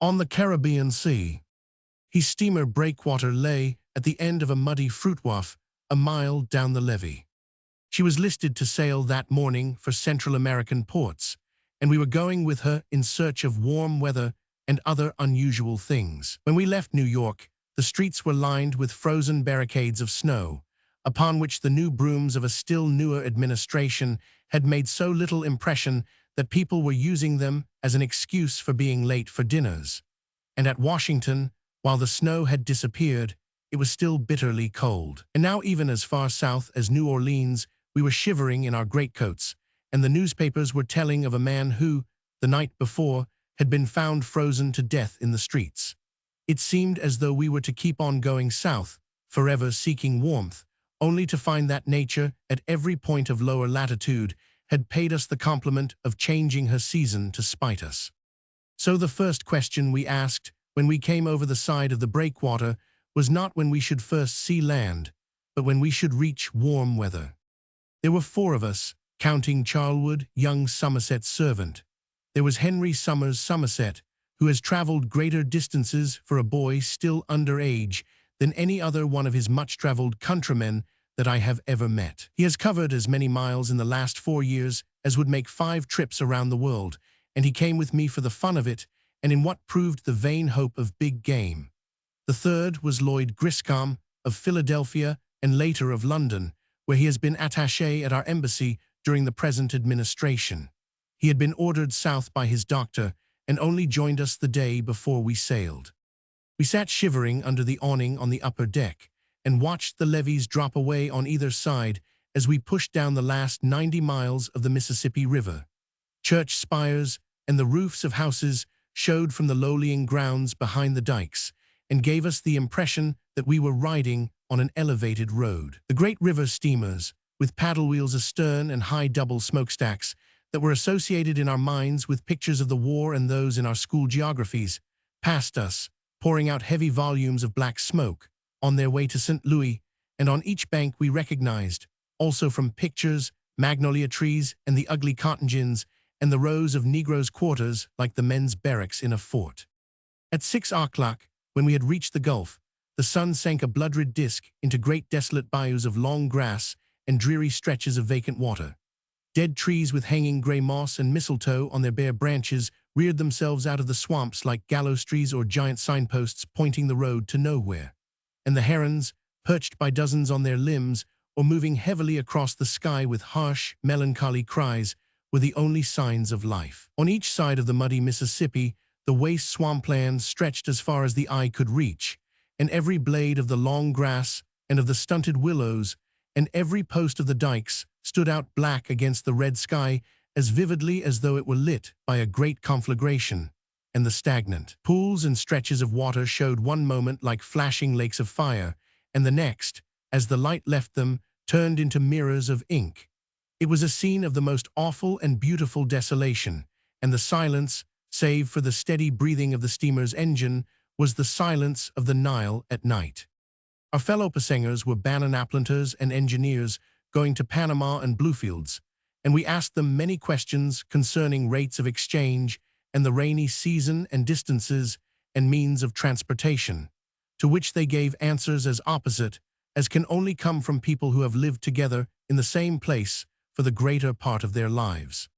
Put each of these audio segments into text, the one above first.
On the Caribbean Sea, his steamer Breakwater lay at the end of a muddy fruit wharf a mile down the levee. She was listed to sail that morning for Central American ports, and we were going with her in search of warm weather and other unusual things. When we left New York, the streets were lined with frozen barricades of snow, upon which the new brooms of a still newer administration had made so little impression that people were using them as an excuse for being late for dinners. And at Washington, while the snow had disappeared, it was still bitterly cold. And now, even as far south as New Orleans, we were shivering in our greatcoats, and the newspapers were telling of a man who, the night before, had been found frozen to death in the streets. It seemed as though we were to keep on going south, forever seeking warmth, only to find that nature, at every point of lower latitude, had paid us the compliment of changing her season to spite us. So the first question we asked when we came over the side of the breakwater was not when we should first see land, but when we should reach warm weather. There were 4 of us, counting Charlwood, young Somerset's servant. There was Henry Somers Somerset, who has traveled greater distances for a boy still under age than any other one of his much-traveled countrymen that I have ever met. He has covered as many miles in the last 4 years as would make 5 trips around the world, and he came with me for the fun of it and in what proved the vain hope of big game. The third was Lloyd Griscom of Philadelphia and later of London, where he has been attaché at our embassy during the present administration. He had been ordered south by his doctor and only joined us the day before we sailed. We sat shivering under the awning on the upper deck and watched the levees drop away on either side as we pushed down the last 90 miles of the Mississippi River. Church spires and the roofs of houses showed from the lowlying grounds behind the dikes and gave us the impression that we were riding on an elevated road. The great river steamers, with paddle wheels astern and high double smokestacks that were associated in our minds with pictures of the war and those in our school geographies, passed us, pouring out heavy volumes of black smoke, on their way to St. Louis, and on each bank we recognized, also from pictures, magnolia trees and the ugly cotton gins, and the rows of Negroes' quarters like the men's barracks in a fort. At 6 o'clock, when we had reached the Gulf, the sun sank a blood-red disk into great desolate bayous of long grass and dreary stretches of vacant water. Dead trees with hanging gray moss and mistletoe on their bare branches reared themselves out of the swamps like gallows trees or giant signposts pointing the road to nowhere. And the herons, perched by dozens on their limbs or moving heavily across the sky with harsh, melancholy cries, were the only signs of life. On each side of the muddy Mississippi, the waste swamplands stretched as far as the eye could reach, and every blade of the long grass and of the stunted willows and every post of the dikes stood out black against the red sky as vividly as though it were lit by a great conflagration, and the stagnant pools and stretches of water showed one moment like flashing lakes of fire, and the next, as the light left them, turned into mirrors of ink. It was a scene of the most awful and beautiful desolation, and the silence, save for the steady breathing of the steamer's engine, was the silence of the Nile at night. Our fellow passengers were banana planters and engineers going to Panama and Bluefields, and we asked them many questions concerning rates of exchange and the rainy season and distances and means of transportation, to which they gave answers as opposite as can only come from people who have lived together in the same place for the greater part of their lives.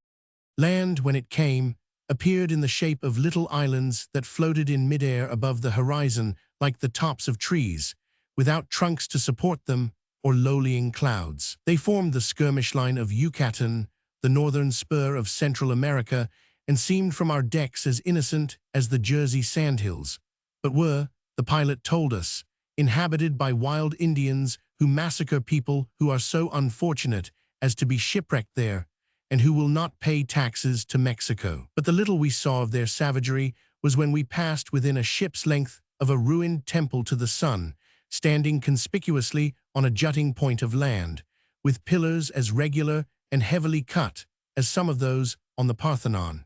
Land, when it came, appeared in the shape of little islands that floated in midair above the horizon like the tops of trees, without trunks to support them or lowlying clouds. They formed the skirmish line of Yucatan, the northern spur of Central America, and seemed from our decks as innocent as the Jersey sandhills, but were, the pilot told us, inhabited by wild Indians who massacre people who are so unfortunate as to be shipwrecked there, and who will not pay taxes to Mexico. But the little we saw of their savagery was when we passed within a ship's length of a ruined temple to the sun, standing conspicuously on a jutting point of land, with pillars as regular and heavily cut as some of those on the Parthenon.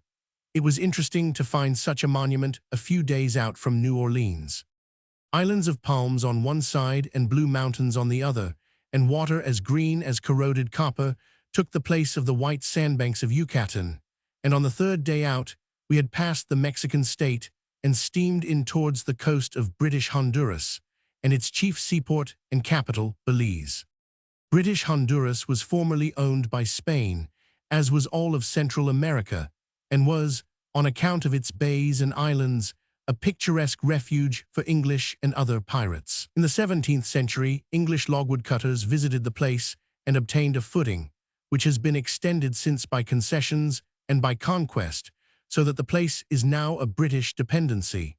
It was interesting to find such a monument a few days out from New Orleans. Islands of palms on one side and blue mountains on the other, and water as green as corroded copper, took the place of the white sandbanks of Yucatan, and on the third day out, we had passed the Mexican state and steamed in towards the coast of British Honduras and its chief seaport and capital, Belize. British Honduras was formerly owned by Spain, as was all of Central America, and was, on account of its bays and islands, a picturesque refuge for English and other pirates. In the 17th century, English logwood cutters visited the place and obtained a footing, which has been extended since by concessions and by conquest, so that the place is now a British dependency.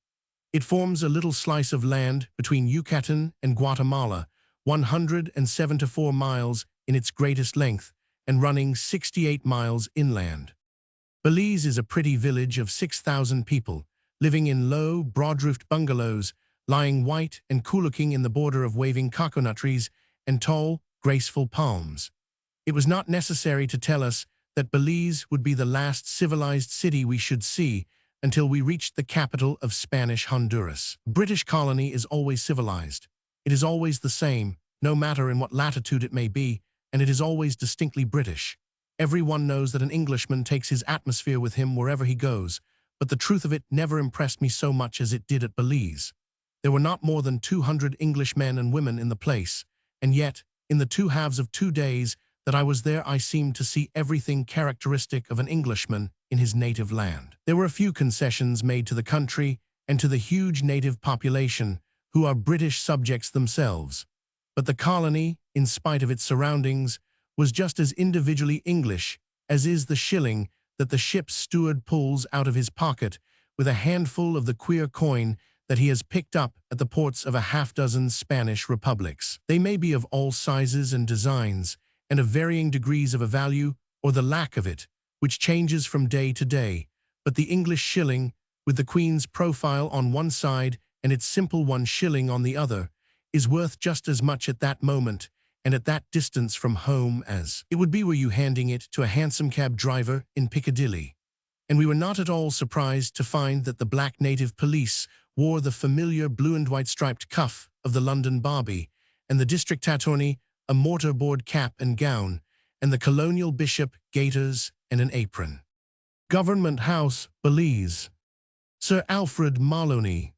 It forms a little slice of land between Yucatan and Guatemala, 174 miles in its greatest length and running 68 miles inland. Belize is a pretty village of 6,000 people, living in low, broad-roofed bungalows, lying white and cool-looking in the border of waving coconut trees and tall, graceful palms. It was not necessary to tell us that Belize would be the last civilized city we should see until we reached the capital of Spanish Honduras. British colony is always civilized. It is always the same, no matter in what latitude it may be, and it is always distinctly British. Everyone knows that an Englishman takes his atmosphere with him wherever he goes, but the truth of it never impressed me so much as it did at Belize. There were not more than 200 English men and women in the place, and yet, in the 2 halves of 2 days that I was there, I seemed to see everything characteristic of an Englishman in his native land. There were a few concessions made to the country and to the huge native population, who are British subjects themselves. But the colony, in spite of its surroundings, was just as individually English as is the shilling that the ship's steward pulls out of his pocket with a handful of the queer coin that he has picked up at the ports of a half-dozen Spanish republics. They may be of all sizes and designs, and of varying degrees of a value or the lack of it, which changes from day to day, but the English shilling, with the Queen's profile on one side and its simple 1 shilling on the other, is worth just as much at that moment and at that distance from home as it would be were you handing it to a hansom cab driver in Piccadilly. And we were not at all surprised to find that the black native police wore the familiar blue and white striped cuff of the London Barbie, and the district attorney a mortarboard cap and gown, and the colonial bishop gaiters and an apron. Government House, Belize. Sir Alfred Maloney.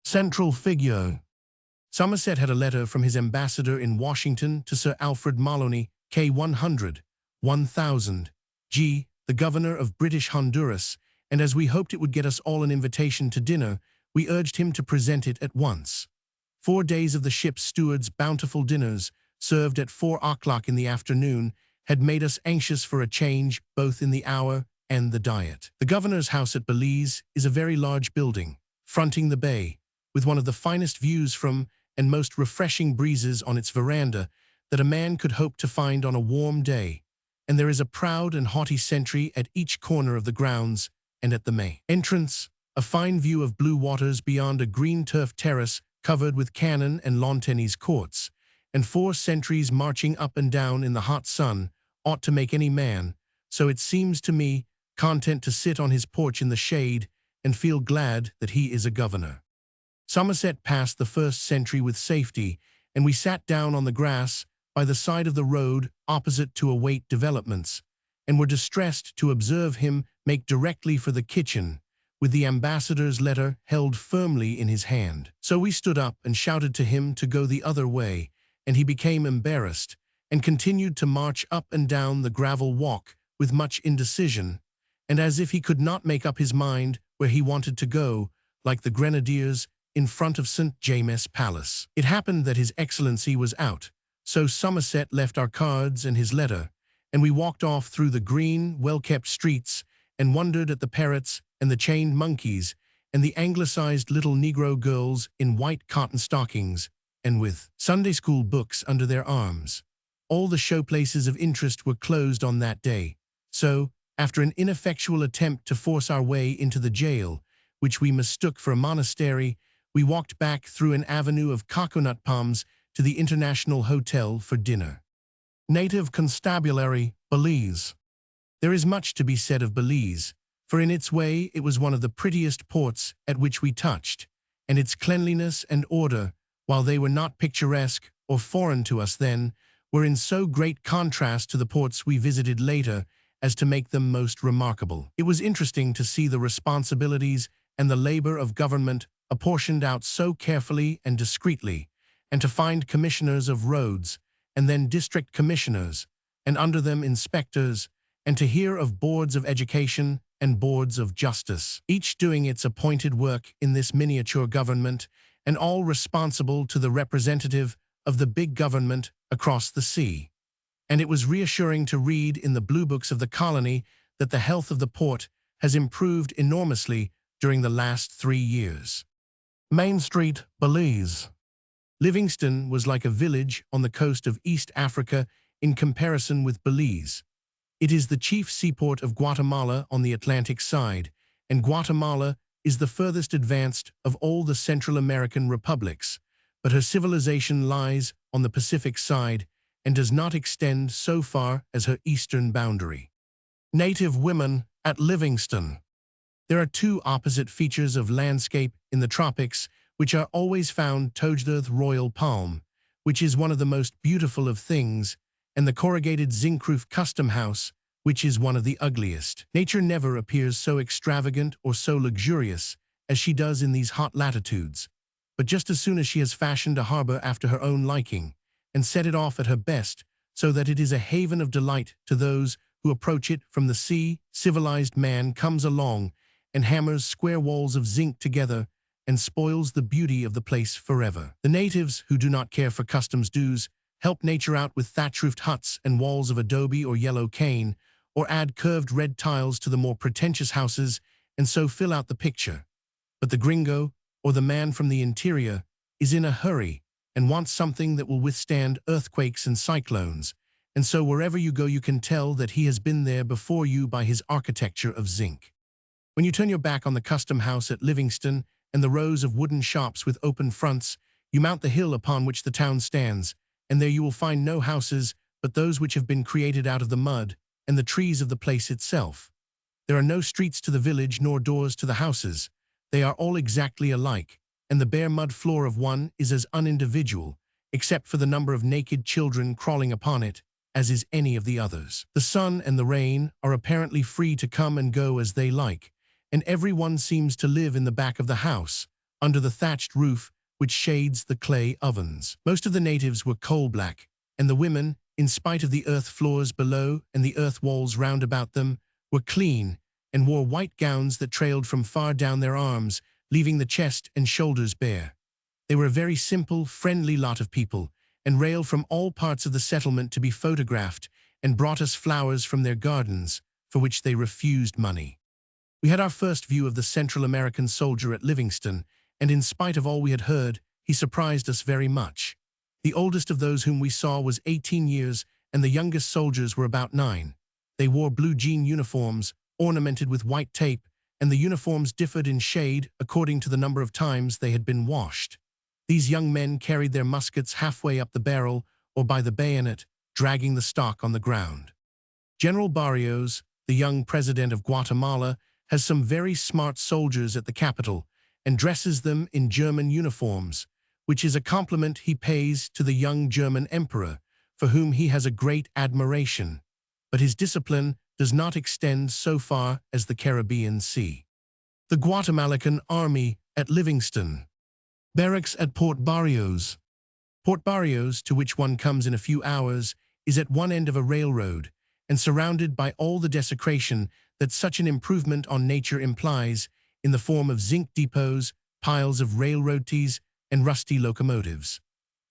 Central figure. Somerset had a letter from his ambassador in Washington to Sir Alfred Maloney, K. 100, 1000, G., the governor of British Honduras, and as we hoped it would get us all an invitation to dinner, we urged him to present it at once. 4 days of the ship's steward's bountiful dinners, served at 4 o'clock in the afternoon, had made us anxious for a change both in the hour and the diet. The governor's house at Belize is a very large building, fronting the bay, with one of the finest views from and most refreshing breezes on its veranda that a man could hope to find on a warm day, and there is a proud and haughty sentry at each corner of the grounds and at the main entrance, a fine view of blue waters beyond a green turf terrace covered with cannon and lawn tennis courts, and 4 sentries marching up and down in the hot sun ought to make any man, so it seems to me, content to sit on his porch in the shade and feel glad that he is a governor. Somerset passed the first sentry with safety, and we sat down on the grass by the side of the road opposite to await developments, and were distressed to observe him make directly for the kitchen, with the ambassador's letter held firmly in his hand. So we stood up and shouted to him to go the other way, and he became embarrassed, and continued to march up and down the gravel walk with much indecision, and as if he could not make up his mind where he wanted to go, like the grenadiers in front of St. James's Palace. It happened that His Excellency was out, so Somerset left our cards and his letter, and we walked off through the green, well-kept streets and wondered at the parrots and the chained monkeys and the anglicized little Negro girls in white cotton stockings and with Sunday school books under their arms. All the showplaces of interest were closed on that day, so, after an ineffectual attempt to force our way into the jail, which we mistook for a monastery, we walked back through an avenue of coconut palms to the International Hotel for dinner. Native Constabulary, Belize. There is much to be said of Belize, for in its way it was one of the prettiest ports at which we touched, and its cleanliness and order, while they were not picturesque or foreign to us then, were in so great contrast to the ports we visited later as to make them most remarkable. It was interesting to see the responsibilities and the labor of government apportioned out so carefully and discreetly, and to find commissioners of roads, and then district commissioners, and under them inspectors, and to hear of boards of education and boards of justice, each doing its appointed work in this miniature government, and all responsible to the representative of the big government across the sea. And it was reassuring to read in the blue books of the colony that the health of the port has improved enormously during the last 3 years. Main Street, Belize. Livingston was like a village on the coast of East Africa in comparison with Belize. It is the chief seaport of Guatemala on the Atlantic side, and Guatemala is the furthest advanced of all the Central American republics, but her civilization lies on the Pacific side and does not extend so far as her eastern boundary. Native women at Livingston. There are two opposite features of landscape in the tropics which are always found: the royal palm, which is one of the most beautiful of things, and the corrugated zinc-roof custom house, which is one of the ugliest. Nature never appears so extravagant or so luxurious as she does in these hot latitudes, but just as soon as she has fashioned a harbor after her own liking, and set it off at her best, so that it is a haven of delight to those who approach it from the sea, civilized man comes along and hammers square walls of zinc together and spoils the beauty of the place forever. The natives, who do not care for customs dues, help nature out with thatch-roofed huts and walls of adobe or yellow cane, or add curved red tiles to the more pretentious houses, and so fill out the picture. But the gringo, or the man from the interior, is in a hurry and wants something that will withstand earthquakes and cyclones, and so wherever you go you can tell that he has been there before you by his architecture of zinc. When you turn your back on the custom house at Livingston and the rows of wooden shops with open fronts, you mount the hill upon which the town stands, and there you will find no houses but those which have been created out of the mud and the trees of the place itself. There are no streets to the village nor doors to the houses. They are all exactly alike, and the bare mud floor of one is as unindividual, except for the number of naked children crawling upon it, as is any of the others. The sun and the rain are apparently free to come and go as they like, and every one seems to live in the back of the house, under the thatched roof which shades the clay ovens. Most of the natives were coal-black, and the women, in spite of the earth floors below and the earth walls round about them, were clean and wore white gowns that trailed from far down their arms, leaving the chest and shoulders bare. They were a very simple, friendly lot of people, and railed from all parts of the settlement to be photographed, and brought us flowers from their gardens, for which they refused money. We had our first view of the Central American soldier at Livingston, and in spite of all we had heard, he surprised us very much. The oldest of those whom we saw was 18 years, and the youngest soldiers were about 9. They wore blue jean uniforms, ornamented with white tape, and the uniforms differed in shade according to the number of times they had been washed. These young men carried their muskets halfway up the barrel or by the bayonet, dragging the stock on the ground. General Barrios, the young president of Guatemala, has some very smart soldiers at the capital and dresses them in German uniforms, which is a compliment he pays to the young German emperor, for whom he has a great admiration. But his discipline does not extend so far as the Caribbean Sea. The Guatemalan army at Livingston. Barracks at Port Barrios. Port Barrios, to which one comes in a few hours, is at one end of a railroad, and surrounded by all the desecration that such an improvement on nature implies, in the form of zinc depots, piles of railroad ties, and rusty locomotives.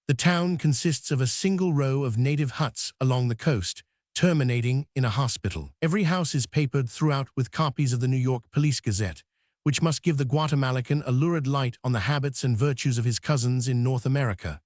The town consists of a single row of native huts along the coast, terminating in a hospital. Every house is papered throughout with copies of the New York Police Gazette, which must give the Guatemalan a lurid light on the habits and virtues of his cousins in North America.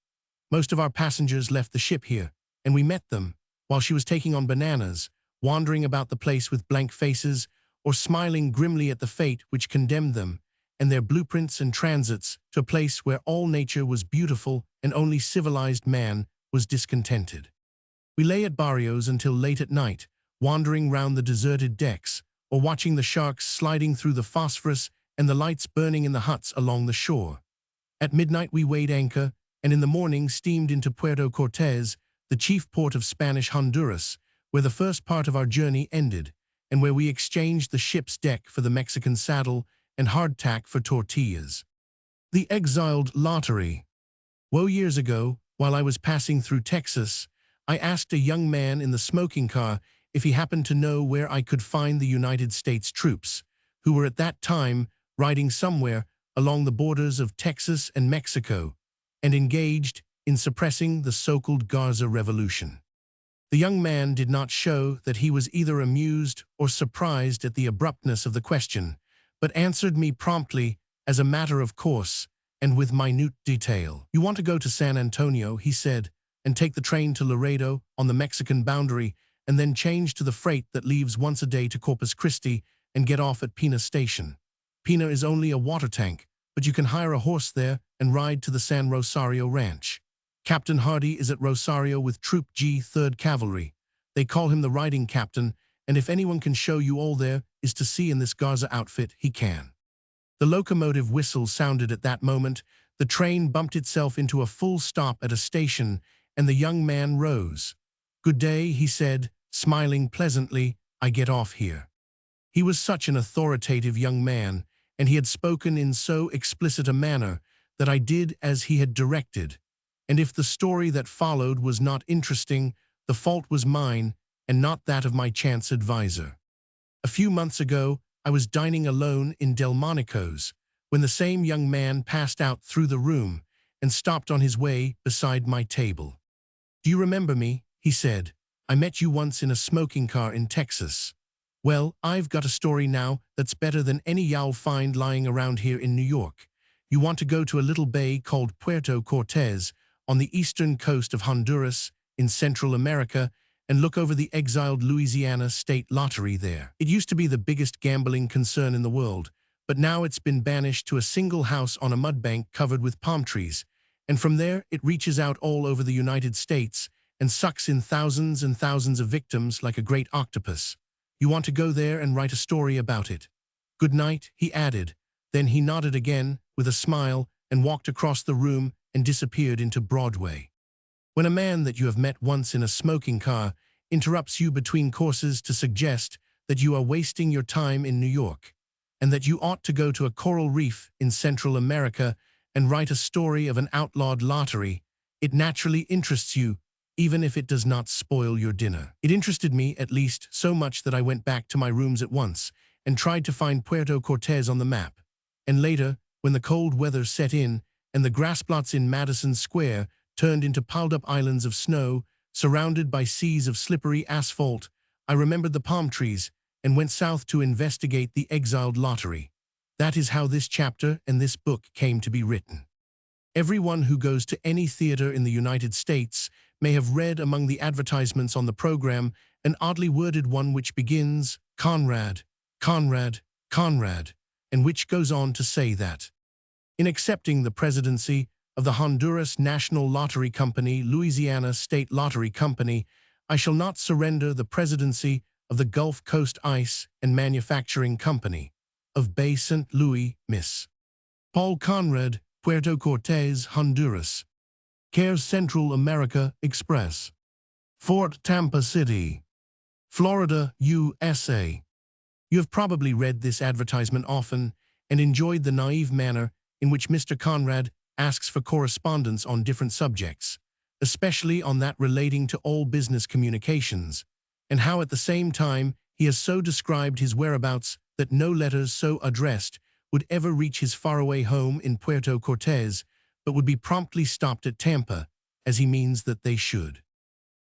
Most of our passengers left the ship here, and we met them, while she was taking on bananas, wandering about the place with blank faces, or smiling grimly at the fate which condemned them, and their blueprints and transits, to a place where all nature was beautiful and only civilized man was discontented. We lay at Barrios until late at night, wandering round the deserted decks, or watching the sharks sliding through the phosphorus and the lights burning in the huts along the shore. At midnight we weighed anchor, and in the morning steamed into Puerto Cortes, the chief port of Spanish Honduras, where the first part of our journey ended, and where we exchanged the ship's deck for the Mexican saddle and hardtack for tortillas. The exiled lottery. Woe years ago, while I was passing through Texas, I asked a young man in the smoking car if he happened to know where I could find the United States troops, who were at that time riding somewhere along the borders of Texas and Mexico, and engaged in suppressing the so-called Garza Revolution. The young man did not show that he was either amused or surprised at the abruptness of the question, but answered me promptly, as a matter of course, and with minute detail. "You want to go to San Antonio," he said, "and take the train to Laredo on the Mexican boundary, and then change to the freight that leaves once a day to Corpus Christi and get off at Pina Station. Pina is only a water tank, but you can hire a horse there and ride to the San Rosario Ranch. Captain Hardy is at Rosario with Troop G 3rd Cavalry. They call him the riding captain, and if anyone can show you all there is to see in this Garza outfit, he can." The locomotive whistle sounded at that moment, the train bumped itself into a full stop at a station, and the young man rose. "Good day," he said, smiling pleasantly, "I get off here." He was such an authoritative young man, and he had spoken in so explicit a manner that I did as he had directed. And if the story that followed was not interesting, the fault was mine and not that of my chance advisor. A few months ago, I was dining alone in Delmonico's when the same young man passed out through the room and stopped on his way beside my table. "Do you remember me?" he said. "I met you once in a smoking car in Texas. Well, I've got a story now that's better than any you'll find lying around here in New York. You want to go to a little bay called Puerto Cortez on the eastern coast of Honduras in Central America and look over the exiled Louisiana state lottery there. It used to be the biggest gambling concern in the world, but now it's been banished to a single house on a mudbank covered with palm trees, and from there it reaches out all over the United States and sucks in thousands and thousands of victims like a great octopus. You want to go there and write a story about it. Good night," he added. Then he nodded again with a smile and walked across the room and disappeared into Broadway. When a man that you have met once in a smoking car interrupts you between courses to suggest that you are wasting your time in New York, and that you ought to go to a coral reef in Central America and write a story of an outlawed lottery, it naturally interests you, even if it does not spoil your dinner. It interested me, at least, so much that I went back to my rooms at once and tried to find Puerto Cortez on the map. And later, when the cold weather set in and the grassplots in Madison Square turned into piled-up islands of snow, surrounded by seas of slippery asphalt, I remembered the palm trees and went south to investigate the exiled lottery. That is how this chapter and this book came to be written. Everyone who goes to any theater in the United States may have read among the advertisements on the program an oddly worded one which begins, "Conrad, Conrad, Conrad," and which goes on to say that, "In accepting the presidency of the Honduras National Lottery Company, Louisiana State Lottery Company, I shall not surrender the presidency of the Gulf Coast Ice and Manufacturing Company of Bay St. Louis, Miss. Paul Conrad, Puerto Cortez, Honduras. Care Central America Express. Fort Tampa City, Florida, USA." You have probably read this advertisement often and enjoyed the naive manner in which Mr. Conrad asks for correspondence on different subjects, especially on that relating to all business communications, and how at the same time he has so described his whereabouts that no letters so addressed would ever reach his faraway home in Puerto Cortez, but would be promptly stopped at Tampa, as he means that they should.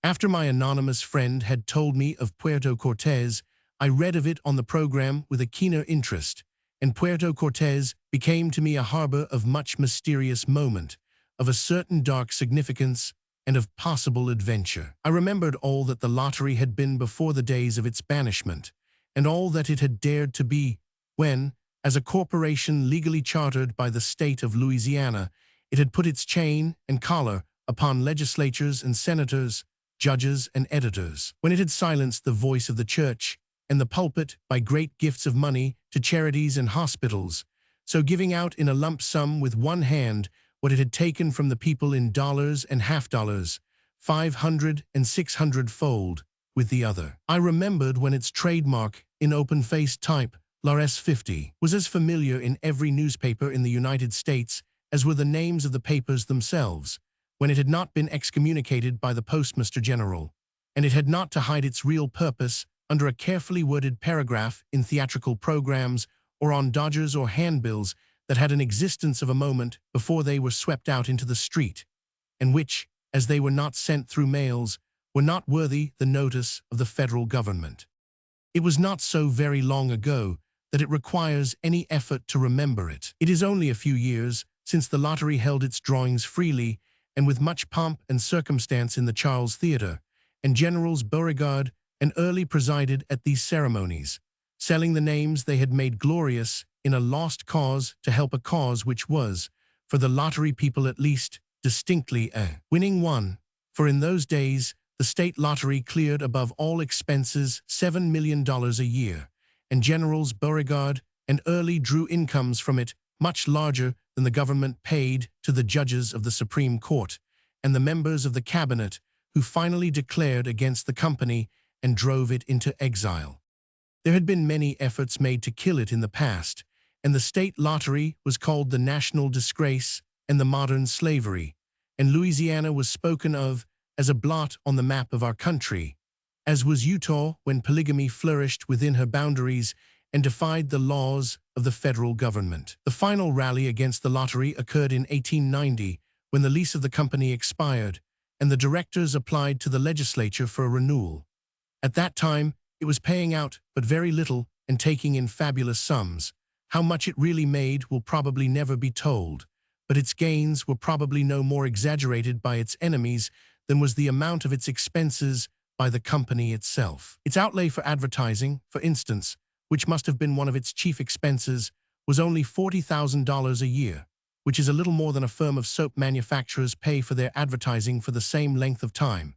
After my anonymous friend had told me of Puerto Cortez, I read of it on the program with a keener interest, and Puerto Cortez became to me a harbor of much mysterious moment, of a certain dark significance, and of possible adventure. I remembered all that the lottery had been before the days of its banishment, and all that it had dared to be when, as a corporation legally chartered by the state of Louisiana, it had put its chain and collar upon legislatures and senators, judges and editors, when it had silenced the voice of the church and the pulpit by great gifts of money to charities and hospitals, so giving out in a lump sum with one hand what it had taken from the people in dollars and half-dollars, 500 and 600-fold, with the other. I remembered when its trademark, in open-faced type, Lars 50 was as familiar in every newspaper in the United States as were the names of the papers themselves, when it had not been excommunicated by the Postmaster General, and it had not to hide its real purpose under a carefully worded paragraph in theatrical programs or on dodgers or handbills that had an existence of a moment before they were swept out into the street, and which, as they were not sent through mails, were not worthy the notice of the federal government. It was not so very long ago that it requires any effort to remember it. It is only a few years since the lottery held its drawings freely and with much pomp and circumstance in the Charles Theatre, and Generals Beauregard and Early presided at these ceremonies, selling the names they had made glorious in a lost cause to help a cause which was, for the lottery people at least, distinctly a winning one, for in those days the state lottery cleared above all expenses $7 million a year, and Generals Beauregard and Early drew incomes from it much larger than the government paid to the judges of the Supreme Court and the members of the cabinet who finally declared against the company and drove it into exile. There had been many efforts made to kill it in the past, and the state lottery was called the national disgrace and the modern slavery, and Louisiana was spoken of as a blot on the map of our country, as was Utah when polygamy flourished within her boundaries and defied the laws of the federal government. The final rally against the lottery occurred in 1890 when the lease of the company expired, and the directors applied to the legislature for a renewal. At that time, it was paying out but very little and taking in fabulous sums. How much it really made will probably never be told, but its gains were probably no more exaggerated by its enemies than was the amount of its expenses by the company itself. Its outlay for advertising, for instance, which must have been one of its chief expenses, was only $40,000 a year, which is a little more than a firm of soap manufacturers pay for their advertising for the same length of time.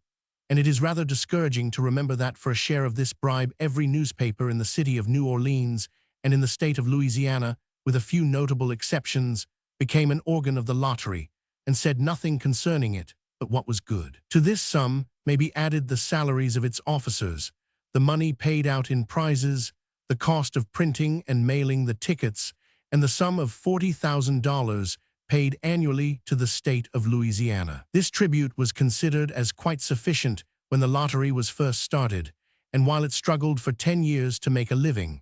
And it is rather discouraging to remember that for a share of this bribe every newspaper in the city of New Orleans and in the state of Louisiana, with a few notable exceptions, became an organ of the lottery and said nothing concerning it but what was good. To this sum may be added the salaries of its officers, the money paid out in prizes, the cost of printing and mailing the tickets, and the sum of $40,000 paid annually to the state of Louisiana. This tribute was considered as quite sufficient when the lottery was first started, and while it struggled for 10 years to make a living.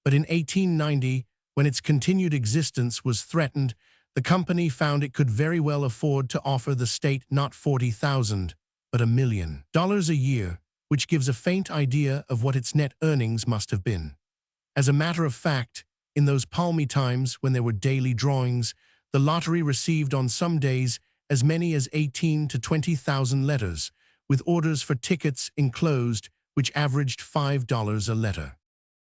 But in 1890, when its continued existence was threatened, the company found it could very well afford to offer the state not $40,000, but $1 million a year, which gives a faint idea of what its net earnings must have been. As a matter of fact, in those palmy times when there were daily drawings, the lottery received on some days as many as 18,000 to 20,000 letters, with orders for tickets enclosed which averaged $5 a letter.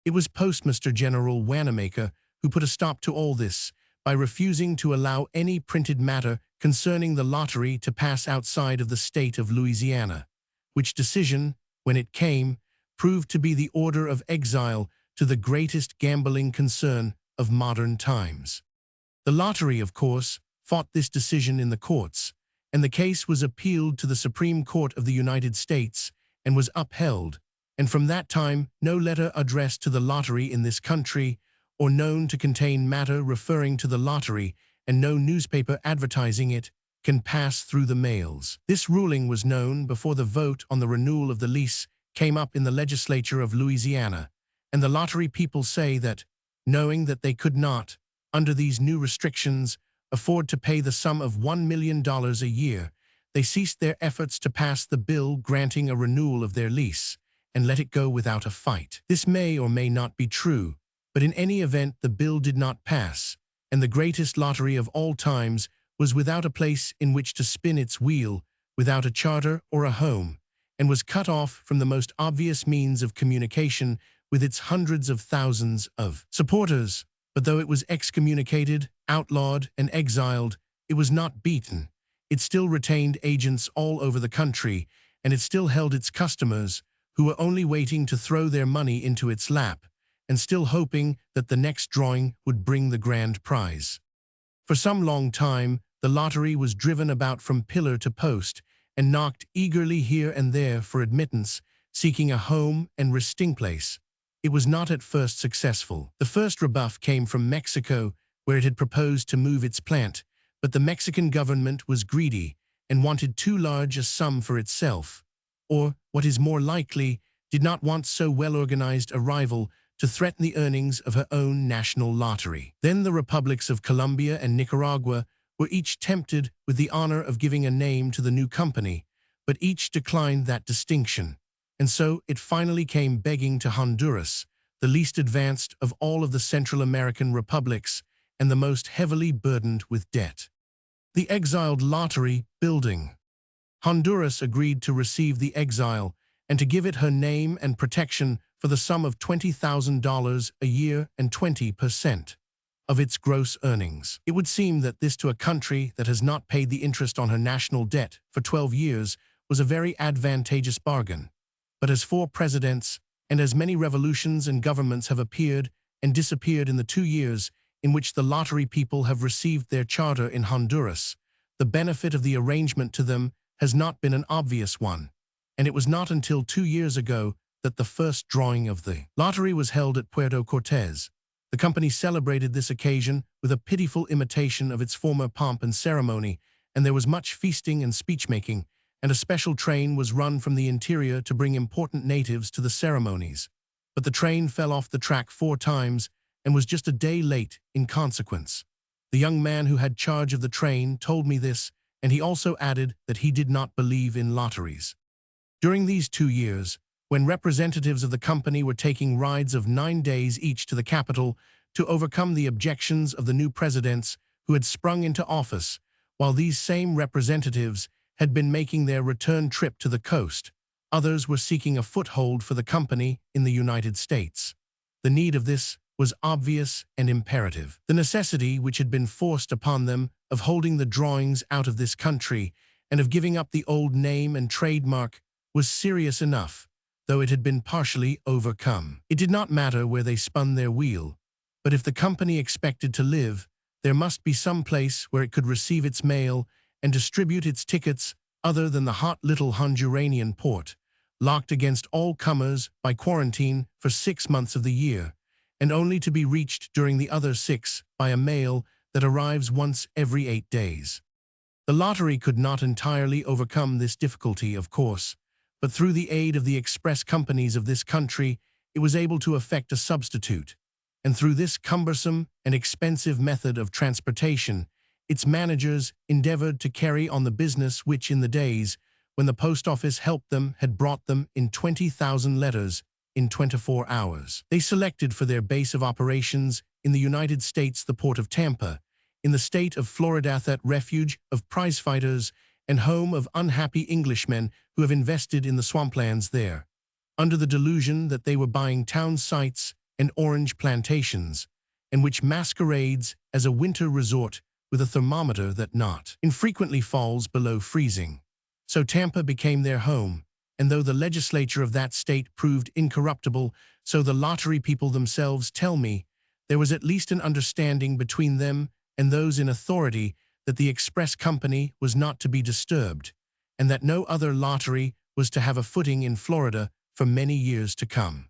It was Postmaster General Wanamaker who put a stop to all this by refusing to allow any printed matter concerning the lottery to pass outside of the state of Louisiana, which decision, when it came, proved to be the order of exile to the greatest gambling concern of modern times. The lottery, of course, fought this decision in the courts, and the case was appealed to the Supreme Court of the United States and was upheld, and from that time no letter addressed to the lottery in this country or known to contain matter referring to the lottery and no newspaper advertising it can pass through the mails. This ruling was known before the vote on the renewal of the lease came up in the legislature of Louisiana, and the lottery people say that, knowing that they could not, under these new restrictions, afford to pay the sum of $1 million a year, they ceased their efforts to pass the bill granting a renewal of their lease, and let it go without a fight. This may or may not be true, but in any event the bill did not pass, and the greatest lottery of all times was without a place in which to spin its wheel, without a charter or a home, and was cut off from the most obvious means of communication with its hundreds of thousands of supporters. But though it was excommunicated, outlawed, and exiled, it was not beaten. It still retained agents all over the country, and it still held its customers, who were only waiting to throw their money into its lap, and still hoping that the next drawing would bring the grand prize. For some long time, the lottery was driven about from pillar to post, and knocked eagerly here and there for admittance, seeking a home and resting place. It was not at first successful. The first rebuff came from Mexico, where it had proposed to move its plant, but the Mexican government was greedy and wanted too large a sum for itself, or, what is more likely, did not want so well-organized a rival to threaten the earnings of her own national lottery. Then the republics of Colombia and Nicaragua were each tempted with the honor of giving a name to the new company, but each declined that distinction, and so it finally came begging to Honduras, the least advanced of all of the Central American republics and the most heavily burdened with debt. The exiled lottery building. Honduras agreed to receive the exile and to give it her name and protection for the sum of $20,000 a year and 20% of its gross earnings. It would seem that this, to a country that has not paid the interest on her national debt for 12 years, was a very advantageous bargain. But as 4 presidents and as many revolutions and governments have appeared and disappeared in the 2 years in which the lottery people have received their charter in Honduras, the benefit of the arrangement to them has not been an obvious one, and it was not until 2 years ago that the first drawing of the lottery was held at Puerto Cortes. The company celebrated this occasion with a pitiful imitation of its former pomp and ceremony, and there was much feasting and speech-making, and a special train was run from the interior to bring important natives to the ceremonies. But the train fell off the track 4 times and was just a day late in consequence. The young man who had charge of the train told me this, and he also added that he did not believe in lotteries. During these 2 years, when representatives of the company were taking rides of 9 days each to the capital to overcome the objections of the new presidents who had sprung into office, while these same representatives had been making their return trip to the coast, others were seeking a foothold for the company in the United States. The need of this was obvious and imperative. The necessity which had been forced upon them of holding the drawings out of this country and of giving up the old name and trademark was serious enough, though it had been partially overcome. It did not matter where they spun their wheel, but if the company expected to live, there must be some place where it could receive its mail and distribute its tickets other than the hot little Honduranian port, locked against all comers by quarantine for 6 months of the year, and only to be reached during the other 6 by a mail that arrives once every 8 days. The lottery could not entirely overcome this difficulty, of course, but through the aid of the express companies of this country, it was able to effect a substitute, and through this cumbersome and expensive method of transportation, its managers endeavored to carry on the business which, in the days when the post office helped them, had brought them in 20,000 letters in 24 hours. They selected for their base of operations in the United States the port of Tampa, in the state of Florida, that refuge of prizefighters and home of unhappy Englishmen who have invested in the swamplands there, under the delusion that they were buying town sites and orange plantations, and which masquerades as a winter resort with a thermometer that not infrequently falls below freezing. So Tampa became their home, and though the legislature of that state proved incorruptible, so the lottery people themselves tell me, there was at least an understanding between them and those in authority that the express company was not to be disturbed, and that no other lottery was to have a footing in Florida for many years to come.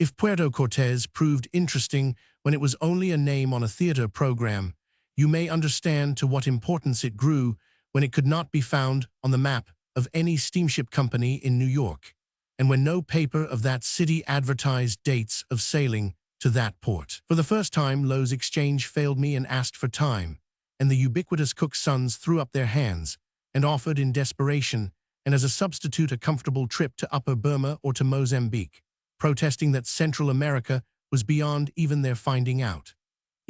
If Puerto Cortes proved interesting when it was only a name on a theater program, you may understand to what importance it grew when it could not be found on the map of any steamship company in New York, and when no paper of that city advertised dates of sailing to that port. For the first time, Lowe's Exchange failed me and asked for time, and the ubiquitous Cook's sons threw up their hands and offered in desperation, and as a substitute, a comfortable trip to Upper Burma or to Mozambique, protesting that Central America was beyond even their finding out.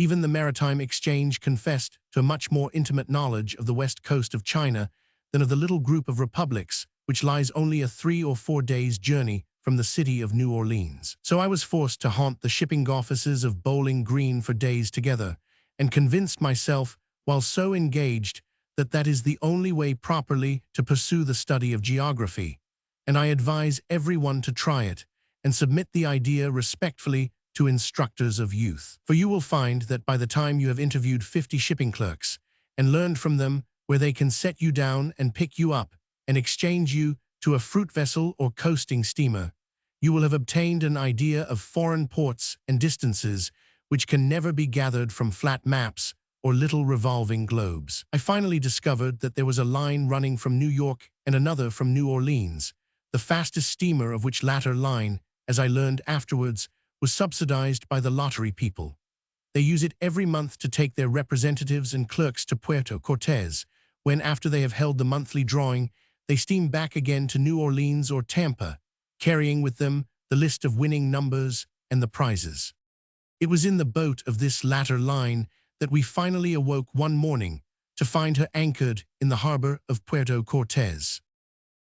Even the Maritime Exchange confessed to a much more intimate knowledge of the west coast of China than of the little group of republics which lies only a 3 or 4 days' journey from the city of New Orleans. So I was forced to haunt the shipping offices of Bowling Green for days together, and convinced myself, while so engaged, that that is the only way properly to pursue the study of geography, and I advise everyone to try it, and submit the idea respectfully to instructors of youth. For you will find that by the time you have interviewed 50 shipping clerks, and learned from them where they can set you down and pick you up, and exchange you to a fruit vessel or coasting steamer, you will have obtained an idea of foreign ports and distances which can never be gathered from flat maps or little revolving globes. I finally discovered that there was a line running from New York and another from New Orleans, the fastest steamer of which latter line, as I learned afterwards, was subsidized by the lottery people. They use it every month to take their representatives and clerks to Puerto Cortes, when, after they have held the monthly drawing, they steam back again to New Orleans or Tampa, carrying with them the list of winning numbers and the prizes. It was in the boat of this latter line that we finally awoke one morning to find her anchored in the harbor of Puerto Cortes.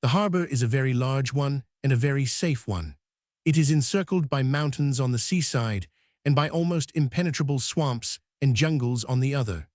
The harbor is a very large one and a very safe one. It is encircled by mountains on the seaside and by almost impenetrable swamps and jungles on the other.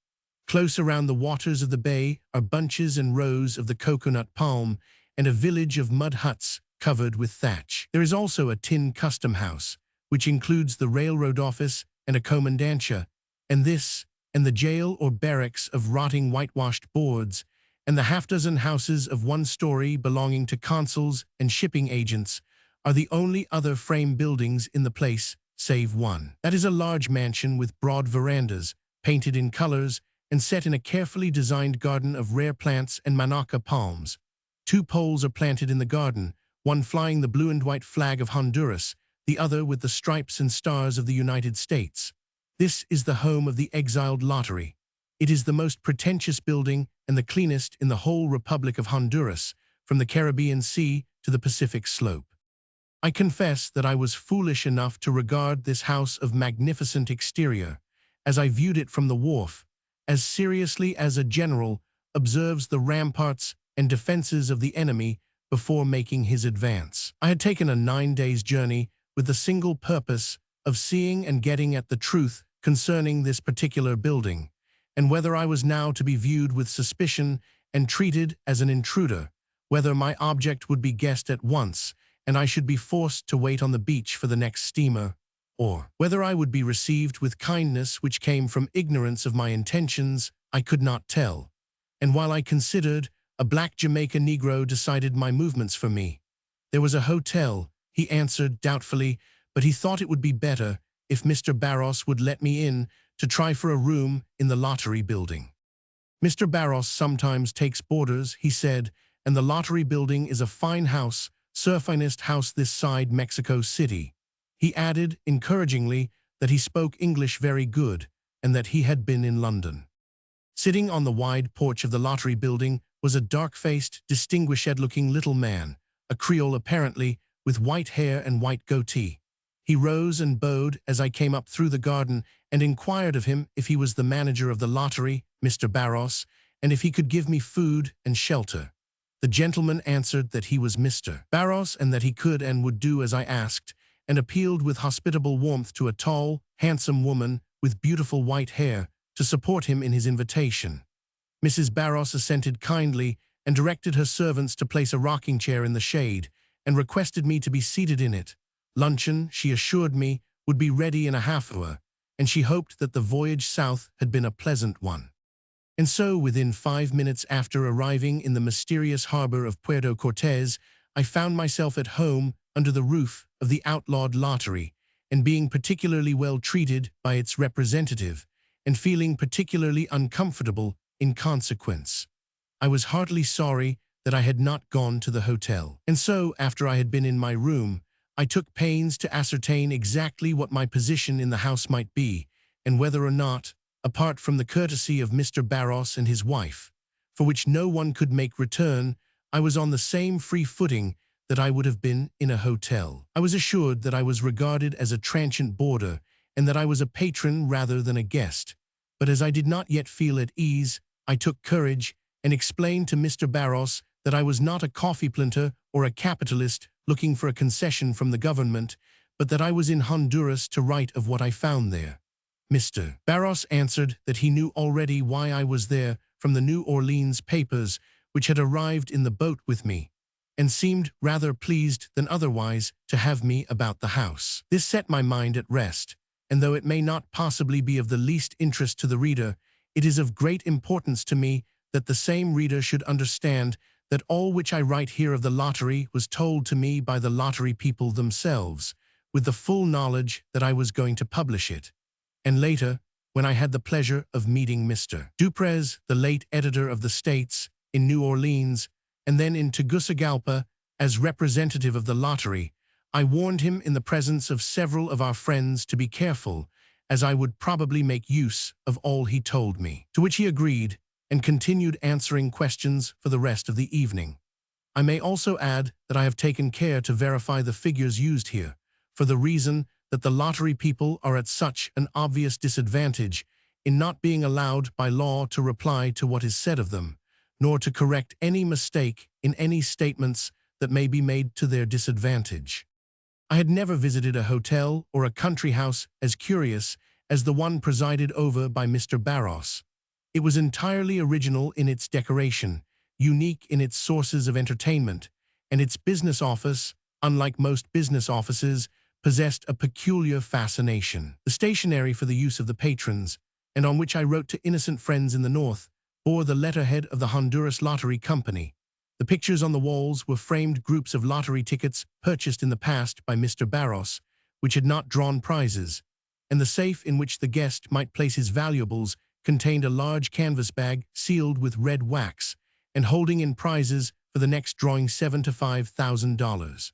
Close around the waters of the bay are bunches and rows of the coconut palm and a village of mud huts covered with thatch. There is also a tin custom house, which includes the railroad office and a commandancia, and this, and the jail or barracks of rotting whitewashed boards, and the half-dozen houses of one story belonging to consuls and shipping agents, are the only other frame buildings in the place, save one. That is a large mansion with broad verandas, painted in colors, and set in a carefully designed garden of rare plants and manaca palms. 2 poles are planted in the garden, one flying the blue and white flag of Honduras, the other with the stripes and stars of the United States. This is the home of the exiled lottery. It is the most pretentious building and the cleanest in the whole Republic of Honduras, from the Caribbean Sea to the Pacific slope. I confess that I was foolish enough to regard this house of magnificent exterior, as I viewed it from the wharf, as seriously as a general observes the ramparts and defenses of the enemy before making his advance. I had taken a 9 days' journey with the single purpose of seeing and getting at the truth concerning this particular building, and whether I was now to be viewed with suspicion and treated as an intruder, whether my object would be guessed at once, and I should be forced to wait on the beach for the next steamer, or whether I would be received with kindness which came from ignorance of my intentions, I could not tell. And while I considered, a black Jamaica Negro decided my movements for me. There was a hotel, he answered doubtfully, but he thought it would be better if Mr. Barros would let me in to try for a room in the lottery building. Mr. Barros sometimes takes boarders, he said, and the lottery building is a fine house, finest house this side Mexico City. He added, encouragingly, that he spoke English very good, and that he had been in London. Sitting on the wide porch of the lottery building was a dark-faced, distinguished-looking little man, a Creole apparently, with white hair and white goatee. He rose and bowed as I came up through the garden and inquired of him if he was the manager of the lottery, Mr. Barros, and if he could give me food and shelter. The gentleman answered that he was Mr. Barros and that he could and would do as I asked, and appealed with hospitable warmth to a tall, handsome woman with beautiful white hair to support him in his invitation. Mrs. Barros assented kindly and directed her servants to place a rocking chair in the shade and requested me to be seated in it. Luncheon, she assured me, would be ready in a half-hour, and she hoped that the voyage south had been a pleasant one. And so, within 5 minutes after arriving in the mysterious harbor of Puerto Cortes, I found myself at home under the roof of the outlawed lottery, and being particularly well treated by its representative, and feeling particularly uncomfortable in consequence. I was heartily sorry that I had not gone to the hotel. And so, after I had been in my room, I took pains to ascertain exactly what my position in the house might be, and whether or not, apart from the courtesy of Mr. Barros and his wife, for which no one could make return, I was on the same free footing that I would have been in a hotel. I was assured that I was regarded as a transient boarder, and that I was a patron rather than a guest. But as I did not yet feel at ease, I took courage and explained to Mr. Barros that I was not a coffee planter or a capitalist looking for a concession from the government, but that I was in Honduras to write of what I found there. Mr. Barros answered that he knew already why I was there from the New Orleans papers, which had arrived in the boat with me, and seemed rather pleased than otherwise to have me about the house. This set my mind at rest, and though it may not possibly be of the least interest to the reader, it is of great importance to me that the same reader should understand that all which I write here of the lottery was told to me by the lottery people themselves, with the full knowledge that I was going to publish it. And later, when I had the pleasure of meeting Mr. Duprez, the late editor of the States, in New Orleans, and then in Tegucigalpa, as representative of the lottery, I warned him in the presence of several of our friends to be careful, as I would probably make use of all he told me. To which he agreed, and continued answering questions for the rest of the evening. I may also add that I have taken care to verify the figures used here, for the reason that the lottery people are at such an obvious disadvantage in not being allowed by law to reply to what is said of them, nor to correct any mistake in any statements that may be made to their disadvantage. I had never visited a hotel or a country house as curious as the one presided over by Mr. Barros. It was entirely original in its decoration, unique in its sources of entertainment, and its business office, unlike most business offices, possessed a peculiar fascination. The stationery for the use of the patrons, and on which I wrote to innocent friends in the North, bore the letterhead of the Honduras Lottery Company. The pictures on the walls were framed groups of lottery tickets purchased in the past by Mr. Barros, which had not drawn prizes, and the safe in which the guest might place his valuables contained a large canvas bag sealed with red wax, and holding in prizes for the next drawing $7,000 to $5,000.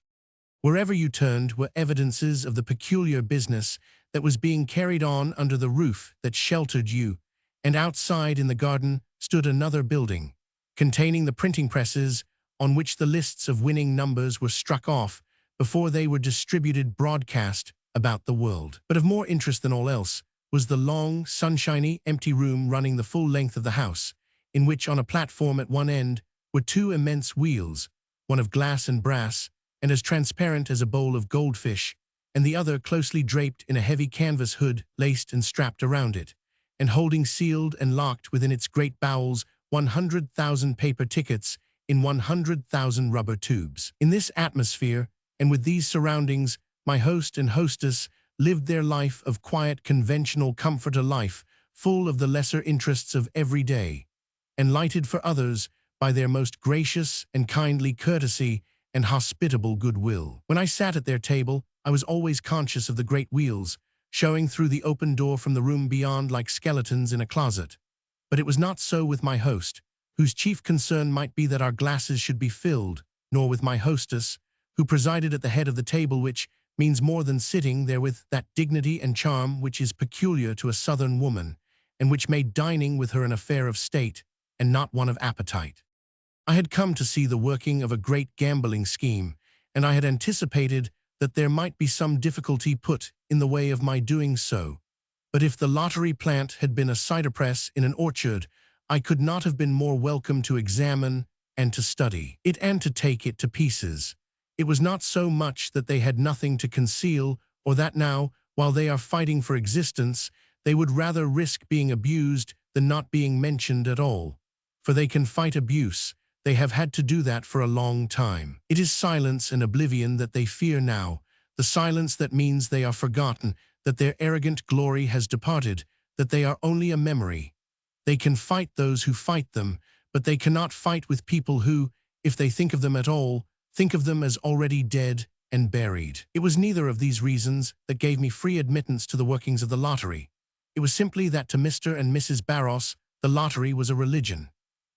Wherever you turned were evidences of the peculiar business that was being carried on under the roof that sheltered you, and outside in the garden stood another building, containing the printing presses on which the lists of winning numbers were struck off before they were distributed broadcast about the world. But of more interest than all else was the long, sunshiny, empty room running the full length of the house, in which on a platform at one end were two immense wheels, one of glass and brass, and as transparent as a bowl of goldfish, and the other closely draped in a heavy canvas hood laced and strapped around it, and holding sealed and locked within its great bowels 100,000 paper tickets in 100,000 rubber tubes. In this atmosphere, and with these surroundings, my host and hostess lived their life of quiet, conventional comfort, a life full of the lesser interests of every day, and lighted for others by their most gracious and kindly courtesy and hospitable goodwill. When I sat at their table, I was always conscious of the great wheels, showing through the open door from the room beyond like skeletons in a closet. But it was not so with my host, whose chief concern might be that our glasses should be filled, nor with my hostess, who presided at the head of the table, which means more than sitting there with that dignity and charm which is peculiar to a Southern woman, and which made dining with her an affair of state, and not one of appetite. I had come to see the working of a great gambling scheme, and I had anticipated that there might be some difficulty put in the way of my doing so. But if the lottery plant had been a cider press in an orchard, I could not have been more welcome to examine and to study it and to take it to pieces. It was not so much that they had nothing to conceal, or that now, while they are fighting for existence, they would rather risk being abused than not being mentioned at all. For they can fight abuse. They have had to do that for a long time. It is silence and oblivion that they fear now, the silence that means they are forgotten, that their arrogant glory has departed, that they are only a memory. They can fight those who fight them, but they cannot fight with people who, if they think of them at all, think of them as already dead and buried. It was neither of these reasons that gave me free admittance to the workings of the lottery. It was simply that to Mr. and Mrs. Barros, the lottery was a religion.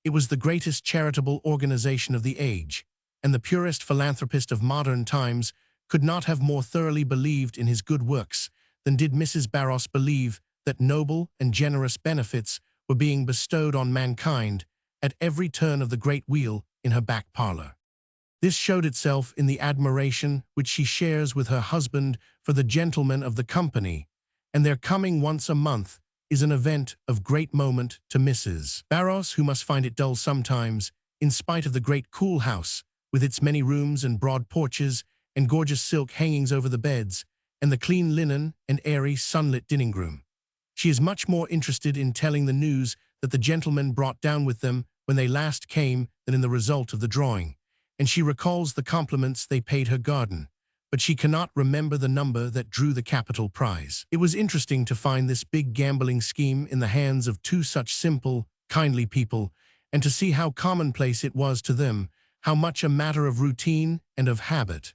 It was the greatest charitable organization of the age, and the purest philanthropist of modern times could not have more thoroughly believed in his good works than did Mrs. Barros believe that noble and generous benefits were being bestowed on mankind at every turn of the great wheel in her back parlor. This showed itself in the admiration which she shares with her husband for the gentlemen of the company, and their coming once a month is an event of great moment to Mrs. Barros, who must find it dull sometimes, in spite of the great cool house, with its many rooms and broad porches, and gorgeous silk hangings over the beds, and the clean linen and airy sunlit dining room. She is much more interested in telling the news that the gentlemen brought down with them when they last came than in the result of the drawing, and she recalls the compliments they paid her garden, but she cannot remember the number that drew the capital prize. It was interesting to find this big gambling scheme in the hands of two such simple, kindly people, and to see how commonplace it was to them, how much a matter of routine and of habit.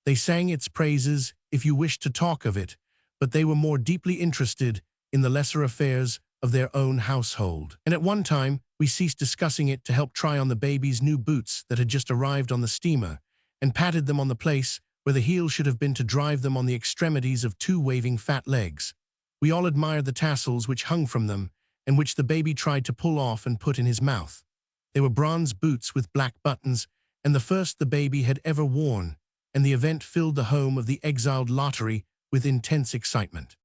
They sang its praises if you wished to talk of it, but they were more deeply interested in the lesser affairs of their own household. And at one time, we ceased discussing it to help try on the baby's new boots that had just arrived on the steamer, and patted them on the place where the heel should have been to drive them on the extremities of two waving fat legs. We all admired the tassels which hung from them, and which the baby tried to pull off and put in his mouth. They were bronze boots with black buttons, and the first the baby had ever worn, and the event filled the home of the exiled lottery with intense excitement.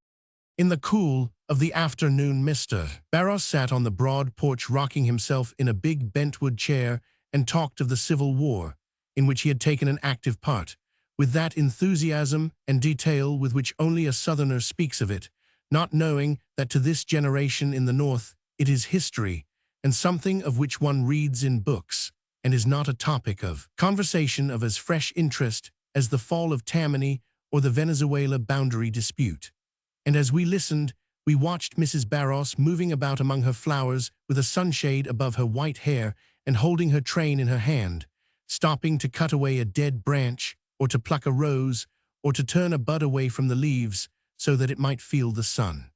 In the cool of the afternoon, Mr. Barros sat on the broad porch rocking himself in a big bentwood chair and talked of the Civil War, in which he had taken an active part, with that enthusiasm and detail with which only a Southerner speaks of it, not knowing that to this generation in the North it is history, and something of which one reads in books, and is not a topic of conversation of as fresh interest as the fall of Tammany or the Venezuela boundary dispute. And as we listened, we watched Mrs. Barros moving about among her flowers with a sunshade above her white hair and holding her train in her hand, stopping to cut away a dead branch, or to pluck a rose, or to turn a bud away from the leaves, so that it might feel the sun.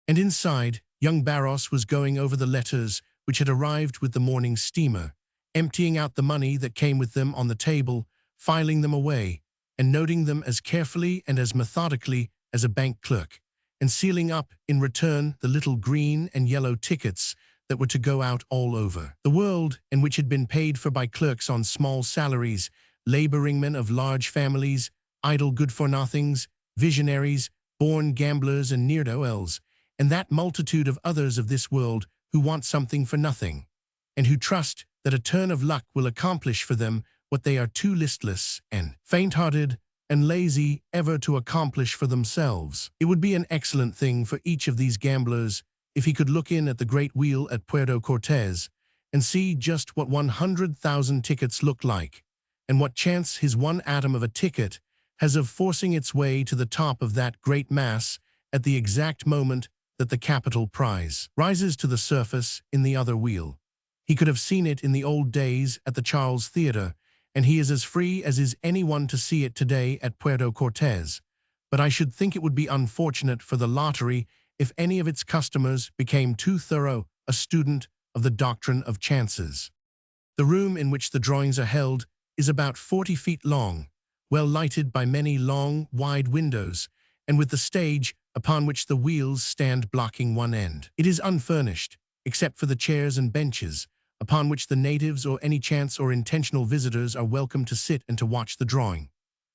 And inside, young Barros was going over the letters which had arrived with the morning steamer, emptying out the money that came with them on the table, filing them away, and noting them as carefully and as methodically as a bank clerk, and sealing up, in return, the little green and yellow tickets that were to go out all over the world, and which had been paid for by clerks on small salaries, laboring men of large families, idle good-for-nothings, visionaries, born gamblers and ne'er-do-wells, and that multitude of others of this world who want something for nothing, and who trust that a turn of luck will accomplish for them what they are too listless and faint-hearted and lazy ever to accomplish for themselves. It would be an excellent thing for each of these gamblers if he could look in at the great wheel at Puerto Cortes and see just what 100,000 tickets look like, and what chance his one atom of a ticket has of forcing its way to the top of that great mass at the exact moment that the capital prize rises to the surface in the other wheel. He could have seen it in the old days at the Charles Theatre, and he is as free as is anyone to see it today at Puerto Cortes. But I should think it would be unfortunate for the lottery if any of its customers became too thorough a student of the doctrine of chances. The room in which the drawings are held is about 40 feet long, well lighted by many long, wide windows, and with the stage upon which the wheels stand blocking one end. It is unfurnished, except for the chairs and benches, upon which the natives or any chance or intentional visitors are welcome to sit and to watch the drawing.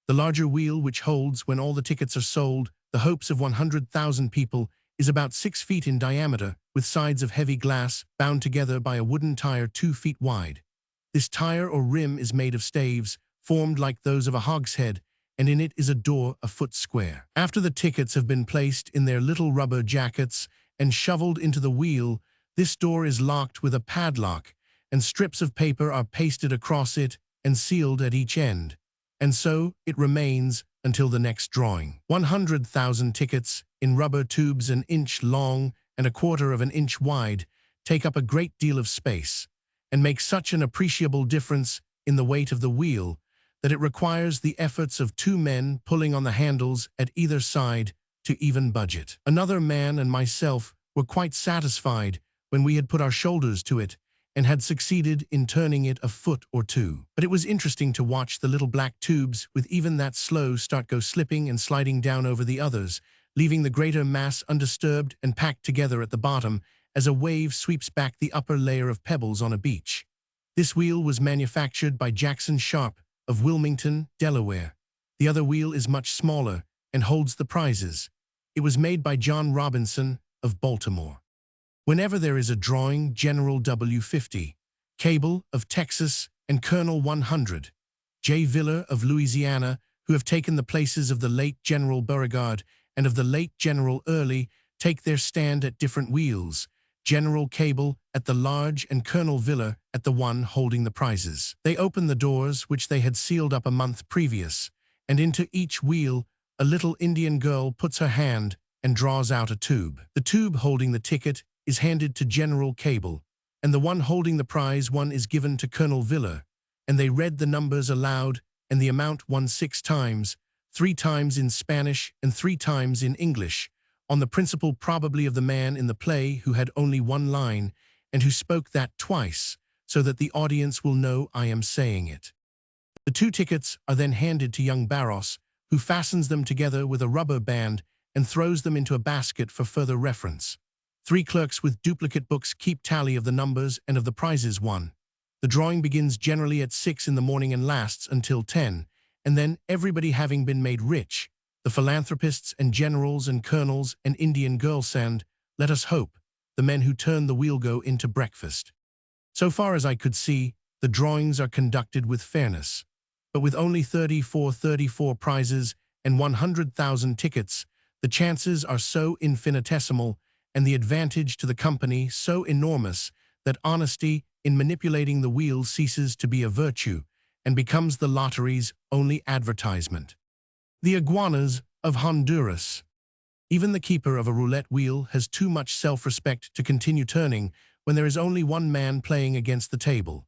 The larger wheel, which holds, when all the tickets are sold, the hopes of 100,000 people, is about 6 feet in diameter, with sides of heavy glass bound together by a wooden tire 2 feet wide. This tire or rim is made of staves, formed like those of a hogshead, and in it is a door a foot square. After the tickets have been placed in their little rubber jackets and shoveled into the wheel, this door is locked with a padlock, and strips of paper are pasted across it and sealed at each end. And so it remains until the next drawing. 100,000 tickets, in rubber tubes an inch long and a quarter of an inch wide, take up a great deal of space, and make such an appreciable difference in the weight of the wheel that it requires the efforts of 2 men pulling on the handles at either side to even budget. Another man and myself were quite satisfied when we had put our shoulders to it and had succeeded in turning it a foot or 2. But it was interesting to watch the little black tubes with even that slow start go slipping and sliding down over the others, leaving the greater mass undisturbed and packed together at the bottom as a wave sweeps back the upper layer of pebbles on a beach. This wheel was manufactured by Jackson Sharp of Wilmington, Delaware. The other wheel is much smaller and holds the prizes. It was made by John Robinson of Baltimore. Whenever there is a drawing, General W. 50, Cable of Texas, and Colonel 100, J. Viller of Louisiana, who have taken the places of the late General Beauregard and of the late General Early, take their stand at different wheels, General Cable at the large and Colonel Viller at the one holding the prizes. They open the doors, which they had sealed up a month previous, and into each wheel a little Indian girl puts her hand and draws out a tube. The tube holding the ticket is handed to General Cable, and the one holding the prize won is given to Colonel Villa, and they read the numbers aloud, and the amount won 6 times, 3 times in Spanish and 3 times in English, on the principle probably of the man in the play who had only one line, and who spoke that twice, so that the audience will know I am saying it. The 2 tickets are then handed to young Barros, who fastens them together with a rubber band and throws them into a basket for further reference. 3 clerks with duplicate books keep tally of the numbers and of the prizes won. The drawing begins generally at 6 in the morning and lasts until 10, and then, everybody having been made rich, the philanthropists and generals and colonels and Indian girls and, let us hope, the men who turn the wheel go into breakfast. So far as I could see, the drawings are conducted with fairness. But with only 34 prizes and 100,000 tickets, the chances are so infinitesimal and the advantage to the company so enormous that honesty in manipulating the wheel ceases to be a virtue and becomes the lottery's only advertisement. The iguanas of Honduras. Even the keeper of a roulette wheel has too much self-respect to continue turning when there is only one man playing against the table.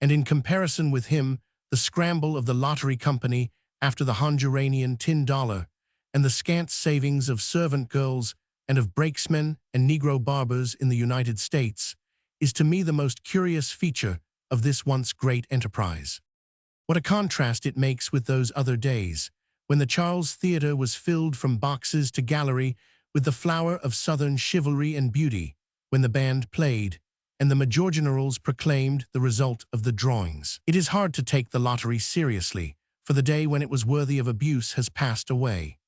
And in comparison with him, the scramble of the lottery company after the Honduranian $10 and the scant savings of servant girls and of brakesmen and Negro barbers in the United States is to me the most curious feature of this once great enterprise. What a contrast it makes with those other days, when the Charles Theatre was filled from boxes to gallery with the flower of Southern chivalry and beauty, when the band played, and the major generals proclaimed the result of the drawings. It is hard to take the lottery seriously, for the day when it was worthy of abuse has passed away.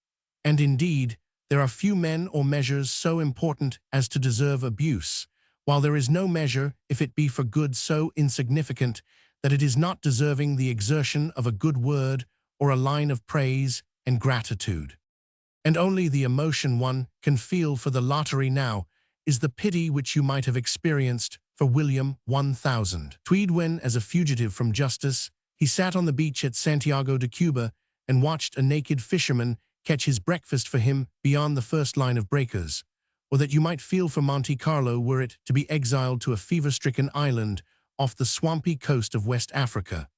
And indeed, there are few men or measures so important as to deserve abuse, while there is no measure, if it be for good, so insignificant that it is not deserving the exertion of a good word or a line of praise and gratitude. And only the emotion one can feel for the lottery now is the pity which you might have experienced for William 1000. Tweed when, as a fugitive from justice, he sat on the beach at Santiago de Cuba and watched a naked fisherman catch his breakfast for him beyond the first line of breakers, or that you might feel for Monte Carlo were it to be exiled to a fever-stricken island off the swampy coast of West Africa,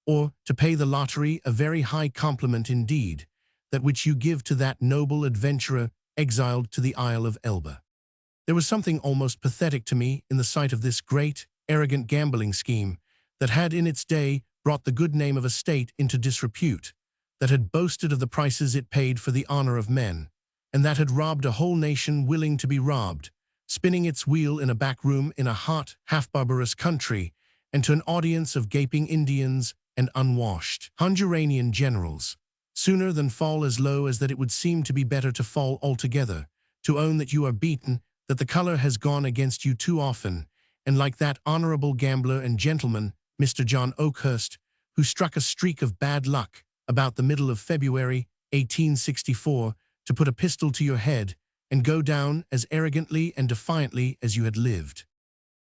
or to pay the lottery a very high compliment indeed, that which you give to that noble adventurer exiled to the Isle of Elba. There was something almost pathetic to me in the sight of this great, arrogant gambling scheme that had in its day brought the good name of a state into disrepute, that had boasted of the prices it paid for the honor of men, and that had robbed a whole nation willing to be robbed, spinning its wheel in a back room in a hot, half-barbarous country, and to an audience of gaping Indians and unwashed Honduranian generals, sooner than fall as low as that it would seem to be better to fall altogether, to own that you are beaten, that the color has gone against you too often, and like that honorable gambler and gentleman, Mr. John Oakhurst, who struck a streak of bad luck about the middle of February, 1864, to put a pistol to your head and go down as arrogantly and defiantly as you had lived.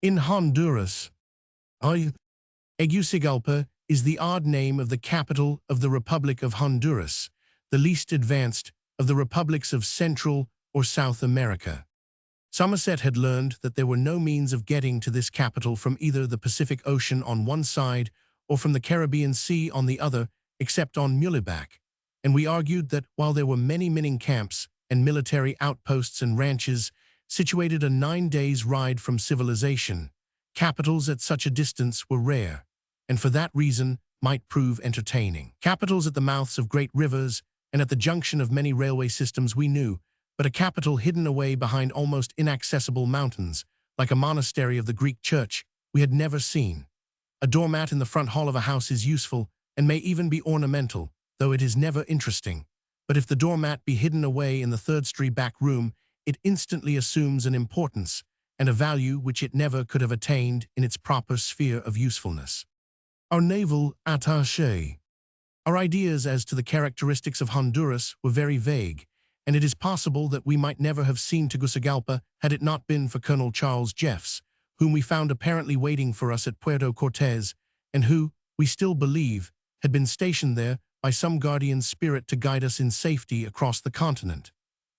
In Honduras, Tegucigalpa is the odd name of the capital of the Republic of Honduras, the least advanced of the republics of Central or South America. Somerset had learned that there were no means of getting to this capital from either the Pacific Ocean on one side or from the Caribbean Sea on the other, except on muleback, and we argued that while there were many mining camps and military outposts and ranches situated a 9 days' ride from civilization, capitals at such a distance were rare, and for that reason might prove entertaining. Capitals at the mouths of great rivers and at the junction of many railway systems we knew, but a capital hidden away behind almost inaccessible mountains, like a monastery of the Greek church, we had never seen. A doormat in the front hall of a house is useful and may even be ornamental, though it is never interesting. But if the doormat be hidden away in the third-story back room, it instantly assumes an importance and a value which it never could have attained in its proper sphere of usefulness. Our naval attaché. Our ideas as to the characteristics of Honduras were very vague, and it is possible that we might never have seen Tegucigalpa had it not been for Colonel Charles Jeffs, whom we found apparently waiting for us at Puerto Cortes, and who, we still believe, had been stationed there by some guardian spirit to guide us in safety across the continent.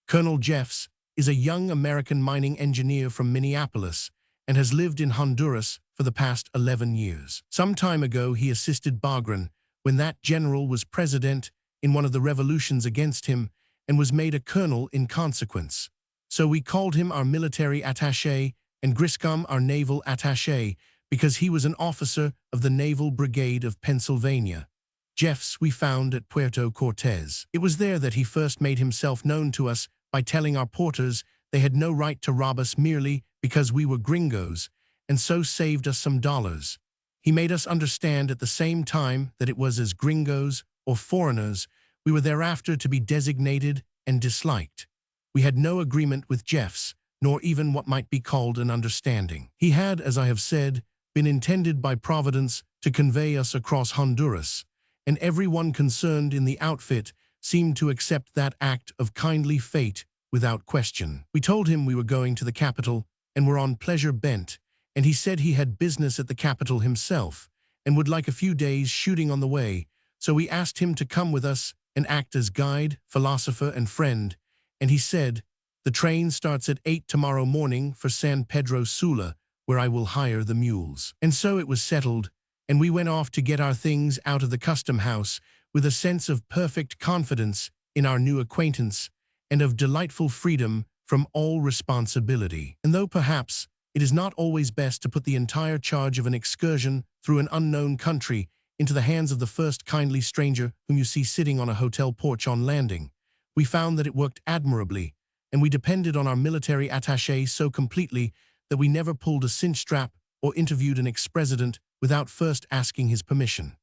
Colonel Jeffs is a young American mining engineer from Minneapolis, and has lived in Honduras for the past 11 years. Some time ago, he assisted Bagran when that general was president in one of the revolutions against him and was made a colonel in consequence. So we called him our military attaché and Griscom our naval attaché because he was an officer of the Naval Brigade of Pennsylvania. Jeff's we found at Puerto Cortes. It was there that he first made himself known to us by telling our porters they had no right to rob us merely because we were gringos, and so saved us some dollars. He made us understand at the same time that it was as gringos, or foreigners, we were thereafter to be designated and disliked. We had no agreement with Jeff's, nor even what might be called an understanding. He had, as I have said, been intended by Providence to convey us across Honduras, and everyone concerned in the outfit seemed to accept that act of kindly fate without question. We told him we were going to the capital and were on pleasure bent, and he said he had business at the capital himself and would like a few days shooting on the way, so we asked him to come with us and act as guide, philosopher, and friend, and he said, "The train starts at 8 tomorrow morning for San Pedro Sula, where I will hire the mules." And so it was settled, and we went off to get our things out of the custom house with a sense of perfect confidence in our new acquaintance and of delightful freedom from all responsibility. And though perhaps it is not always best to put the entire charge of an excursion through an unknown country into the hands of the first kindly stranger whom you see sitting on a hotel porch on landing, we found that it worked admirably, and we depended on our military attaché so completely that we never pulled a cinch strap or interviewed an ex-president without first asking his permission.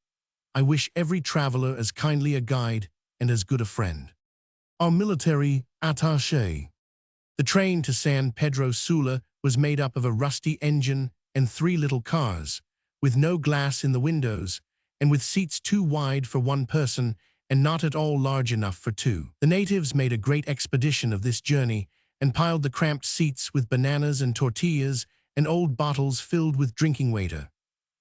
I wish every traveler as kindly a guide and as good a friend. Our military attaché. The train to San Pedro Sula was made up of a rusty engine and 3 little cars, with no glass in the windows, and with seats too wide for one person and not at all large enough for 2. The natives made a great expedition of this journey and piled the cramped seats with bananas and tortillas and old bottles filled with drinking water.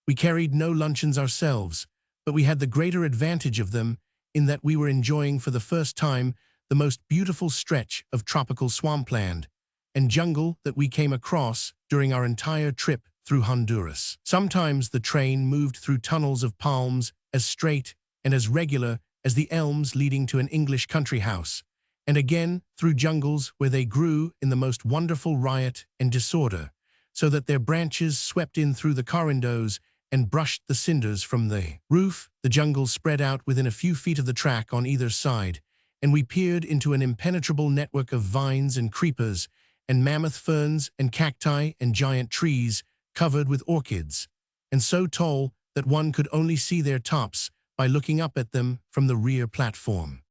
We carried no luncheons ourselves, but we had the greater advantage of them in that we were enjoying for the first time the most beautiful stretch of tropical swampland and jungle that we came across during our entire trip through Honduras. Sometimes the train moved through tunnels of palms as straight and as regular as the elms leading to an English country house, and again through jungles where they grew in the most wonderful riot and disorder, so that their branches swept in through the corridors and brushed the cinders from the roof. The jungle spread out within a few feet of the track on either side, and we peered into an impenetrable network of vines and creepers and mammoth ferns and cacti and giant trees covered with orchids, and so tall that one could only see their tops by looking up at them from the rear platform.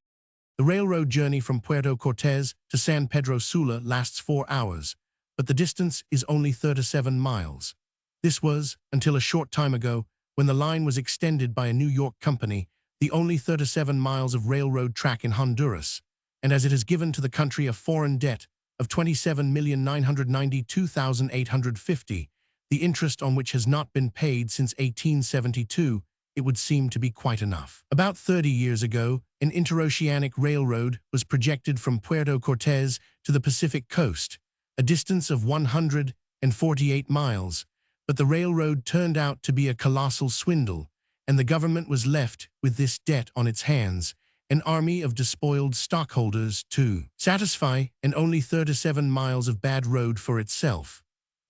The railroad journey from Puerto Cortes to San Pedro Sula lasts 4 hours, but the distance is only 37 miles. This was, until a short time ago, when the line was extended by a New York company, the only 37 miles of railroad track in Honduras, and as it has given to the country a foreign debt of $27,992,850, the interest on which has not been paid since 1872, it would seem to be quite enough. About 30 years ago, an interoceanic railroad was projected from Puerto Cortes to the Pacific coast, a distance of 148 miles, but the railroad turned out to be a colossal swindle, and the government was left with this debt on its hands, an army of despoiled stockholders to satisfy, and only 37 miles of bad road for itself.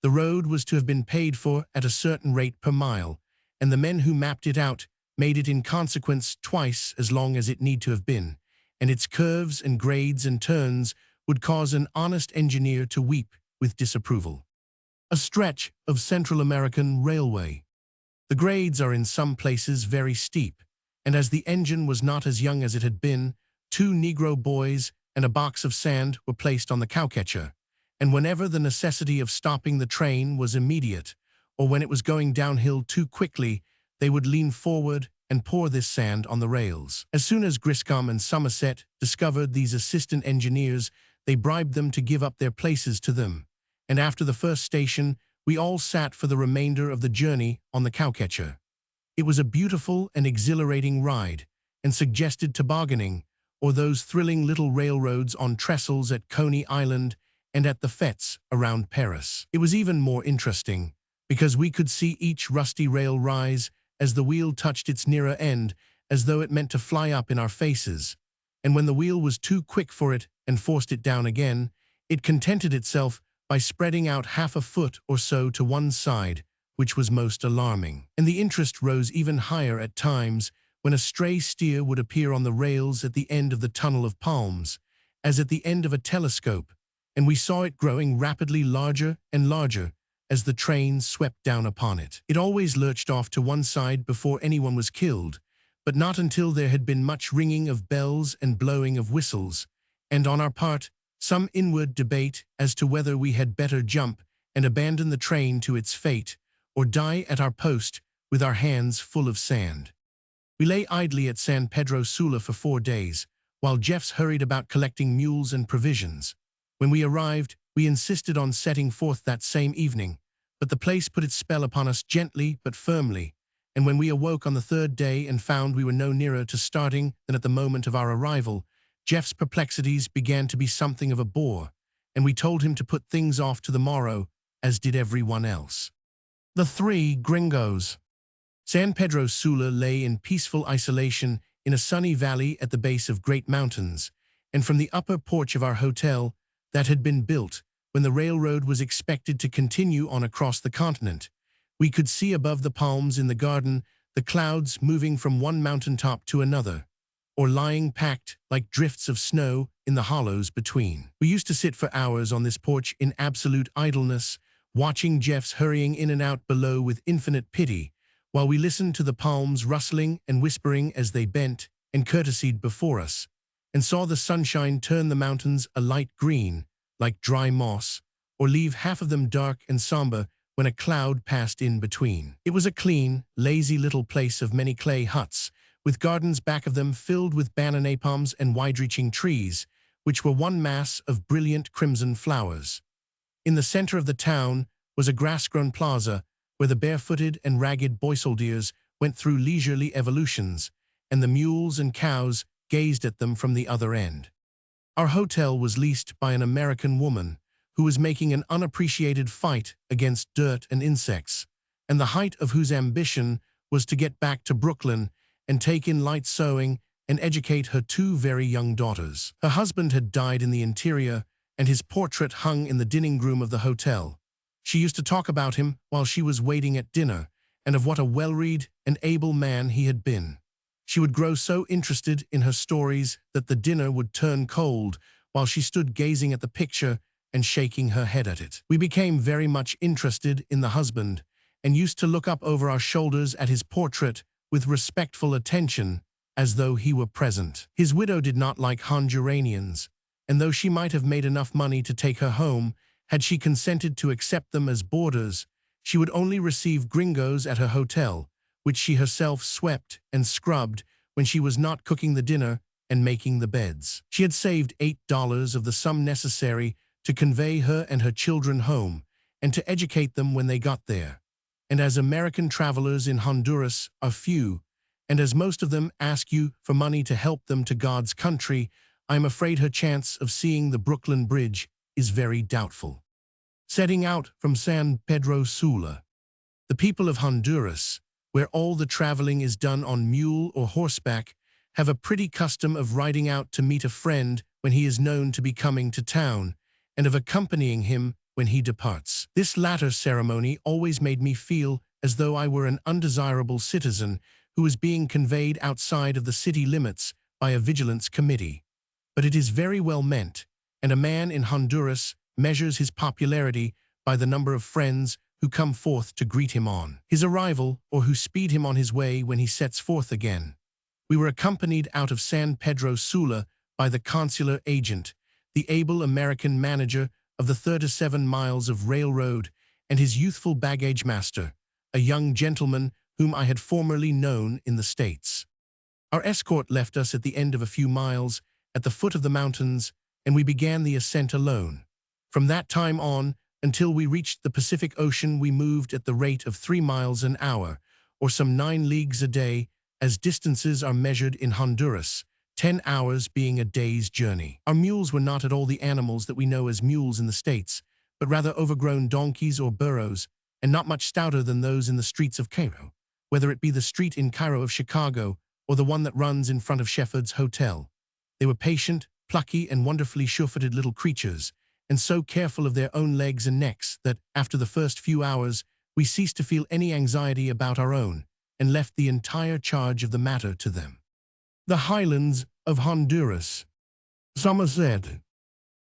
The road was to have been paid for at a certain rate per mile, and the men who mapped it out made it in consequence twice as long as it need to have been, and its curves and grades and turns would cause an honest engineer to weep with disapproval. A stretch of Central American railway. The grades are in some places very steep, and as the engine was not as young as it had been, 2 Negro boys and a box of sand were placed on the cowcatcher, and whenever the necessity of stopping the train was immediate, or when it was going downhill too quickly, they would lean forward and pour this sand on the rails. As soon as Griscom and Somerset discovered these assistant engineers, they bribed them to give up their places to them, and after the first station, we all sat for the remainder of the journey on the cowcatcher. It was a beautiful and exhilarating ride, and suggested tobogganing, or those thrilling little railroads on trestles at Coney Island and at the fetes around Paris. It was even more interesting, because we could see each rusty rail rise as the wheel touched its nearer end, as though it meant to fly up in our faces. And when the wheel was too quick for it and forced it down again, it contented itself by spreading out half a foot or so to one side, which was most alarming. And the interest rose even higher at times when a stray steer would appear on the rails at the end of the tunnel of palms, as at the end of a telescope, and we saw it growing rapidly larger and larger as the train swept down upon it. It always lurched off to one side before anyone was killed, but not until there had been much ringing of bells and blowing of whistles, and on our part, some inward debate as to whether we had better jump and abandon the train to its fate, or die at our post with our hands full of sand. We lay idly at San Pedro Sula for 4 days, while Jeffs hurried about collecting mules and provisions. When we arrived, we insisted on setting forth that same evening, but the place put its spell upon us gently but firmly, and when we awoke on the 3rd day and found we were no nearer to starting than at the moment of our arrival, Jeff's perplexities began to be something of a bore, and we told him to put things off to the morrow, as did everyone else. The 3 Gringos. San Pedro Sula lay in peaceful isolation in a sunny valley at the base of great mountains, and from the upper porch of our hotel, that had been built when the railroad was expected to continue on across the continent, we could see above the palms in the garden the clouds moving from one mountaintop to another, or lying packed like drifts of snow in the hollows between. We used to sit for hours on this porch in absolute idleness, watching Jeffs hurrying in and out below with infinite pity, while we listened to the palms rustling and whispering as they bent and courtesied before us, and saw the sunshine turn the mountains a light green, like dry moss, or leave half of them dark and somber when a cloud passed in between. It was a clean, lazy little place of many clay huts, with gardens back of them filled with banana palms and wide-reaching trees, which were one mass of brilliant crimson flowers. In the center of the town was a grass-grown plaza, where the barefooted and ragged boiseldiers went through leisurely evolutions, and the mules and cows gazed at them from the other end. Our hotel was leased by an American woman who was making an unappreciated fight against dirt and insects, and the height of whose ambition was to get back to Brooklyn and take in light sewing and educate her 2 very young daughters. Her husband had died in the interior, and his portrait hung in the dining room of the hotel. She used to talk about him while she was waiting at dinner, and of what a well-read and able man he had been. She would grow so interested in her stories that the dinner would turn cold while she stood gazing at the picture and shaking her head at it. We became very much interested in the husband, and used to look up over our shoulders at his portrait with respectful attention, as though he were present. His widow did not like Honduranians, and though she might have made enough money to take her home, had she consented to accept them as boarders, she would only receive Gringos at her hotel, which she herself swept and scrubbed when she was not cooking the dinner and making the beds. She had saved $8 of the sum necessary to convey her and her children home, and to educate them when they got there. And as American travelers in Honduras are few, and as most of them ask you for money to help them to God's country, I am afraid her chance of seeing the Brooklyn Bridge is very doubtful. Setting out from San Pedro Sula. The people of Honduras, where all the traveling is done on mule or horseback, have a pretty custom of riding out to meet a friend when he is known to be coming to town, and of accompanying him when he departs. This latter ceremony always made me feel as though I were an undesirable citizen who was being conveyed outside of the city limits by a vigilance committee. But it is very well meant, and a man in Honduras measures his popularity by the number of friends who come forth to greet him on his arrival or who speed him on his way when he sets forth again. We were accompanied out of San Pedro Sula by the consular agent, the able American manager of the 37 miles of railroad, and his youthful baggage master, a young gentleman whom I had formerly known in the States. Our escort left us at the end of a few miles at the foot of the mountains, and we began the ascent alone. From that time on, until we reached the Pacific Ocean, we moved at the rate of 3 miles an hour, or some 9 leagues a day, as distances are measured in Honduras, 10 hours being a day's journey. Our mules were not at all the animals that we know as mules in the States, but rather overgrown donkeys or burros, and not much stouter than those in the streets of Cairo, whether it be the street in Cairo of Chicago or the one that runs in front of Shefford's Hotel. They were patient, plucky, and wonderfully sure-footed little creatures, and so careful of their own legs and necks that, after the first few hours, we ceased to feel any anxiety about our own, and left the entire charge of the matter to them. The highlands of Honduras. Summer said.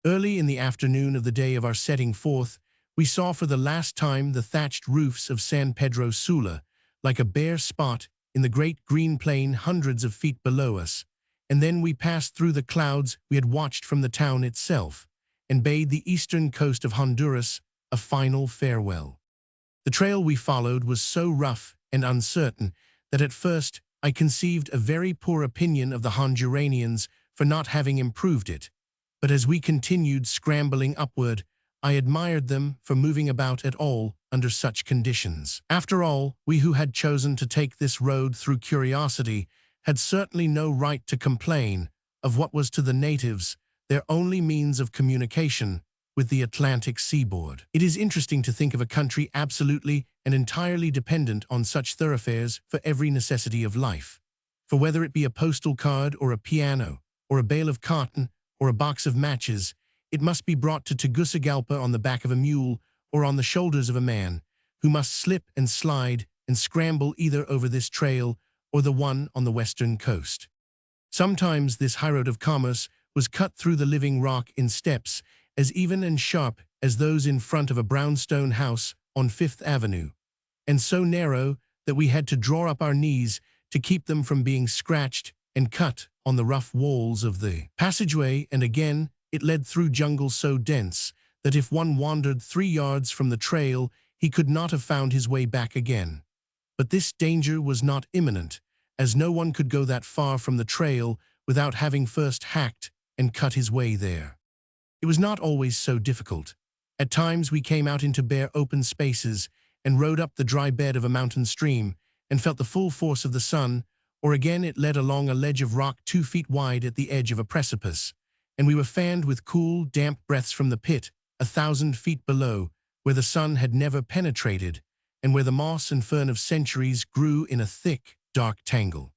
Early in the afternoon of the day of our setting forth, we saw for the last time the thatched roofs of San Pedro Sula, like a bare spot in the great green plain hundreds of feet below us, and then we passed through the clouds we had watched from the town itself, and bade the eastern coast of Honduras a final farewell. The trail we followed was so rough and uncertain that at first I conceived a very poor opinion of the Honduranians for not having improved it, but as we continued scrambling upward, I admired them for moving about at all under such conditions. After all, we who had chosen to take this road through curiosity had certainly no right to complain of what was to the natives their only means of communication with the Atlantic seaboard. It is interesting to think of a country absolutely and entirely dependent on such thoroughfares for every necessity of life. For whether it be a postal card or a piano, or a bale of cotton, or a box of matches, it must be brought to Tegucigalpa on the back of a mule or on the shoulders of a man, who must slip and slide and scramble either over this trail or the one on the western coast. Sometimes this highroad of commerce was cut through the living rock in steps as even and sharp as those in front of a brownstone house on Fifth Avenue, and so narrow that we had to draw up our knees to keep them from being scratched and cut on the rough walls of the passageway, and again it led through jungle so dense that if one wandered 3 yards from the trail, he could not have found his way back again. But this danger was not imminent, as no one could go that far from the trail without having first hacked and cut his way there. It was not always so difficult. At times we came out into bare open spaces and rode up the dry bed of a mountain stream and felt the full force of the sun, or again it led along a ledge of rock 2 feet wide at the edge of a precipice, and we were fanned with cool, damp breaths from the pit 1,000 feet below, where the sun had never penetrated, and where the moss and fern of centuries grew in a thick, dark tangle.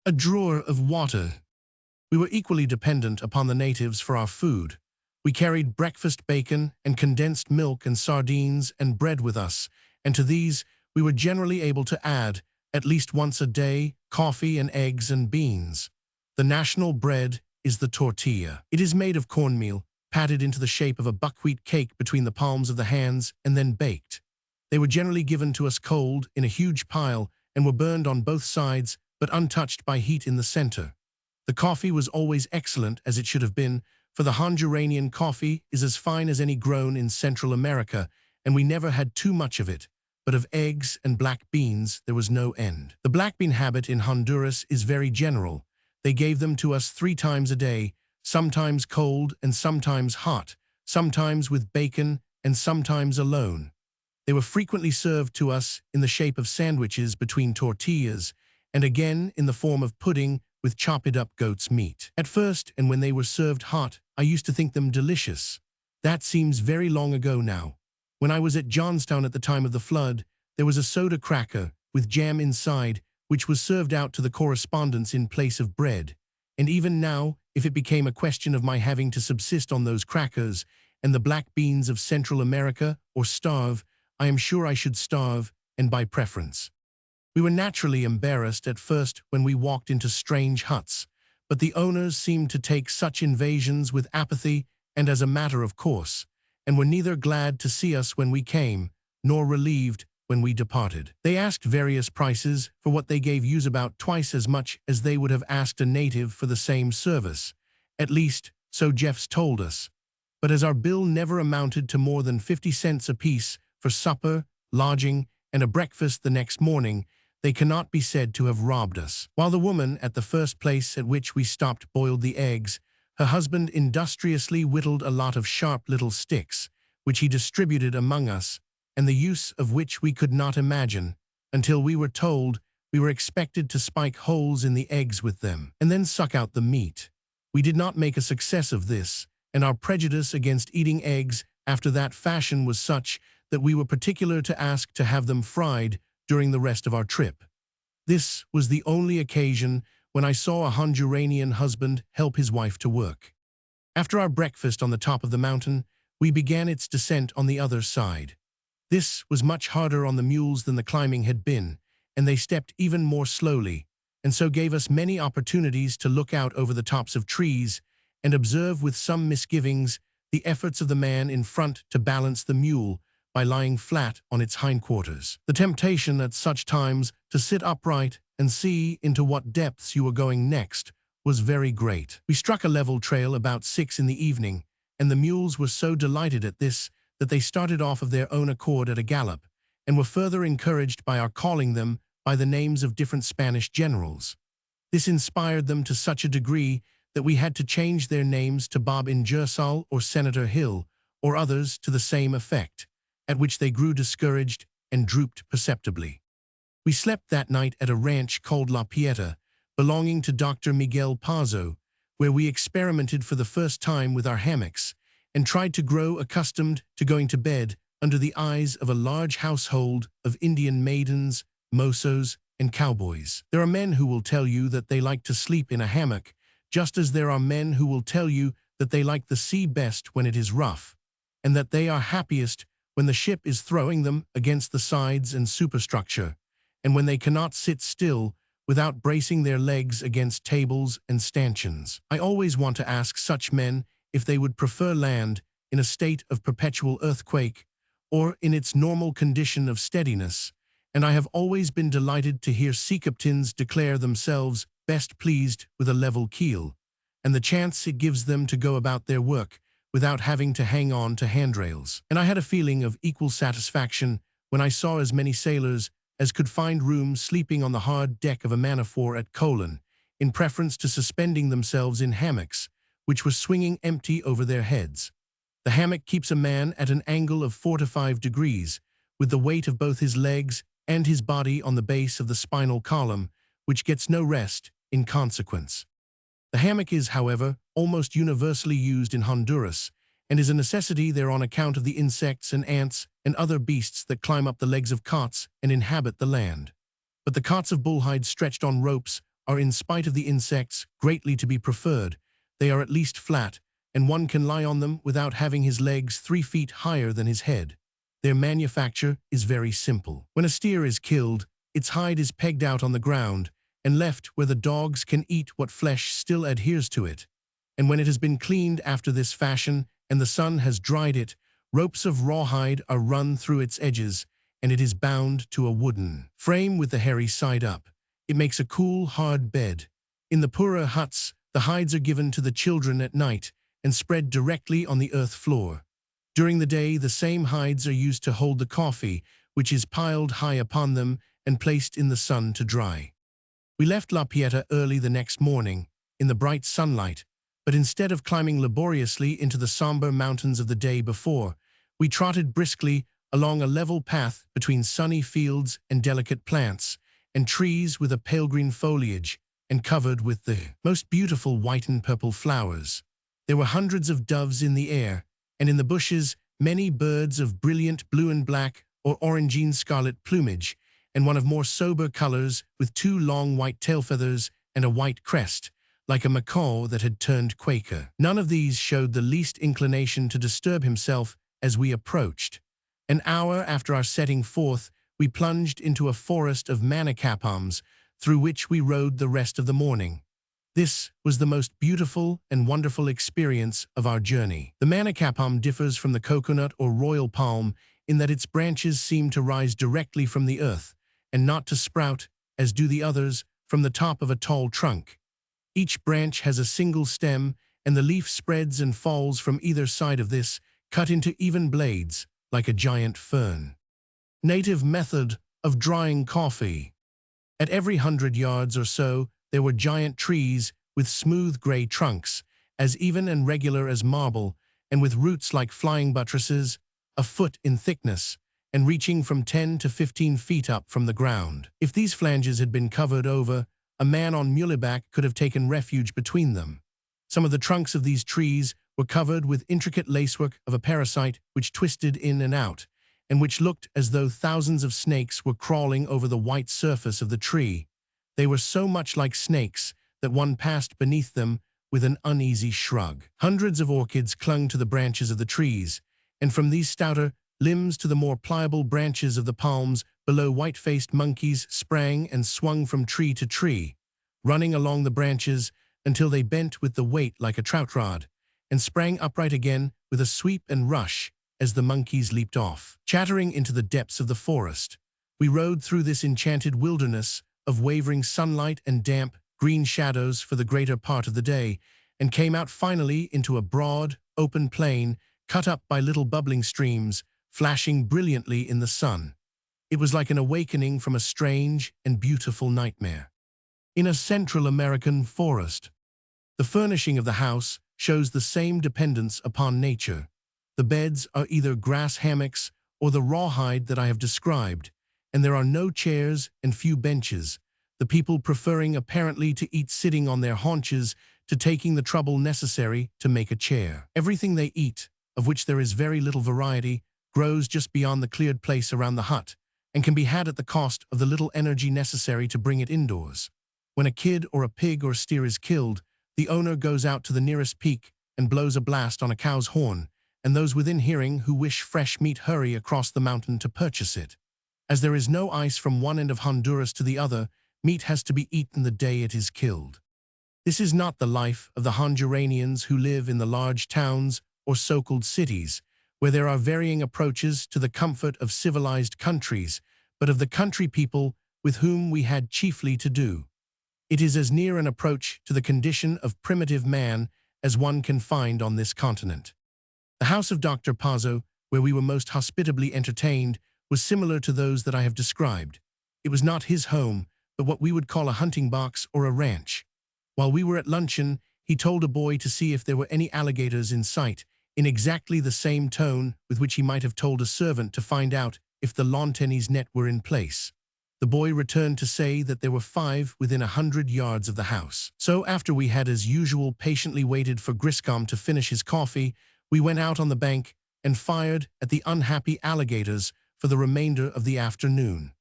A drawer of water. We were equally dependent upon the natives for our food. We carried breakfast bacon and condensed milk and sardines and bread with us, and to these we were generally able to add, at least once a day, coffee and eggs and beans. The national bread is the tortilla. It is made of cornmeal, patted into the shape of a buckwheat cake between the palms of the hands and then baked. They were generally given to us cold in a huge pile and were burned on both sides but untouched by heat in the center. The coffee was always excellent, as it should have been, for the Honduranian coffee is as fine as any grown in Central America, and we never had too much of it, but of eggs and black beans there was no end. The black bean habit in Honduras is very general. They gave them to us 3 times a day, sometimes cold and sometimes hot, sometimes with bacon and sometimes alone. They were frequently served to us in the shape of sandwiches between tortillas, and again in the form of pudding with chopped-up goat's meat. At first, and when they were served hot, I used to think them delicious. That seems very long ago now. When I was at Johnstown at the time of the flood, there was a soda cracker with jam inside, which was served out to the correspondents in place of bread. And even now, if it became a question of my having to subsist on those crackers and the black beans of Central America, or starve, I am sure I should starve, and by preference. We were naturally embarrassed at first when we walked into strange huts, but the owners seemed to take such invasions with apathy and as a matter of course, and were neither glad to see us when we came, nor relieved when we departed. They asked various prices for what they gave us, about twice as much as they would have asked a native for the same service. At least, so Jeffs told us. But as our bill never amounted to more than 50 cents apiece for supper, lodging, and a breakfast the next morning, they cannot be said to have robbed us. While the woman at the first place at which we stopped boiled the eggs, her husband industriously whittled a lot of sharp little sticks, which he distributed among us, and the use of which we could not imagine, until we were told we were expected to spike holes in the eggs with them, and then suck out the meat. We did not make a success of this, and our prejudice against eating eggs after that fashion was such that we were particular to ask to have them fried during the rest of our trip. This was the only occasion when I saw a Honduranian husband help his wife to work. After our breakfast on the top of the mountain, we began its descent on the other side. This was much harder on the mules than the climbing had been, and they stepped even more slowly, and so gave us many opportunities to look out over the tops of trees and observe with some misgivings the efforts of the man in front to balance the mule by lying flat on its hindquarters. The temptation at such times to sit upright and see into what depths you were going next was very great. We struck a level trail about 6 in the evening, and the mules were so delighted at this that they started off of their own accord at a gallop, and were further encouraged by our calling them by the names of different Spanish generals. This inspired them to such a degree that we had to change their names to Bob Ingersoll or Senator Hill, or others to the same effect, at which they grew discouraged and drooped perceptibly. We slept that night at a ranch called La Pieta, belonging to Dr. Miguel Pazo, where we experimented for the first time with our hammocks, and tried to grow accustomed to going to bed under the eyes of a large household of Indian maidens, mozos, and cowboys. There are men who will tell you that they like to sleep in a hammock, just as there are men who will tell you that they like the sea best when it is rough, and that they are happiest when the ship is throwing them against the sides and superstructure, and when they cannot sit still without bracing their legs against tables and stanchions. I always want to ask such men if they would prefer land in a state of perpetual earthquake or in its normal condition of steadiness, and I have always been delighted to hear sea captains declare themselves best pleased with a level keel, and the chance it gives them to go about their work without having to hang on to handrails. And I had a feeling of equal satisfaction when I saw as many sailors as could find room sleeping on the hard deck of a man-of-war at Colon, in preference to suspending themselves in hammocks, which were swinging empty over their heads. The hammock keeps a man at an angle of 4 to 5 degrees, with the weight of both his legs and his body on the base of the spinal column, which gets no rest in consequence. The hammock is, however, almost universally used in Honduras, and is a necessity there on account of the insects and ants and other beasts that climb up the legs of cots and inhabit the land. But the cots of bullhide stretched on ropes are, in spite of the insects, greatly to be preferred. They are at least flat, and one can lie on them without having his legs 3 feet higher than his head. Their manufacture is very simple. When a steer is killed, its hide is pegged out on the ground and left where the dogs can eat what flesh still adheres to it. And when it has been cleaned after this fashion and the sun has dried it, ropes of rawhide are run through its edges, and it is bound to a wooden frame with the hairy side up. It makes a cool, hard bed. In the poorer huts, the hides are given to the children at night and spread directly on the earth floor. During the day, the same hides are used to hold the coffee, which is piled high upon them and placed in the sun to dry. We left La Pieta early the next morning, in the bright sunlight, but instead of climbing laboriously into the somber mountains of the day before, we trotted briskly along a level path between sunny fields and delicate plants, and trees with a pale green foliage, and covered with the most beautiful white and purple flowers. There were hundreds of doves in the air, and in the bushes many birds of brilliant blue and black or orangine scarlet plumage, and one of more sober colors with 2 long white tail feathers and a white crest, like a macaw that had turned Quaker. None of these showed the least inclination to disturb himself as we approached. An hour after our setting forth, we plunged into a forest of manica palms, through which we rode the rest of the morning. This was the most beautiful and wonderful experience of our journey. The manica palm differs from the coconut or royal palm in that its branches seem to rise directly from the earth, and not to sprout, as do the others, from the top of a tall trunk. Each branch has a single stem, and the leaf spreads and falls from either side of this, cut into even blades, like a giant fern. Native method of drying coffee. At every 100 yards or so, there were giant trees with smooth gray trunks, as even and regular as marble, and with roots like flying buttresses, a foot in thickness, and reaching from 10 to 15 feet up from the ground. If these flanges had been covered over, a man on muleback could have taken refuge between them. Some of the trunks of these trees were covered with intricate lacework of a parasite which twisted in and out, and which looked as though thousands of snakes were crawling over the white surface of the tree. They were so much like snakes that one passed beneath them with an uneasy shrug. Hundreds of orchids clung to the branches of the trees, and from these stouter limbs to the more pliable branches of the palms below, white-faced monkeys sprang and swung from tree to tree, running along the branches until they bent with the weight like a trout rod, and sprang upright again with a sweep and rush as the monkeys leaped off. Chattering into the depths of the forest, we rode through this enchanted wilderness of wavering sunlight and damp, green shadows for the greater part of the day, and came out finally into a broad, open plain cut up by little bubbling streams, flashing brilliantly in the sun. It was like an awakening from a strange and beautiful nightmare. In a Central American forest, the furnishing of the house shows the same dependence upon nature. The beds are either grass hammocks or the rawhide that I have described, and there are no chairs and few benches, the people preferring apparently to eat sitting on their haunches to taking the trouble necessary to make a chair. Everything they eat, of which there is very little variety, grows just beyond the cleared place around the hut, and can be had at the cost of the little energy necessary to bring it indoors. When a kid or a pig or steer is killed, the owner goes out to the nearest peak and blows a blast on a cow's horn, and those within hearing who wish fresh meat hurry across the mountain to purchase it. As there is no ice from one end of Honduras to the other, meat has to be eaten the day it is killed. This is not the life of the Honduranians who live in the large towns or so-called cities, where there are varying approaches to the comfort of civilized countries, but of the country people with whom we had chiefly to do. It is as near an approach to the condition of primitive man as one can find on this continent. The house of Dr. Pazzo, where we were most hospitably entertained, was similar to those that I have described. It was not his home, but what we would call a hunting box or a ranch. While we were at luncheon, he told a boy to see if there were any alligators in sight, in exactly the same tone with which he might have told a servant to find out if the lawn tennis net were in place. The boy returned to say that there were 5 within 100 yards of the house. So after we had as usual patiently waited for Griscom to finish his coffee, we went out on the bank and fired at the unhappy alligators for the remainder of the afternoon.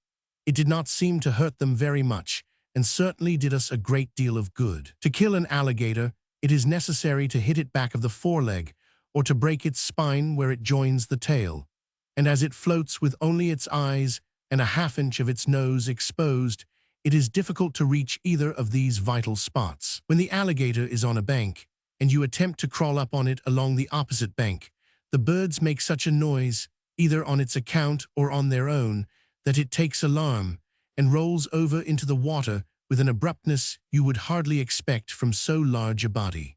It did not seem to hurt them very much, and certainly did us a great deal of good. To kill an alligator, it is necessary to hit it back of the foreleg, or to break its spine where it joins the tail. And as it floats with only its eyes and a half-inch of its nose exposed, it is difficult to reach either of these vital spots. When the alligator is on a bank, and you attempt to crawl up on it along the opposite bank, the birds make such a noise, either on its account or on their own, that it takes alarm, and rolls over into the water with an abruptness you would hardly expect from so large a body.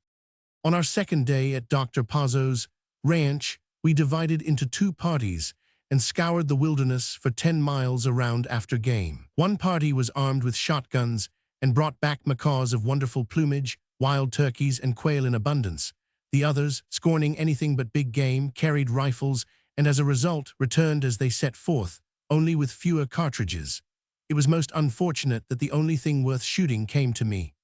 On our second day at Dr. Pazzo's ranch, we divided into 2 parties and scoured the wilderness for 10 miles around after game. One party was armed with shotguns and brought back macaws of wonderful plumage, wild turkeys and quail in abundance. The others, scorning anything but big game, carried rifles and as a result returned as they set forth, only with fewer cartridges. It was most unfortunate that the only thing worth shooting came to me.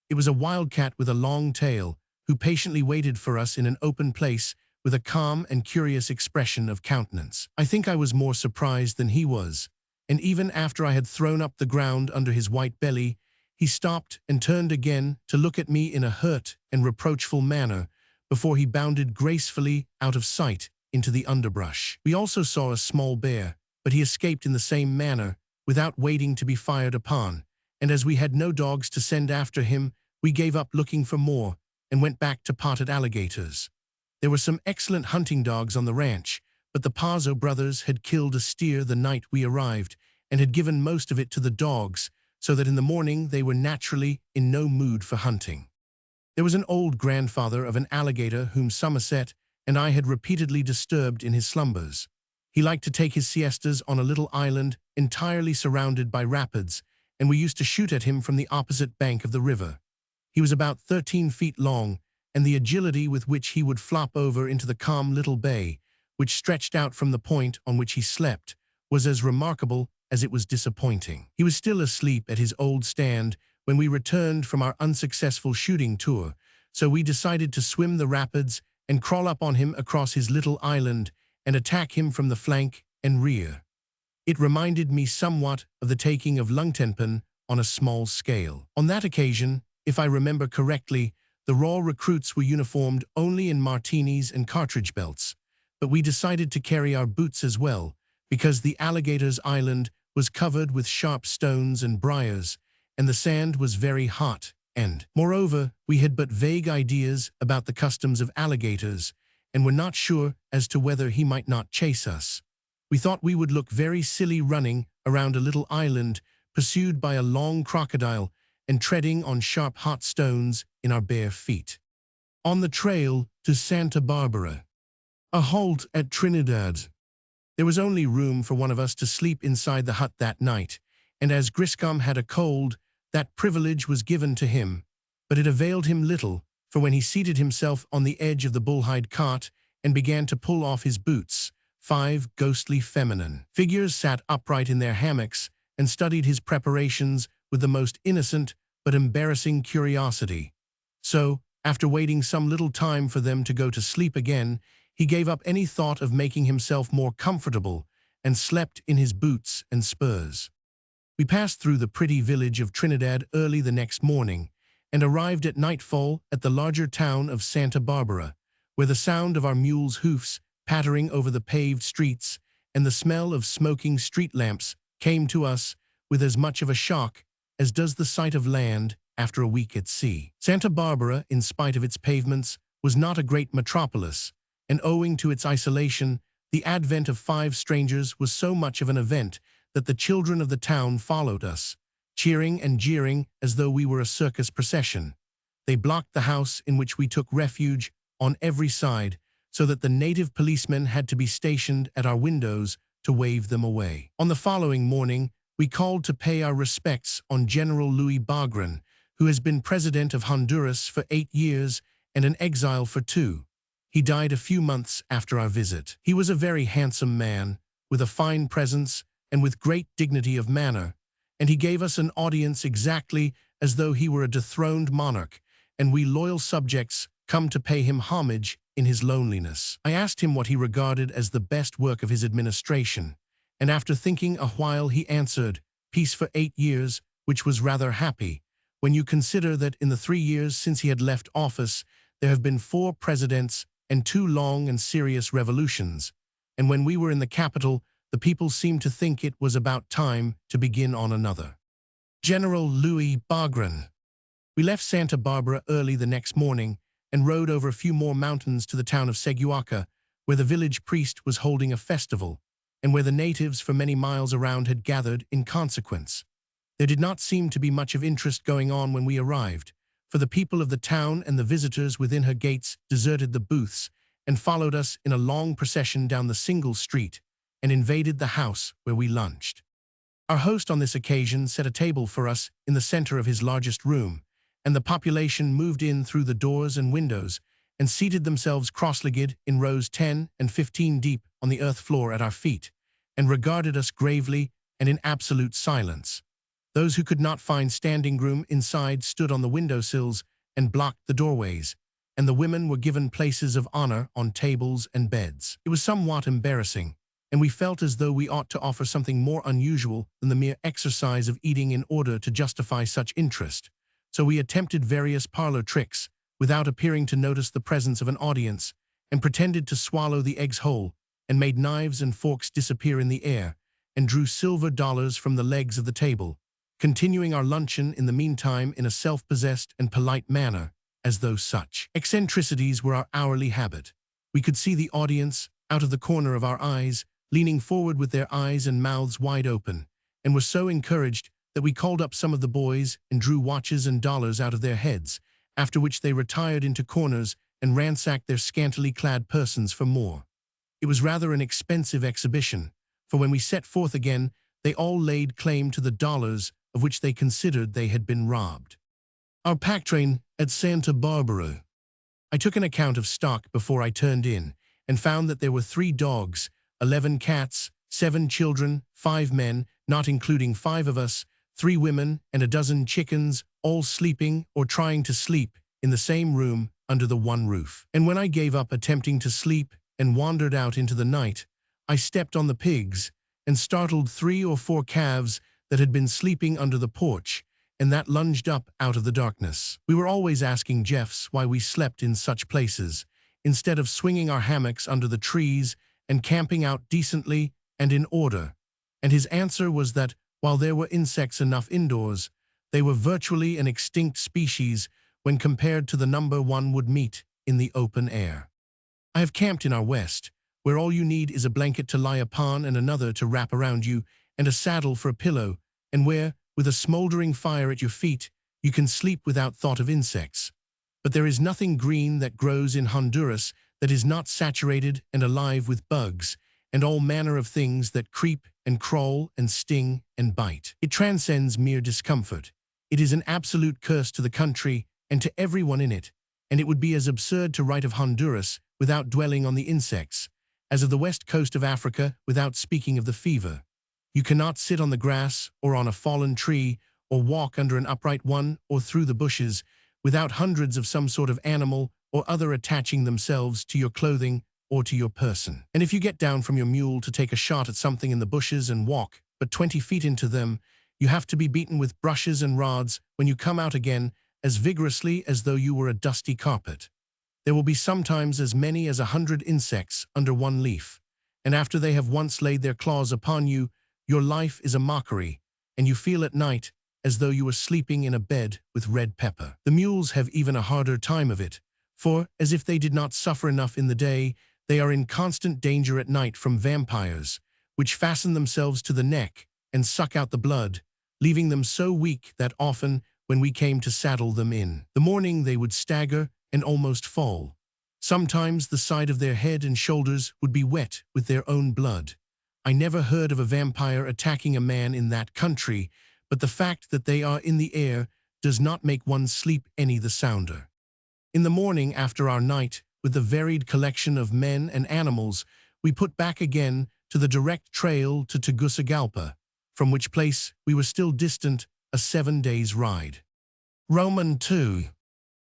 It was a wildcat with a long tail, who patiently waited for us in an open place with a calm and curious expression of countenance. I think I was more surprised than he was, and even after I had thrown up the ground under his white belly, he stopped and turned again to look at me in a hurt and reproachful manner before he bounded gracefully out of sight into the underbrush. We also saw a small bear, but he escaped in the same manner, without waiting to be fired upon, and as we had no dogs to send after him, we gave up looking for more and went back to potted alligators. There were some excellent hunting dogs on the ranch, but the Pazzo brothers had killed a steer the night we arrived and had given most of it to the dogs, so that in the morning they were naturally in no mood for hunting. There was an old grandfather of an alligator whom Somerset and I had repeatedly disturbed in his slumbers. He liked to take his siestas on a little island entirely surrounded by rapids, and we used to shoot at him from the opposite bank of the river. He was about 13 feet long, and the agility with which he would flop over into the calm little bay, which stretched out from the point on which he slept, was as remarkable as it was disappointing. He was still asleep at his old stand when we returned from our unsuccessful shooting tour, so we decided to swim the rapids and crawl up on him across his little island and attack him from the flank and rear. It reminded me somewhat of the taking of Lungtenpen on a small scale. On that occasion, if I remember correctly, the raw recruits were uniformed only in martinis and cartridge belts, but we decided to carry our boots as well, because the alligator's island was covered with sharp stones and briars, and the sand was very hot, and, moreover, we had but vague ideas about the customs of alligators, and were not sure as to whether he might not chase us. We thought we would look very silly running around a little island, pursued by a long crocodile, and treading on sharp hot stones in our bare feet. On the trail to Santa Barbara. A halt at Trinidad. There was only room for one of us to sleep inside the hut that night, and as Griscom had a cold, that privilege was given to him, but it availed him little, for when he seated himself on the edge of the bullhide cot and began to pull off his boots, 5 ghostly feminine figures sat upright in their hammocks and studied his preparations with the most innocent but embarrassing curiosity. So, after waiting some little time for them to go to sleep again, he gave up any thought of making himself more comfortable and slept in his boots and spurs. We passed through the pretty village of Trinidad early the next morning and arrived at nightfall at the larger town of Santa Barbara, where the sound of our mules' hoofs pattering over the paved streets and the smell of smoking street lamps came to us with as much of a shock as does the sight of land after a week at sea. Santa Barbara, in spite of its pavements, was not a great metropolis, and owing to its isolation, the advent of 5 strangers was so much of an event that the children of the town followed us, cheering and jeering as though we were a circus procession. They blocked the house in which we took refuge on every side, so that the native policemen had to be stationed at our windows to wave them away. On the following morning, we called to pay our respects on General Louis Bagran, who has been president of Honduras for 8 years and an exile for 2. He died a few months after our visit. He was a very handsome man, with a fine presence and with great dignity of manner, and he gave us an audience exactly as though he were a dethroned monarch, and we loyal subjects come to pay him homage in his loneliness. I asked him what he regarded as the best work of his administration, and after thinking a while he answered, "Peace for 8 years, which was rather happy, when you consider that in the 3 years since he had left office, there have been 4 presidents and 2 long and serious revolutions, and when we were in the capital, the people seemed to think it was about time to begin on another." General Louis Bagran. We left Santa Barbara early the next morning and rode over a few more mountains to the town of Seguaca, where the village priest was holding a festival, and where the natives for many miles around had gathered in consequence. There did not seem to be much of interest going on when we arrived, for the people of the town and the visitors within her gates deserted the booths and followed us in a long procession down the single street and invaded the house where we lunched. Our host on this occasion set a table for us in the center of his largest room, and the population moved in through the doors and windows and seated themselves cross-legged in rows 10 and 15 deep on the earth floor at our feet, and regarded us gravely and in absolute silence. Those who could not find standing room inside stood on the windowsills and blocked the doorways, and the women were given places of honor on tables and beds. It was somewhat embarrassing, and we felt as though we ought to offer something more unusual than the mere exercise of eating in order to justify such interest. So we attempted various parlor tricks, without appearing to notice the presence of an audience, and pretended to swallow the eggs whole, and made knives and forks disappear in the air, and drew silver dollars from the legs of the table, continuing our luncheon in the meantime in a self-possessed and polite manner, as though such eccentricities were our hourly habit. We could see the audience, out of the corner of our eyes, leaning forward with their eyes and mouths wide open, and were so encouraged that we called up some of the boys and drew watches and dollars out of their heads, after which they retired into corners and ransacked their scantily clad persons for more. It was rather an expensive exhibition, for when we set forth again, they all laid claim to the dollars of which they considered they had been robbed. Our pack train at Santa Barbara. I took an account of stock before I turned in, and found that there were 3 dogs, 11 cats, 7 children, 5 men, not including 5 of us, 3 women, and a dozen chickens, all sleeping or trying to sleep in the same room under the one roof. And when I gave up attempting to sleep and wandered out into the night, I stepped on the pigs and startled 3 or 4 calves that had been sleeping under the porch and that lunged up out of the darkness. We were always asking Jeffs why we slept in such places, instead of swinging our hammocks under the trees and camping out decently and in order, and his answer was that while there were insects enough indoors, they were virtually an extinct species when compared to the number one would meet in the open air. I have camped in our West, where all you need is a blanket to lie upon and another to wrap around you and a saddle for a pillow, and where, with a smoldering fire at your feet, you can sleep without thought of insects. But there is nothing green that grows in Honduras that is not saturated and alive with bugs and all manner of things that creep and crawl and sting and bite. It transcends mere discomfort. It is an absolute curse to the country and to everyone in it, and it would be as absurd to write of Honduras without dwelling on the insects, as of the west coast of Africa without speaking of the fever. You cannot sit on the grass or on a fallen tree or walk under an upright one or through the bushes without hundreds of some sort of animal or other attaching themselves to your clothing or to your person. And if you get down from your mule to take a shot at something in the bushes and walk but 20 feet into them, you have to be beaten with brushes and rods when you come out again as vigorously as though you were a dusty carpet. There will be sometimes as many as 100 insects under one leaf, and after they have once laid their claws upon you, your life is a mockery, and you feel at night as though you were sleeping in a bed with red pepper. The mules have even a harder time of it, for, as if they did not suffer enough in the day, they are in constant danger at night from vampires, which fasten themselves to the neck and suck out the blood, leaving them so weak that often, when we came to saddle them in the morning, they would stagger and almost fall. Sometimes the side of their head and shoulders would be wet with their own blood. I never heard of a vampire attacking a man in that country, but the fact that they are in the air does not make one sleep any the sounder. In the morning after our night, with the varied collection of men and animals, we put back again to the direct trail to Tegucigalpa, from which place we were still distant a 7 days' ride. Roman 2.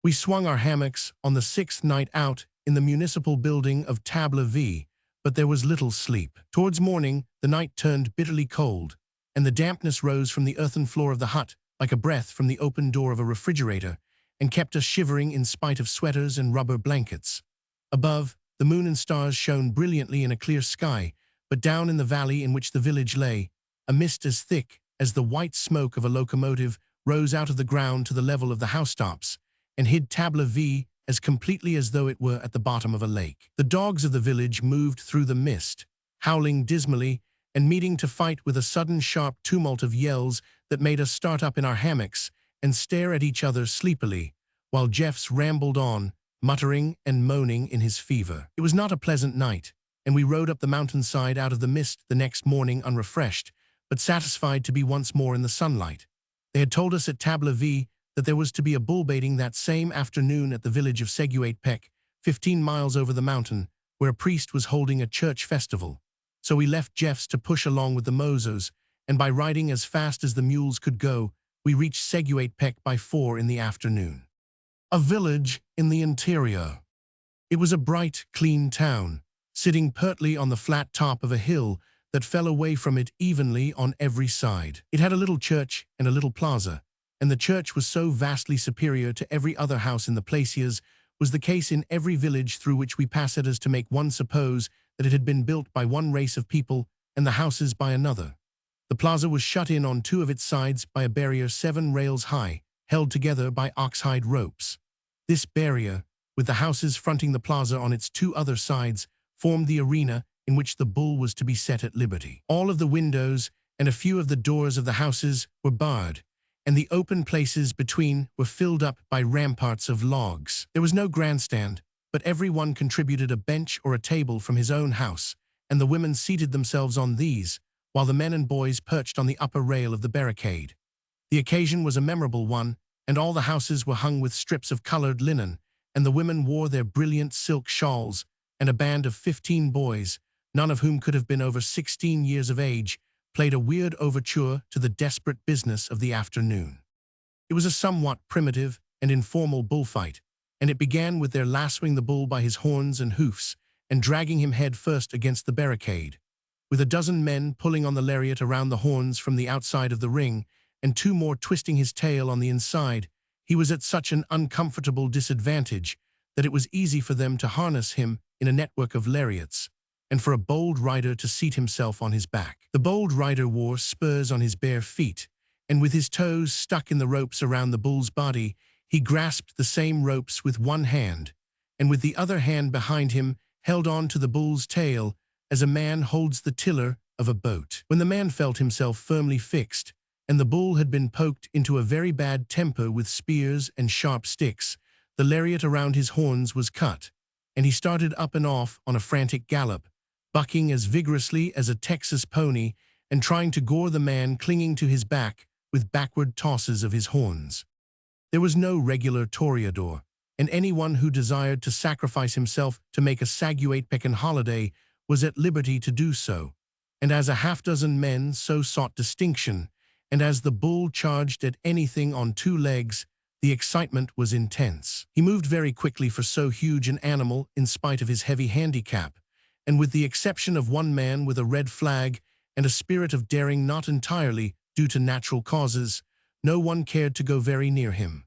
We swung our hammocks on the 6th night out in the municipal building of Table V, but there was little sleep. Towards morning, the night turned bitterly cold, and the dampness rose from the earthen floor of the hut like a breath from the open door of a refrigerator, and kept us shivering in spite of sweaters and rubber blankets. Above, the moon and stars shone brilliantly in a clear sky, but down in the valley in which the village lay, a mist as thick as the white smoke of a locomotive rose out of the ground to the level of the housetops, and hid Table V as completely as though it were at the bottom of a lake. The dogs of the village moved through the mist, howling dismally, and meeting to fight with a sudden sharp tumult of yells that made us start up in our hammocks and stare at each other sleepily, while Jeffs rambled on, muttering and moaning in his fever. It was not a pleasant night, and we rode up the mountainside out of the mist the next morning unrefreshed, but satisfied to be once more in the sunlight. They had told us at Table V that there was to be a bull baiting that same afternoon at the village of Seguatepec, 15 miles over the mountain, where a priest was holding a church festival. So we left Jeffs to push along with the mozos, and by riding as fast as the mules could go, we reached Seguatepec by 4 in the afternoon. A village in the interior. It was a bright, clean town, sitting pertly on the flat top of a hill that fell away from it evenly on every side. It had a little church and a little plaza, and the church was so vastly superior to every other house in the places was the case in every village through which we passed as to make one suppose that it had been built by one race of people and the houses by another. The plaza was shut in on 2 of its sides by a barrier 7 rails high, held together by oxhide ropes. This barrier, with the houses fronting the plaza on its 2 other sides, formed the arena in which the bull was to be set at liberty. All of the windows and a few of the doors of the houses were barred, and the open places between were filled up by ramparts of logs. There was no grandstand, but everyone contributed a bench or a table from his own house, and the women seated themselves on these, while the men and boys perched on the upper rail of the barricade. The occasion was a memorable one, and all the houses were hung with strips of colored linen, and the women wore their brilliant silk shawls, and a band of 15 boys, none of whom could have been over 16 years of age, played a weird overture to the desperate business of the afternoon. It was a somewhat primitive and informal bullfight, and it began with their lassoing the bull by his horns and hoofs and dragging him head first against the barricade, with a dozen men pulling on the lariat around the horns from the outside of the ring and 2 more twisting his tail on the inside. He was at such an uncomfortable disadvantage that it was easy for them to harness him in a network of lariats, and for a bold rider to seat himself on his back. The bold rider wore spurs on his bare feet, and with his toes stuck in the ropes around the bull's body, he grasped the same ropes with one hand, and with the other hand behind him held on to the bull's tail as a man holds the tiller of a boat. When the man felt himself firmly fixed, and the bull had been poked into a very bad temper with spears and sharp sticks, the lariat around his horns was cut, and he started up and off on a frantic gallop, bucking as vigorously as a Texas pony and trying to gore the man clinging to his back with backward tosses of his horns. There was no regular toreador, and anyone who desired to sacrifice himself to make a Saguate-Pecan holiday was at liberty to do so, and as a half-dozen men so sought distinction, and as the bull charged at anything on 2 legs, the excitement was intense. He moved very quickly for so huge an animal in spite of his heavy handicap, and with the exception of one man with a red flag and a spirit of daring not entirely due to natural causes, no one cared to go very near him.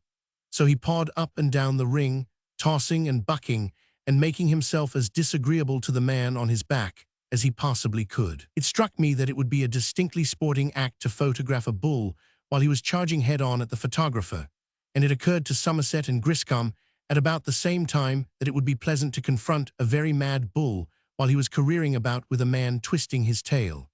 So he pawed up and down the ring, tossing and bucking, and making himself as disagreeable to the man on his back as he possibly could. It struck me that it would be a distinctly sporting act to photograph a bull while he was charging head-on at the photographer, and it occurred to Somerset and Griscom at about the same time that it would be pleasant to confront a very mad bull while he was careering about with a man twisting his tail.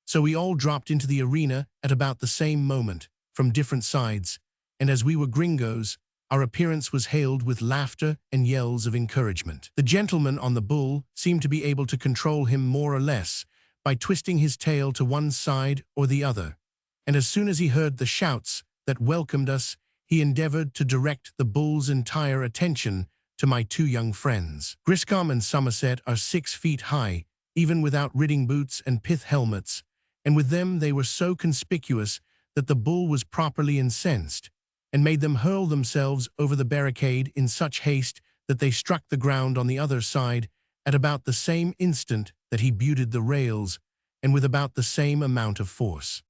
So we all dropped into the arena at about the same moment, from different sides, and as we were Gringos, our appearance was hailed with laughter and yells of encouragement. The gentleman on the bull seemed to be able to control him more or less by twisting his tail to one side or the other, and as soon as he heard the shouts that welcomed us, he endeavored to direct the bull's entire attention to my 2 young friends. Griscom and Somerset are 6 feet high, even without riding boots and pith helmets, and with them they were so conspicuous that the bull was properly incensed, and made them hurl themselves over the barricade in such haste that they struck the ground on the other side at about the same instant that he butted the rails, and with about the same amount of force.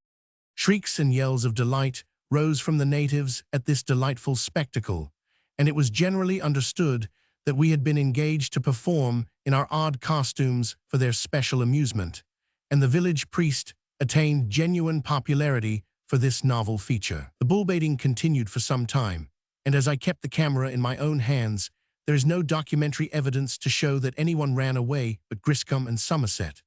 Shrieks and yells of delight rose from the natives at this delightful spectacle, and it was generally understood that we had been engaged to perform in our odd costumes for their special amusement, and the village priest attained genuine popularity for this novel feature. The bull baiting continued for some time, and as I kept the camera in my own hands, there is no documentary evidence to show that anyone ran away but Griscom and Somerset.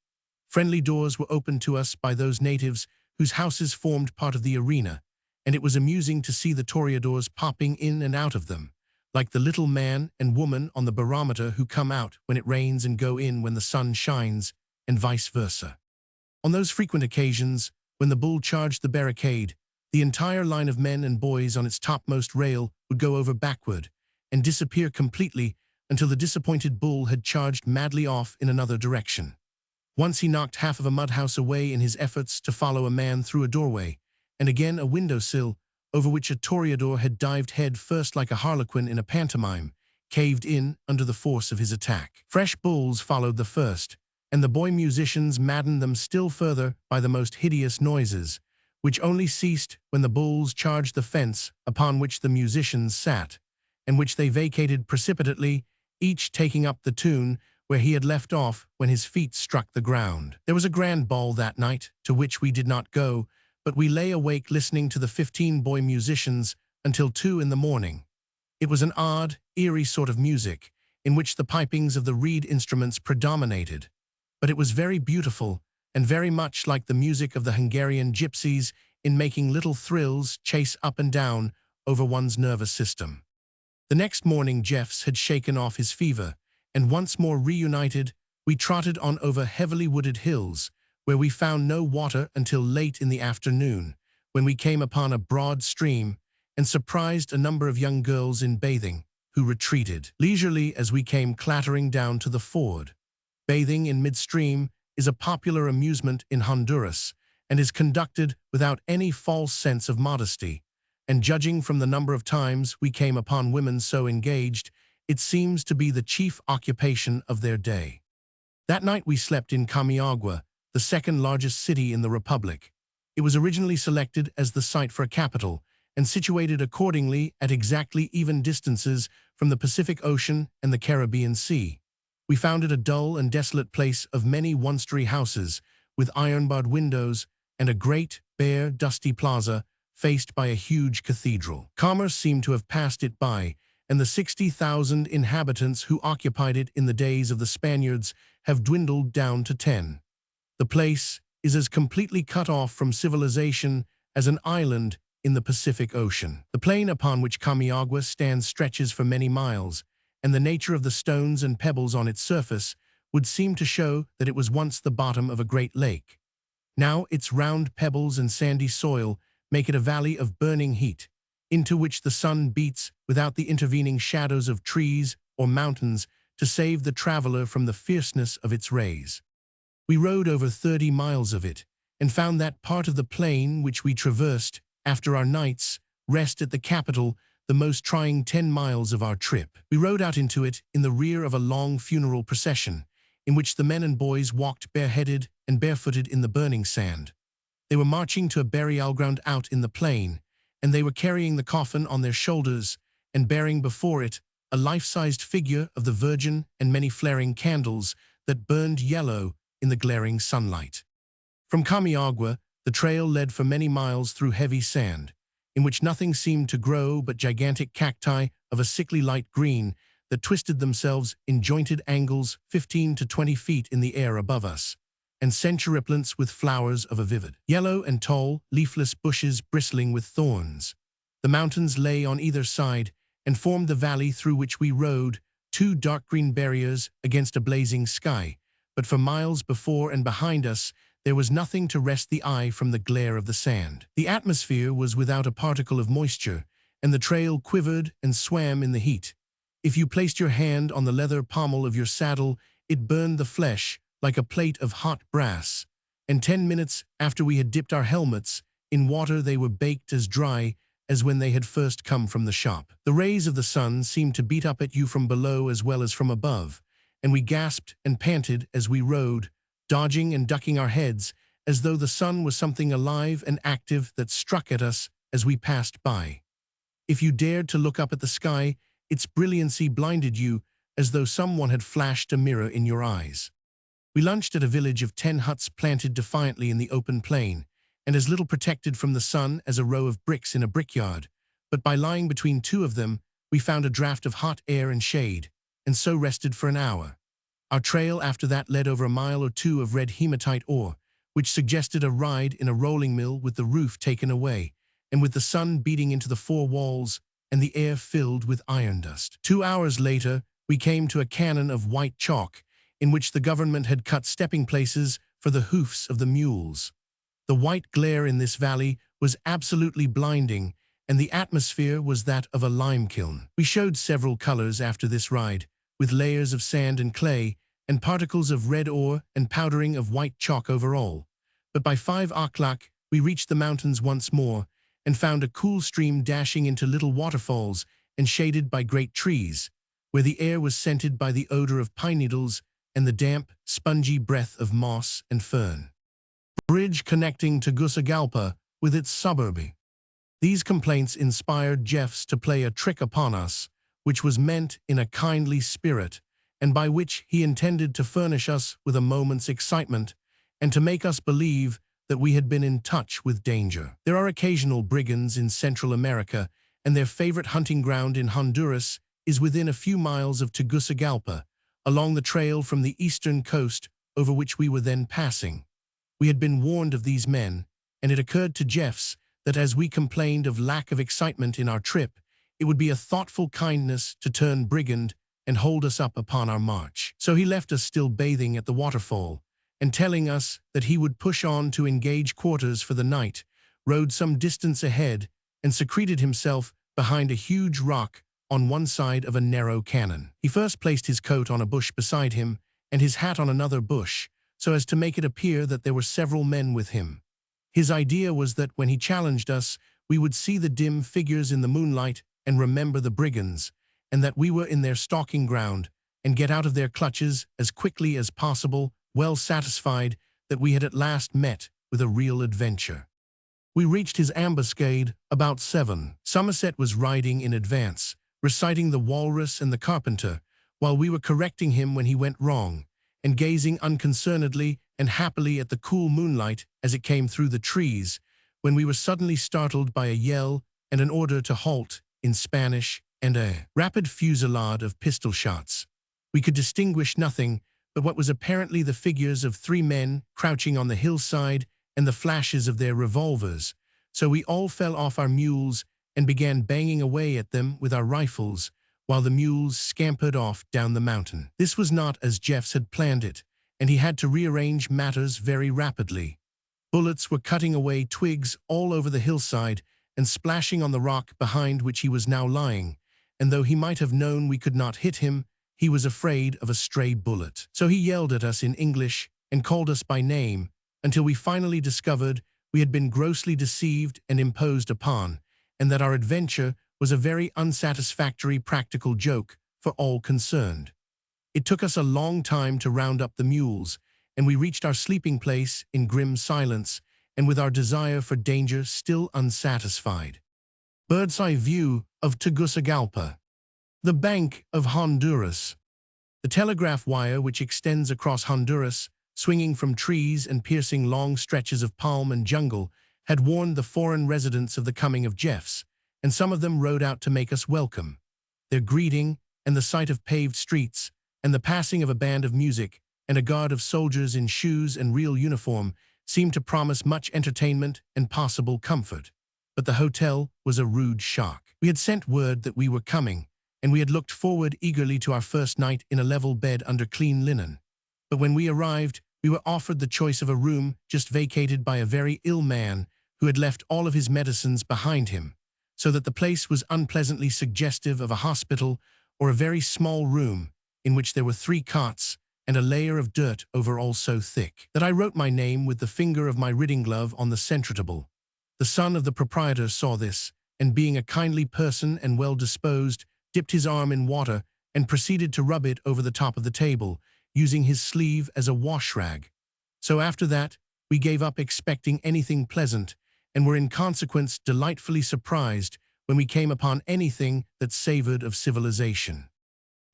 Friendly doors were opened to us by those natives whose houses formed part of the arena, and it was amusing to see the toreadors popping in and out of them, like the little man and woman on the barometer who come out when it rains and go in when the sun shines, and vice versa. On those frequent occasions, when the bull charged the barricade, the entire line of men and boys on its topmost rail would go over backward and disappear completely until the disappointed bull had charged madly off in another direction. Once he knocked half of a mud-house away in his efforts to follow a man through a doorway, and again a windowsill over which a toreador had dived head first like a harlequin in a pantomime, caved in under the force of his attack. Fresh bulls followed the first, and the boy musicians maddened them still further by the most hideous noises, which only ceased when the bulls charged the fence upon which the musicians sat, and which they vacated precipitately, each taking up the tune where he had left off when his feet struck the ground. There was a grand ball that night, to which we did not go, but we lay awake listening to the 15 boy musicians until 2 in the morning. It was an odd, eerie sort of music, in which the pipings of the reed instruments predominated, but it was very beautiful and very much like the music of the Hungarian gypsies in making little thrills chase up and down over one's nervous system. The next morning Jeffs had shaken off his fever, and once more reunited, we trotted on over heavily wooded hills, where we found no water until late in the afternoon, when we came upon a broad stream and surprised a number of young girls in bathing, who retreated leisurely as we came clattering down to the ford. Bathing in midstream is a popular amusement in Honduras and is conducted without any false sense of modesty. And judging from the number of times we came upon women so engaged, it seems to be the chief occupation of their day. That night we slept in Camiagua, the second largest city in the Republic. It was originally selected as the site for a capital, and situated accordingly at exactly even distances from the Pacific Ocean and the Caribbean Sea. We found it a dull and desolate place of many one-story houses, with iron-barred windows, and a great, bare, dusty plaza faced by a huge cathedral. Commerce seemed to have passed it by, and the 60,000 inhabitants who occupied it in the days of the Spaniards have dwindled down to 10. The place is as completely cut off from civilization as an island in the Pacific Ocean. The plain upon which Camiagua stands stretches for many miles, and the nature of the stones and pebbles on its surface would seem to show that it was once the bottom of a great lake. Now its round pebbles and sandy soil make it a valley of burning heat, into which the sun beats without the intervening shadows of trees or mountains to save the traveler from the fierceness of its rays. We rode over 30 miles of it, and found that part of the plain which we traversed after our night's rest at the capital the most trying 10 miles of our trip. We rode out into it in the rear of a long funeral procession, in which the men and boys walked bareheaded and barefooted in the burning sand. They were marching to a burial ground out in the plain, and they were carrying the coffin on their shoulders and bearing before it a life-sized figure of the Virgin and many flaring candles that burned yellow in the glaring sunlight. From Camiagua, the trail led for many miles through heavy sand, in which nothing seemed to grow but gigantic cacti of a sickly light green that twisted themselves in jointed angles 15 to 20 feet in the air above us, and centuriplants with flowers of a vivid yellow and tall, leafless bushes bristling with thorns. The mountains lay on either side and formed the valley through which we rode, two dark green barriers against a blazing sky, but for miles before and behind us there was nothing to rest the eye from the glare of the sand. The atmosphere was without a particle of moisture, and the trail quivered and swam in the heat. If you placed your hand on the leather pommel of your saddle, it burned the flesh like a plate of hot brass, and 10 minutes after we had dipped our helmets in water they were baked as dry as when they had first come from the shop. The rays of the sun seemed to beat up at you from below as well as from above, and we gasped and panted as we rode, dodging and ducking our heads as though the sun was something alive and active that struck at us as we passed by. If you dared to look up at the sky, its brilliancy blinded you as though someone had flashed a mirror in your eyes. We lunched at a village of 10 huts planted defiantly in the open plain, and as little protected from the sun as a row of bricks in a brickyard, but by lying between two of them, we found a draught of hot air and shade, and so rested for an hour. Our trail after that led over a mile or two of red hematite ore, which suggested a ride in a rolling mill with the roof taken away, and with the sun beating into the four walls and the air filled with iron dust. 2 hours later, we came to a canon of white chalk, in which the government had cut stepping places for the hoofs of the mules. The white glare in this valley was absolutely blinding, and the atmosphere was that of a lime kiln. We showed several colors after this ride, with layers of sand and clay, and particles of red ore and powdering of white chalk over all. But by 5 o'clock we reached the mountains once more, and found a cool stream dashing into little waterfalls and shaded by great trees, where the air was scented by the odor of pine needles and the damp, spongy breath of moss and fern. Bridge connecting Tegucigalpa with its suburb. These complaints inspired Jeffs to play a trick upon us, which was meant in a kindly spirit, and by which he intended to furnish us with a moment's excitement, and to make us believe that we had been in touch with danger. There are occasional brigands in Central America, and their favorite hunting ground in Honduras is within a few miles of Tegucigalpa, along the trail from the eastern coast over which we were then passing. We had been warned of these men, and it occurred to Jeffs that as we complained of lack of excitement in our trip, it would be a thoughtful kindness to turn brigand and hold us up upon our march. So he left us still bathing at the waterfall, and telling us that he would push on to engage quarters for the night, rode some distance ahead and secreted himself behind a huge rock on one side of a narrow canon. He first placed his coat on a bush beside him and his hat on another bush, so as to make it appear that there were several men with him. His idea was that when he challenged us, we would see the dim figures in the moonlight and remember the brigands, and that we were in their stalking ground, and get out of their clutches as quickly as possible, well satisfied that we had at last met with a real adventure. We reached his ambuscade about 7. Somerset was riding in advance, reciting the Walrus and the Carpenter, while we were correcting him when he went wrong, and gazing unconcernedly and happily at the cool moonlight as it came through the trees, when we were suddenly startled by a yell and an order to halt in Spanish and a rapid fusillade of pistol shots. We could distinguish nothing but what was apparently the figures of 3 men crouching on the hillside and the flashes of their revolvers, so we all fell off our mules and began banging away at them with our rifles, while the mules scampered off down the mountain. This was not as Jeffs had planned it, and he had to rearrange matters very rapidly. Bullets were cutting away twigs all over the hillside and splashing on the rock behind which he was now lying, and though he might have known we could not hit him, he was afraid of a stray bullet. So he yelled at us in English and called us by name, until we finally discovered we had been grossly deceived and imposed upon, and that our adventure was a very unsatisfactory practical joke for all concerned. It took us a long time to round up the mules, and we reached our sleeping place in grim silence and with our desire for danger still unsatisfied. Bird's-eye view of Tegucigalpa. The Bank of Honduras. The telegraph wire which extends across Honduras, swinging from trees and piercing long stretches of palm and jungle, had warned the foreign residents of the coming of Jeffs, and some of them rode out to make us welcome. Their greeting, and the sight of paved streets, and the passing of a band of music, and a guard of soldiers in shoes and real uniform, seemed to promise much entertainment and possible comfort. But the hotel was a rude shock. We had sent word that we were coming, and we had looked forward eagerly to our first night in a level bed under clean linen. But when we arrived, we were offered the choice of a room just vacated by a very ill man who had left all of his medicines behind him, so that the place was unpleasantly suggestive of a hospital or a very small room in which there were 3 cots and a layer of dirt over all so thick that I wrote my name with the finger of my riding glove on the centre table. The son of the proprietor saw this, and being a kindly person and well-disposed, dipped his arm in water and proceeded to rub it over the top of the table, using his sleeve as a wash-rag. So after that, we gave up expecting anything pleasant, and were in consequence delightfully surprised when we came upon anything that savored of civilization.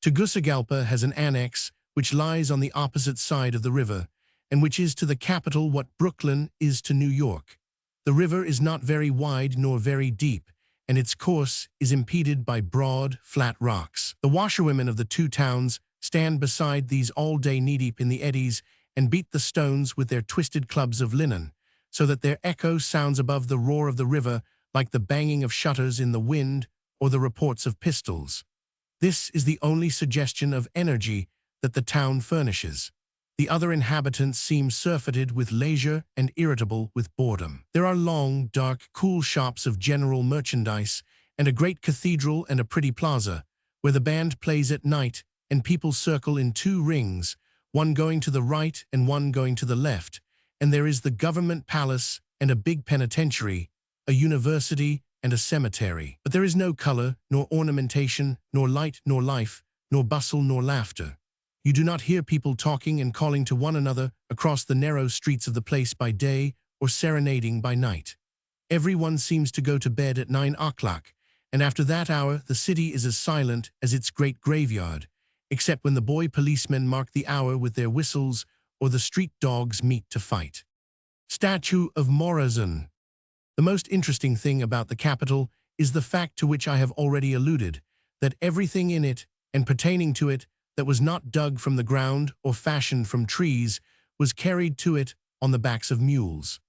Tegucigalpa has an annex which lies on the opposite side of the river, and which is to the capital what Brooklyn is to New York. The river is not very wide nor very deep, and its course is impeded by broad, flat rocks. The washerwomen of the 2 towns stand beside these all day knee-deep in the eddies and beat the stones with their twisted clubs of linen, so that their echo sounds above the roar of the river like the banging of shutters in the wind or the reports of pistols. This is the only suggestion of energy that the town furnishes. The other inhabitants seem surfeited with leisure and irritable with boredom. There are long, dark, cool shops of general merchandise, and a great cathedral and a pretty plaza, where the band plays at night and people circle in 2 rings, one going to the right and one going to the left, and there is the government palace and a big penitentiary, a university and a cemetery. But there is no color, nor ornamentation, nor light, nor life, nor bustle, nor laughter. You do not hear people talking and calling to one another across the narrow streets of the place by day or serenading by night. Everyone seems to go to bed at 9 o'clock, and after that hour the city is as silent as its great graveyard, except when the boy policemen mark the hour with their whistles or the street dogs meet to fight. Statue of Morazan. The most interesting thing about the capital is the fact to which I have already alluded, that everything in it and pertaining to it that was not dug from the ground or fashioned from trees was carried to it on the backs of mules.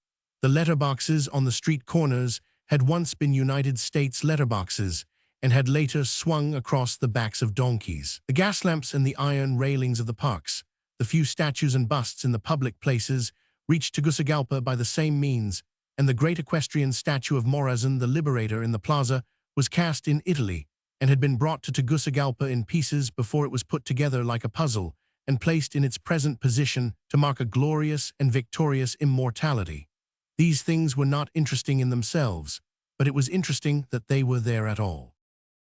The letterboxes on the street corners had once been United States letterboxes and had later swung across the backs of donkeys. The gas lamps and the iron railings of the parks, the few statues and busts in the public places, reached Tegucigalpa by the same means, and the great equestrian statue of Morazan the Liberator in the plaza was cast in Italy, and had been brought to Tegucigalpa in pieces before it was put together like a puzzle, and placed in its present position to mark a glorious and victorious immortality. These things were not interesting in themselves, but it was interesting that they were there at all.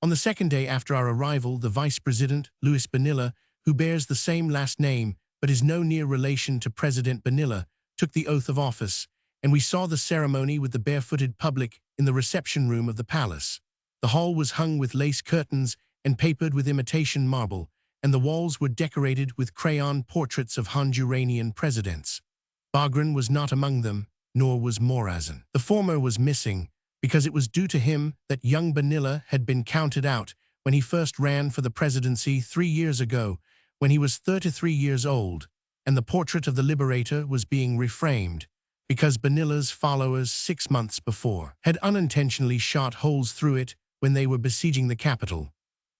On the second day after our arrival, the Vice President, Luis Bonilla, who bears the same last name but is no near relation to President Bonilla, took the oath of office, and we saw the ceremony with the barefooted public in the reception room of the palace. The hall was hung with lace curtains and papered with imitation marble, and the walls were decorated with crayon portraits of Honduranian presidents. Bagran was not among them, nor was Morazan. The former was missing, because it was due to him that young Bonilla had been counted out when he first ran for the presidency 3 years ago, when he was 33 years old, and the portrait of the liberator was being reframed, because Bonilla's followers 6 months before had unintentionally shot holes through it when they were besieging the capital.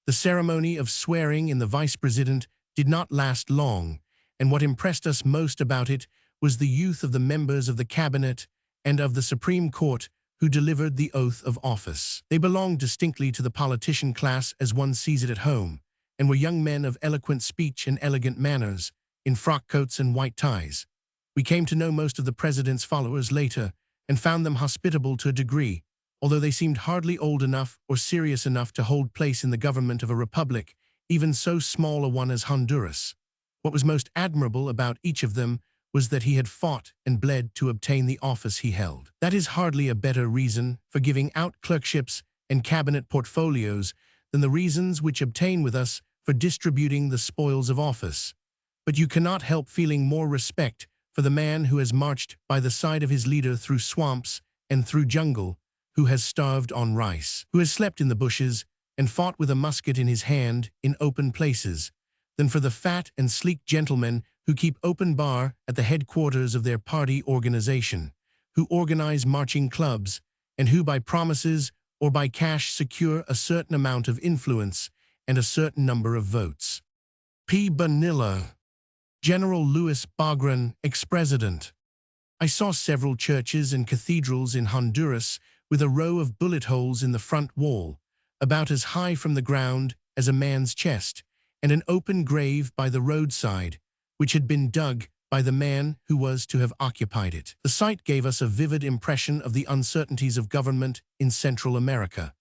The ceremony of swearing in the vice president did not last long, and what impressed us most about it was the youth of the members of the cabinet and of the Supreme Court who delivered the oath of office. They belonged distinctly to the politician class as one sees it at home, and were young men of eloquent speech and elegant manners, in frock coats and white ties. We came to know most of the president's followers later, and found them hospitable to a degree, although they seemed hardly old enough or serious enough to hold place in the government of a republic, even so small a one as Honduras. What was most admirable about each of them was that he had fought and bled to obtain the office he held. That is hardly a better reason for giving out clerkships and cabinet portfolios than the reasons which obtain with us for distributing the spoils of office. But you cannot help feeling more respect for the man who has marched by the side of his leader through swamps and through jungle, who has starved on rice, who has slept in the bushes and fought with a musket in his hand in open places, than for the fat and sleek gentlemen who keep open bar at the headquarters of their party organization, who organize marching clubs, and who by promises or by cash secure a certain amount of influence and a certain number of votes. P. Bonilla, General Luis Bagran, ex-president. I saw several churches and cathedrals in Honduras with a row of bullet holes in the front wall, about as high from the ground as a man's chest, and an open grave by the roadside, which had been dug by the man who was to have occupied it. The sight gave us a vivid impression of the uncertainties of government in Central America.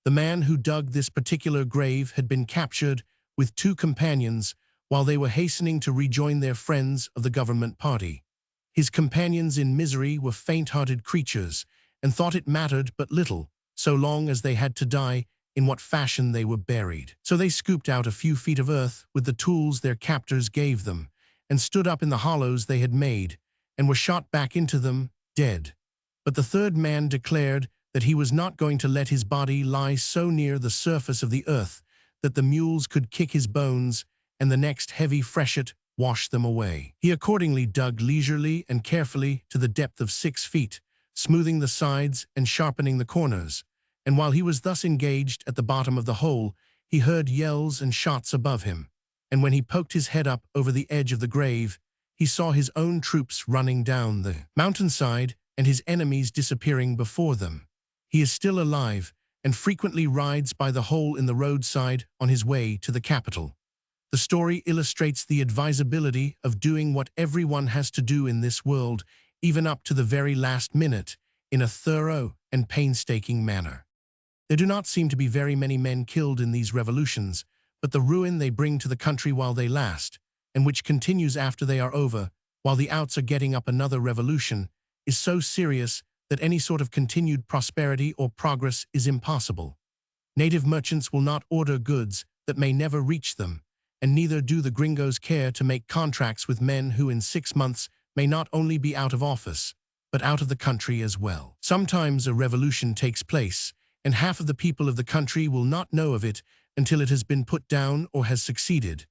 The man who dug this particular grave had been captured with 2 companions while they were hastening to rejoin their friends of the government party. His companions in misery were faint-hearted creatures and thought it mattered but little, so long as they had to die in what fashion they were buried. So they scooped out a few feet of earth with the tools their captors gave them, and stood up in the hollows they had made, and were shot back into them, dead. But the third man declared that he was not going to let his body lie so near the surface of the earth that the mules could kick his bones and the next heavy freshet wash them away. He accordingly dug leisurely and carefully to the depth of 6 feet, smoothing the sides and sharpening the corners, and while he was thus engaged at the bottom of the hole, he heard yells and shots above him, and when he poked his head up over the edge of the grave, he saw his own troops running down the mountainside and his enemies disappearing before them. He is still alive and frequently rides by the hole in the roadside on his way to the capital. The story illustrates the advisability of doing what everyone has to do in this world, even up to the very last minute, in a thorough and painstaking manner. There do not seem to be very many men killed in these revolutions, but the ruin they bring to the country while they last, and which continues after they are over, while the outs are getting up another revolution, is so serious that any sort of continued prosperity or progress is impossible. Native merchants will not order goods that may never reach them, and neither do the Gringos care to make contracts with men who in 6 months may not only be out of office, but out of the country as well. Sometimes a revolution takes place, and half of the people of the country will not know of it until it has been put down or has succeeded.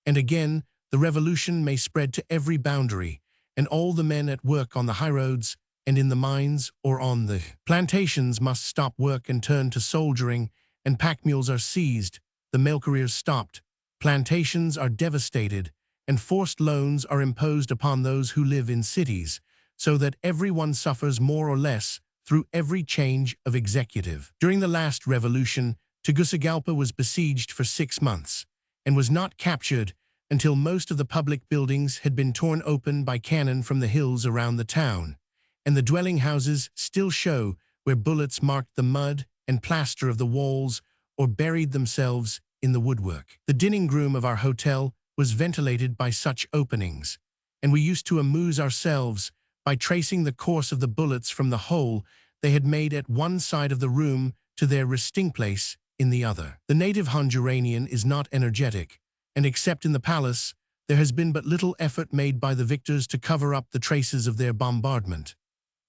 And again, the revolution may spread to every boundary, and all the men at work on the highroads and in the mines or on the plantations must stop work and turn to soldiering, and pack mules are seized, the mail careers stopped, plantations are devastated, and forced loans are imposed upon those who live in cities, so that everyone suffers more or less through every change of executive. During the last revolution, Tegucigalpa was besieged for 6 months, and was not captured until most of the public buildings had been torn open by cannon from the hills around the town, and the dwelling houses still show where bullets marked the mud and plaster of the walls or buried themselves in the woodwork. The dining room of our hotel was ventilated by such openings, and we used to amuse ourselves by tracing the course of the bullets from the hole they had made at one side of the room to their resting place in the other. The native Honduranian is not energetic, and except in the palace, there has been but little effort made by the victors to cover up the traces of their bombardment.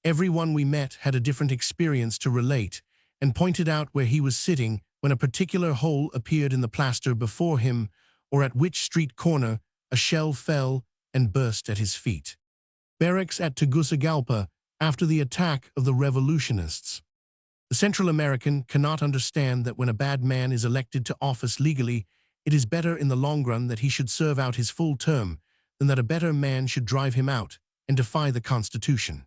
Everyone we met had a different experience to relate, and pointed out where he was sitting when a particular hole appeared in the plaster before him, or at which street corner a shell fell and burst at his feet. Barracks at Tegucigalpa after the attack of the revolutionists. The Central American cannot understand that when a bad man is elected to office legally, it is better in the long run that he should serve out his full term than that a better man should drive him out and defy the Constitution.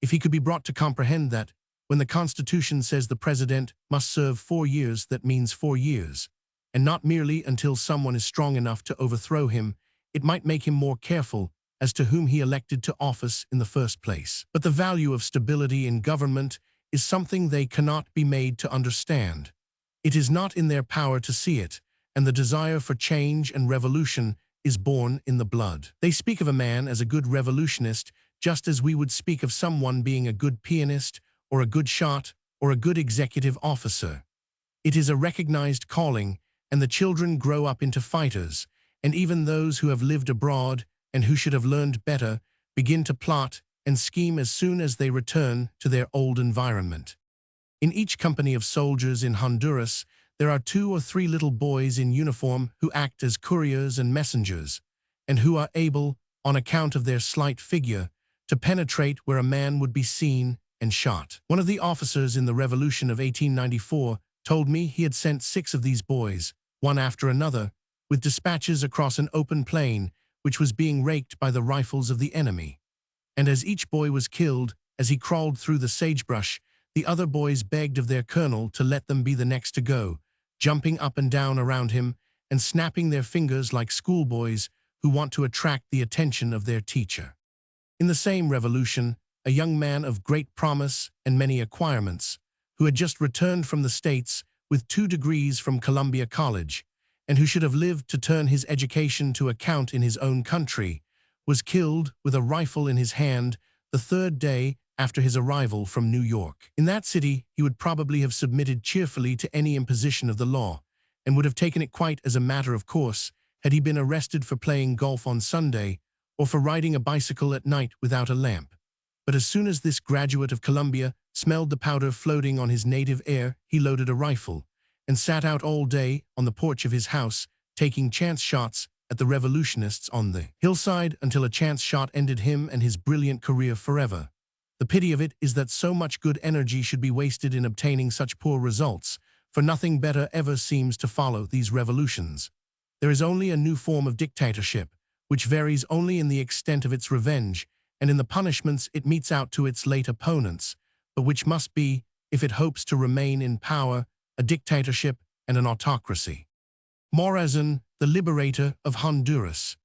If he could be brought to comprehend that, when the Constitution says the president must serve 4 years, that means 4 years, and not merely until someone is strong enough to overthrow him, it might make him more careful as to whom he elected to office in the first place. But the value of stability in government is something they cannot be made to understand. It is not in their power to see it, and the desire for change and revolution is born in the blood. They speak of a man as a good revolutionist just as we would speak of someone being a good pianist or a good shot or a good executive officer. It is a recognized calling, and the children grow up into fighters, and even those who have lived abroad and who should have learned better begin to plot and scheme as soon as they return to their old environment. In each company of soldiers in Honduras, there are 2 or 3 little boys in uniform who act as couriers and messengers, and who are able, on account of their slight figure, to penetrate where a man would be seen and shot. One of the officers in the Revolution of 1894 told me he had sent 6 of these boys, one after another, with dispatches across an open plain which was being raked by the rifles of the enemy. And as each boy was killed, as he crawled through the sagebrush, the other boys begged of their colonel to let them be the next to go, jumping up and down around him and snapping their fingers like schoolboys who want to attract the attention of their teacher. In the same revolution, a young man of great promise and many acquirements, who had just returned from the States with 2 degrees from Columbia College, and who should have lived to turn his education to account in his own country, was killed with a rifle in his hand the 3rd day after his arrival from New York. In that city, he would probably have submitted cheerfully to any imposition of the law, and would have taken it quite as a matter of course had he been arrested for playing golf on Sunday or for riding a bicycle at night without a lamp. But as soon as this graduate of Columbia smelled the powder floating on his native air, he loaded a rifle and sat out all day on the porch of his house, taking chance shots at the revolutionists on the hillside until a chance shot ended him and his brilliant career forever. The pity of it is that so much good energy should be wasted in obtaining such poor results, for nothing better ever seems to follow these revolutions. There is only a new form of dictatorship, which varies only in the extent of its revenge and in the punishments it metes out to its late opponents, but which must be, if it hopes to remain in power, a dictatorship and an autocracy. Morazan, the liberator of Honduras.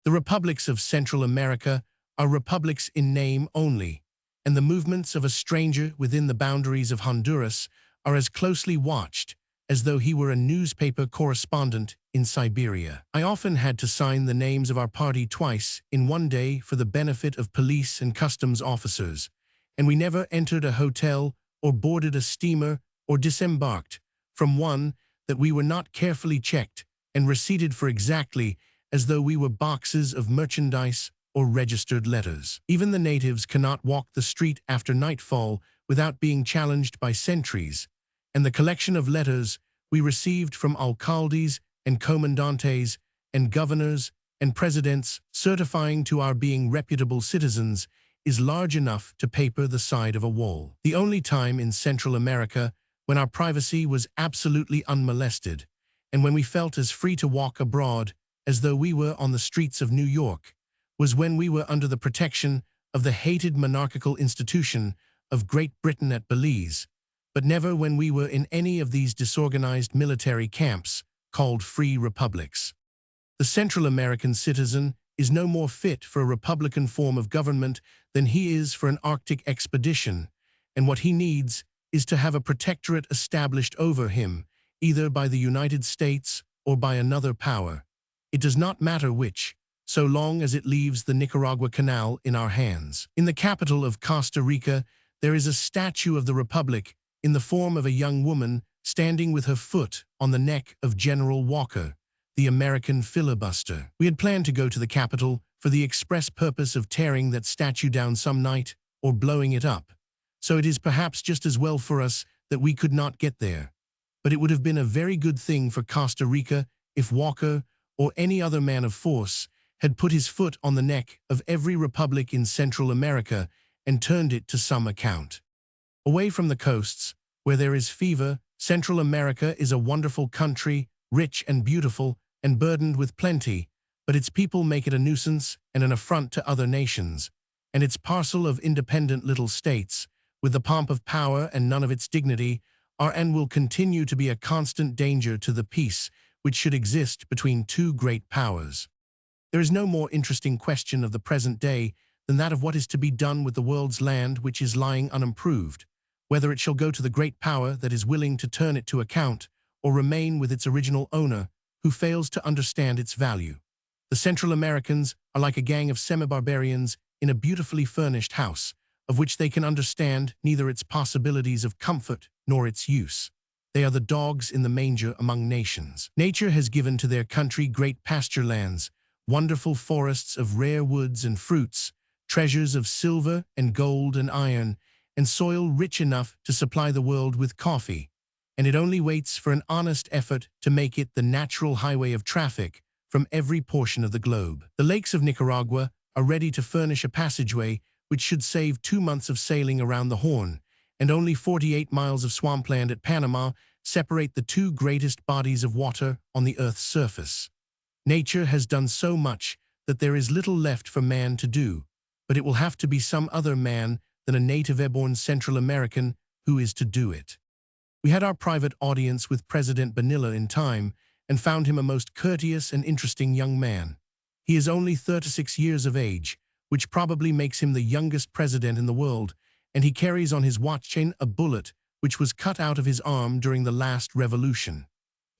The republics of Central America are republics in name only, and the movements of a stranger within the boundaries of Honduras are as closely watched as though he were a newspaper correspondent in Siberia. I often had to sign the names of our party twice in one day for the benefit of police and customs officers, and we never entered a hotel or boarded a steamer or disembarked from one that we were not carefully checked and receipted for exactly as though we were boxes of merchandise or registered letters. Even the natives cannot walk the street after nightfall without being challenged by sentries, and the collection of letters we received from alcaldes and comandantes and governors and presidents certifying to our being reputable citizens is large enough to paper the side of a wall. The only time in Central America when our privacy was absolutely unmolested, and when we felt as free to walk abroad as though we were on the streets of New York, was when we were under the protection of the hated monarchical institution of Great Britain at Belize, but never when we were in any of these disorganized military camps called free republics. The Central American citizen is no more fit for a republican form of government than he is for an Arctic expedition, and what he needs is to have a protectorate established over him, either by the United States or by another power. It does not matter which, so long as it leaves the Nicaragua Canal in our hands. In the capital of Costa Rica, there is a statue of the Republic in the form of a young woman standing with her foot on the neck of General Walker, the American filibuster. We had planned to go to the capital for the express purpose of tearing that statue down some night or blowing it up, so it is perhaps just as well for us that we could not get there. But it would have been a very good thing for Costa Rica if Walker, or any other man of force, had put his foot on the neck of every republic in Central America and turned it to some account. Away from the coasts, where there is fever, Central America is a wonderful country, rich and beautiful, and burdened with plenty, but its people make it a nuisance and an affront to other nations, and its parcel of independent little states, with the pomp of power and none of its dignity, are and will continue to be a constant danger to the peace which should exist between two great powers. There is no more interesting question of the present day than that of what is to be done with the world's land which is lying unimproved, whether it shall go to the great power that is willing to turn it to account, or remain with its original owner, who fails to understand its value. The Central Americans are like a gang of semi-barbarians in a beautifully furnished house, of which they can understand neither its possibilities of comfort nor its use. They are the dogs in the manger among nations. Nature has given to their country great pasture lands, wonderful forests of rare woods and fruits, treasures of silver and gold and iron, and soil rich enough to supply the world with coffee, and it only waits for an honest effort to make it the natural highway of traffic from every portion of the globe. The lakes of Nicaragua are ready to furnish a passageway which should save 2 months of sailing around the Horn, and only 48 miles of swampland at Panama separate the two greatest bodies of water on the Earth's surface. Nature has done so much that there is little left for man to do, but it will have to be some other man than a native-born Central American who is to do it. We had our private audience with President Bonilla in time and found him a most courteous and interesting young man. He is only 36 years of age, which probably makes him the youngest president in the world, and he carries on his watch chain a bullet which was cut out of his arm during the last revolution.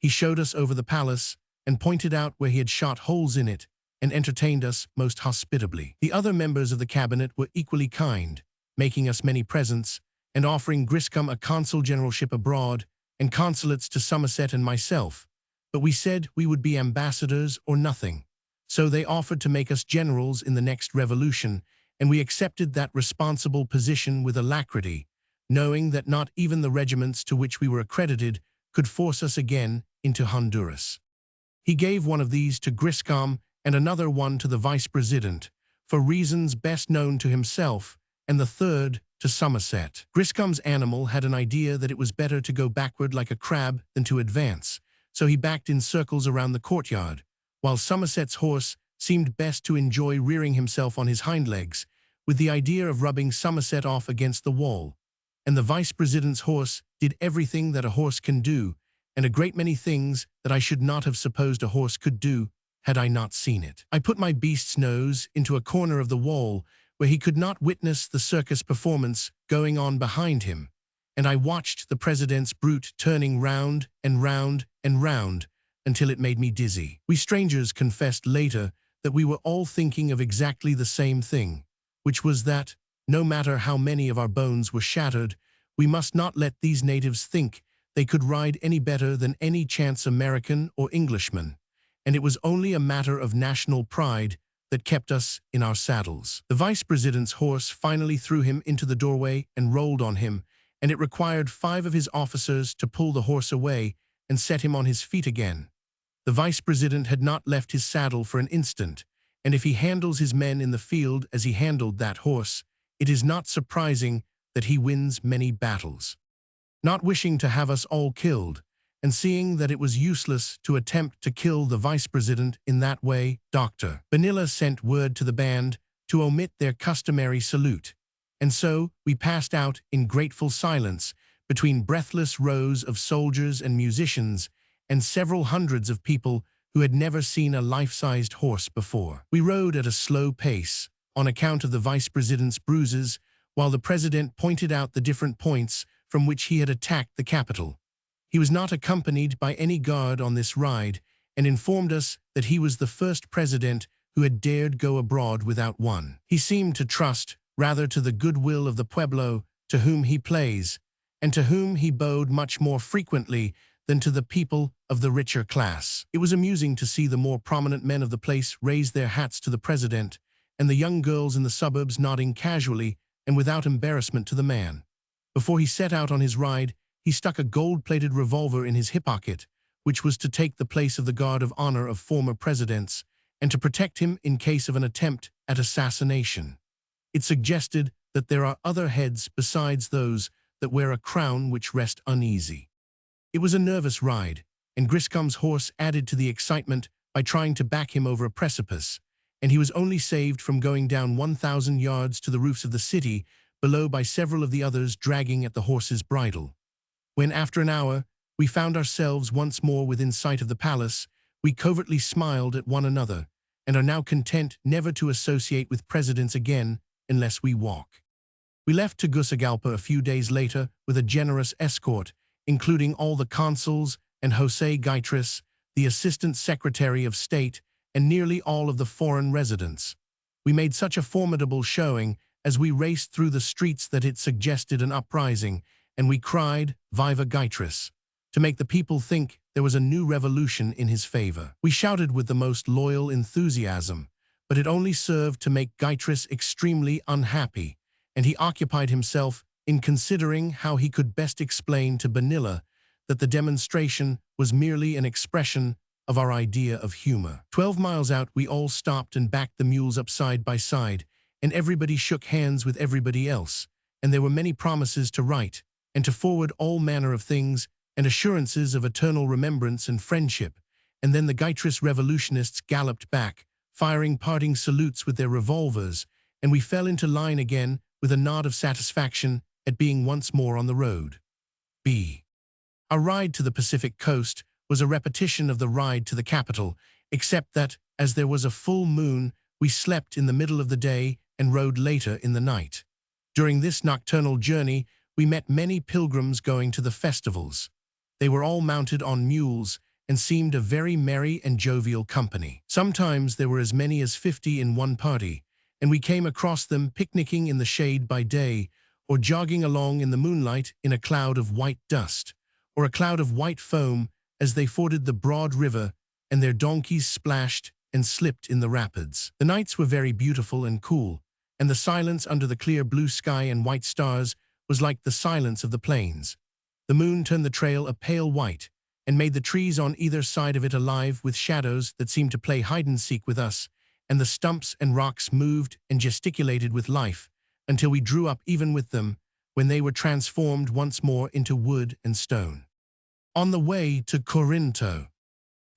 He showed us over the palace and pointed out where he had shot holes in it and entertained us most hospitably. The other members of the cabinet were equally kind, making us many presents and offering Griscom a consul generalship abroad and consulates to Somerset and myself, but we said we would be ambassadors or nothing. So they offered to make us generals in the next revolution, and we accepted that responsible position with alacrity, knowing that not even the regiments to which we were accredited could force us again into Honduras. He gave one of these to Griscom and another one to the vice-president, for reasons best known to himself, and the third to Somerset. Griscom's animal had an idea that it was better to go backward like a crab than to advance, so he backed in circles around the courtyard, while Somerset's horse seemed best to enjoy rearing himself on his hind legs, with the idea of rubbing Somerset off against the wall. And the vice-president's horse did everything that a horse can do, and a great many things that I should not have supposed a horse could do had I not seen it. I put my beast's nose into a corner of the wall where he could not witness the circus performance going on behind him, and I watched the president's brute turning round and round and round until it made me dizzy. We strangers confessed later that we were all thinking of exactly the same thing, which was that, no matter how many of our bones were shattered, we must not let these natives think they could ride any better than any chance American or Englishman, and it was only a matter of national pride that kept us in our saddles. The vice-president's horse finally threw him into the doorway and rolled on him, and it required 5 of his officers to pull the horse away and set him on his feet again. The vice-president had not left his saddle for an instant, and if he handles his men in the field as he handled that horse, it is not surprising that he wins many battles. Not wishing to have us all killed, and seeing that it was useless to attempt to kill the vice-president in that way, Dr. Bonilla sent word to the band to omit their customary salute, and so we passed out in grateful silence between breathless rows of soldiers and musicians and several hundreds of people who had never seen a life-sized horse before. We rode at a slow pace, on account of the vice president's bruises, while the president pointed out the different points from which he had attacked the capital. He was not accompanied by any guard on this ride, and informed us that he was the first president who had dared go abroad without one. He seemed to trust rather to the goodwill of the pueblo to whom he plays, and to whom he bowed much more frequently than to the people of the richer class. It was amusing to see the more prominent men of the place raise their hats to the president, and the young girls in the suburbs nodding casually and without embarrassment to the man. Before he set out on his ride, he stuck a gold-plated revolver in his hip pocket, which was to take the place of the guard of honor of former presidents, and to protect him in case of an attempt at assassination. It suggested that there are other heads besides those that wear a crown which rest uneasy. It was a nervous ride, and Griscom's horse added to the excitement by trying to back him over a precipice, and he was only saved from going down 1,000 yards to the roofs of the city below by several of the others dragging at the horse's bridle. When, after an hour, we found ourselves once more within sight of the palace, we covertly smiled at one another, and are now content never to associate with presidents again unless we walk. We left Tegucigalpa a few days later with a generous escort, including all the consuls and José Gaitres, the Assistant Secretary of State, and nearly all of the foreign residents. We made such a formidable showing as we raced through the streets that it suggested an uprising, and we cried, "Viva Gaitres," to make the people think there was a new revolution in his favor. We shouted with the most loyal enthusiasm, but it only served to make Gaitres extremely unhappy, and he occupied himself in considering how he could best explain to Bonilla that the demonstration was merely an expression of our idea of humor. 12 miles out, we all stopped and backed the mules up side by side, and everybody shook hands with everybody else, and there were many promises to write and to forward all manner of things, and assurances of eternal remembrance and friendship, and then the Gaitres revolutionists galloped back, firing parting salutes with their revolvers, and we fell into line again with a nod of satisfaction at being once more on the road. B. Our ride to the Pacific coast was a repetition of the ride to the capital, except that, as there was a full moon, we slept in the middle of the day and rode later in the night. During this nocturnal journey, we met many pilgrims going to the festivals. They were all mounted on mules and seemed a very merry and jovial company. Sometimes there were as many as 50 in one party, and we came across them picnicking in the shade by day, or jogging along in the moonlight in a cloud of white dust, or a cloud of white foam as they forded the broad river, and their donkeys splashed and slipped in the rapids. The nights were very beautiful and cool, and the silence under the clear blue sky and white stars was like the silence of the plains. The moon turned the trail a pale white, and made the trees on either side of it alive with shadows that seemed to play hide-and-seek with us, and the stumps and rocks moved and gesticulated with life, until we drew up even with them, when they were transformed once more into wood and stone. On the way to Corinto.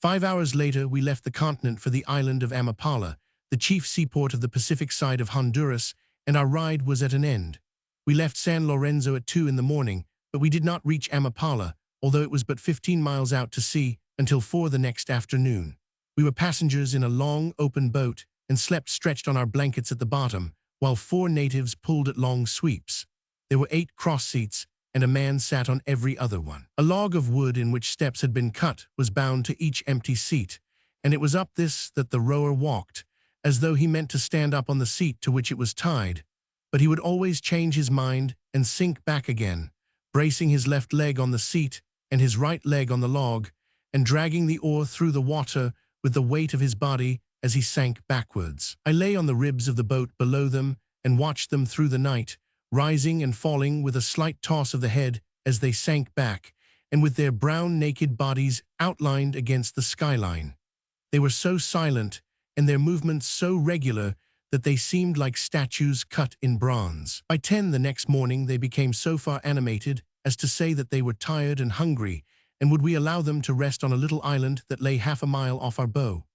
5 hours later, we left the continent for the island of Amapala, the chief seaport of the Pacific side of Honduras, and our ride was at an end. We left San Lorenzo at 2 in the morning, but we did not reach Amapala, although it was but 15 miles out to sea, until 4 the next afternoon. We were passengers in a long, open boat and slept stretched on our blankets at the bottom, while 4 natives pulled at long sweeps. There were 8 cross seats, and a man sat on every other one. A log of wood in which steps had been cut was bound to each empty seat, and it was up this that the rower walked, as though he meant to stand up on the seat to which it was tied, but he would always change his mind and sink back again, bracing his left leg on the seat and his right leg on the log, and dragging the oar through the water with the weight of his body as he sank backwards. I lay on the ribs of the boat below them and watched them through the night, rising and falling with a slight toss of the head as they sank back, and with their brown naked bodies outlined against the skyline. They were so silent, and their movements so regular, that they seemed like statues cut in bronze. By 10 the next morning they became so far animated as to say that they were tired and hungry, and would we allow them to rest on a little island that lay half a mile off our bow.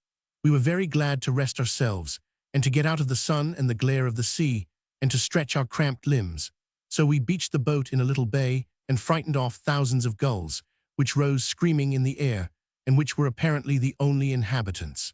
We were very glad to rest ourselves, and to get out of the sun and the glare of the sea, and to stretch our cramped limbs. So we beached the boat in a little bay and frightened off thousands of gulls, which rose screaming in the air, and which were apparently the only inhabitants.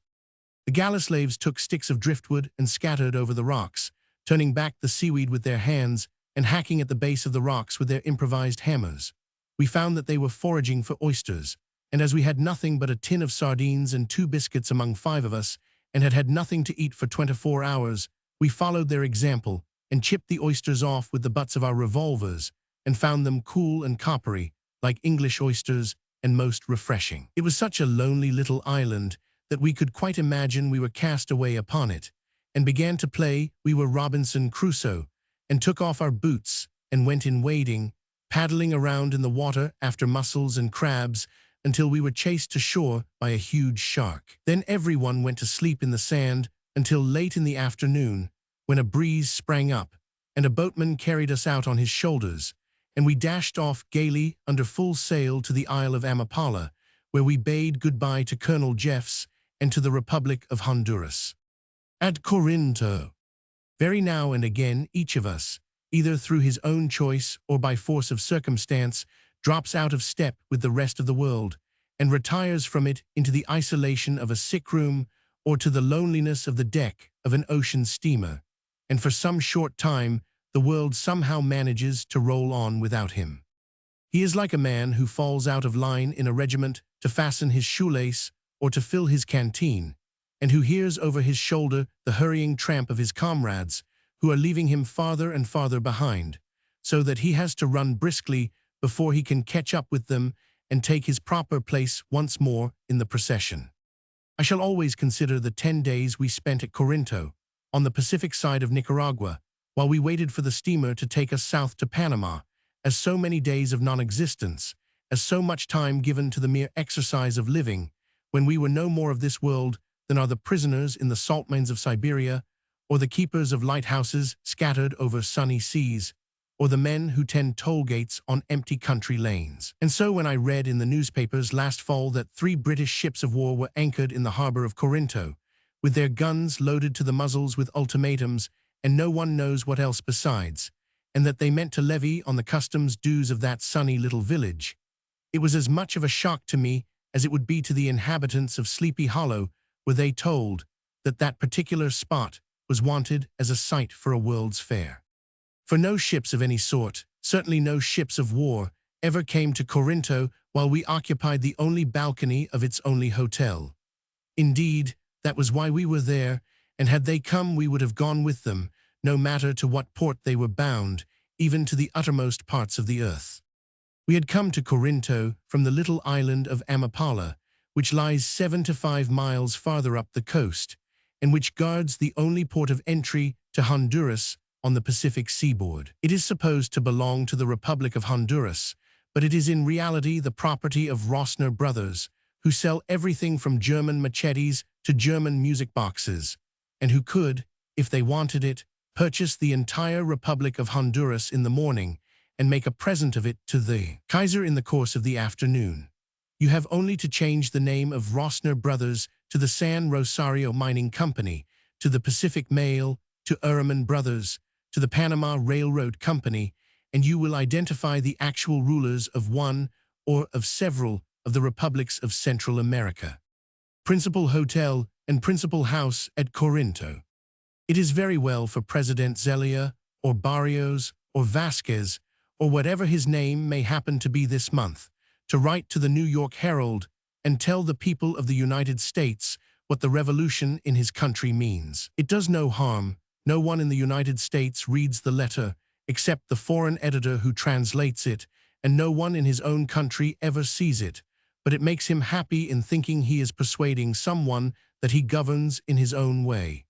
The galley slaves took sticks of driftwood and scattered over the rocks, turning back the seaweed with their hands and hacking at the base of the rocks with their improvised hammers. We found that they were foraging for oysters, and as we had nothing but a tin of sardines and 2 biscuits among 5 of us, and had had nothing to eat for 24 hours, we followed their example and chipped the oysters off with the butts of our revolvers and found them cool and coppery, like English oysters, and most refreshing. It was such a lonely little island that we could quite imagine we were cast away upon it, and began to play we were Robinson Crusoe, and took off our boots and went in wading, paddling around in the water after mussels and crabs until we were chased to shore by a huge shark. Then everyone went to sleep in the sand until late in the afternoon, when a breeze sprang up, and a boatman carried us out on his shoulders, and we dashed off gaily under full sail to the Isle of Amapala, where we bade goodbye to Colonel Jeffs and to the Republic of Honduras. At Corinto. Very now and again each of us, either through his own choice or by force of circumstance, drops out of step with the rest of the world, and retires from it into the isolation of a sick room or to the loneliness of the deck of an ocean steamer, and for some short time the world somehow manages to roll on without him. He is like a man who falls out of line in a regiment to fasten his shoelace or to fill his canteen, and who hears over his shoulder the hurrying tramp of his comrades, who are leaving him farther and farther behind, so that he has to run briskly before he can catch up with them and take his proper place once more in the procession. I shall always consider the 10 days we spent at Corinto, on the Pacific side of Nicaragua, while we waited for the steamer to take us south to Panama, as so many days of non-existence, as so much time given to the mere exercise of living, when we were no more of this world than are the prisoners in the salt mines of Siberia, or the keepers of lighthouses scattered over sunny seas, or the men who tend toll gates on empty country lanes. And so when I read in the newspapers last fall that 3 British ships of war were anchored in the harbor of Corinto, with their guns loaded to the muzzles with ultimatums, and no one knows what else besides, and that they meant to levy on the customs dues of that sunny little village, it was as much of a shock to me as it would be to the inhabitants of Sleepy Hollow were they told that that particular spot was wanted as a site for a World's Fair. For no ships of any sort, certainly no ships of war, ever came to Corinto while we occupied the only balcony of its only hotel. Indeed, that was why we were there, and had they come we would have gone with them, no matter to what port they were bound, even to the uttermost parts of the earth. We had come to Corinto from the little island of Amapala, which lies 7 to 5 miles farther up the coast, and which guards the only port of entry to Honduras on the Pacific seaboard. It is supposed to belong to the Republic of Honduras, but it is in reality the property of Rossner Brothers, who sell everything from German machetes to German music boxes, and who could, if they wanted it, purchase the entire Republic of Honduras in the morning and make a present of it to the Kaiser in the course of the afternoon. You have only to change the name of Rossner Brothers to the San Rosario Mining Company, to the Pacific Mail, to Uraman Brothers, to the Panama Railroad Company, and you will identify the actual rulers of one or of several of the republics of Central America. Principal Hotel and Principal House at Corinto. It is very well for President Zelia, or Barrios, or Vasquez, or whatever his name may happen to be this month, to write to the New York Herald and tell the people of the United States what the revolution in his country means. It does no harm. No one in the United States reads the letter, except the foreign editor who translates it, and no one in his own country ever sees it, but it makes him happy in thinking he is persuading someone that he governs in his own way.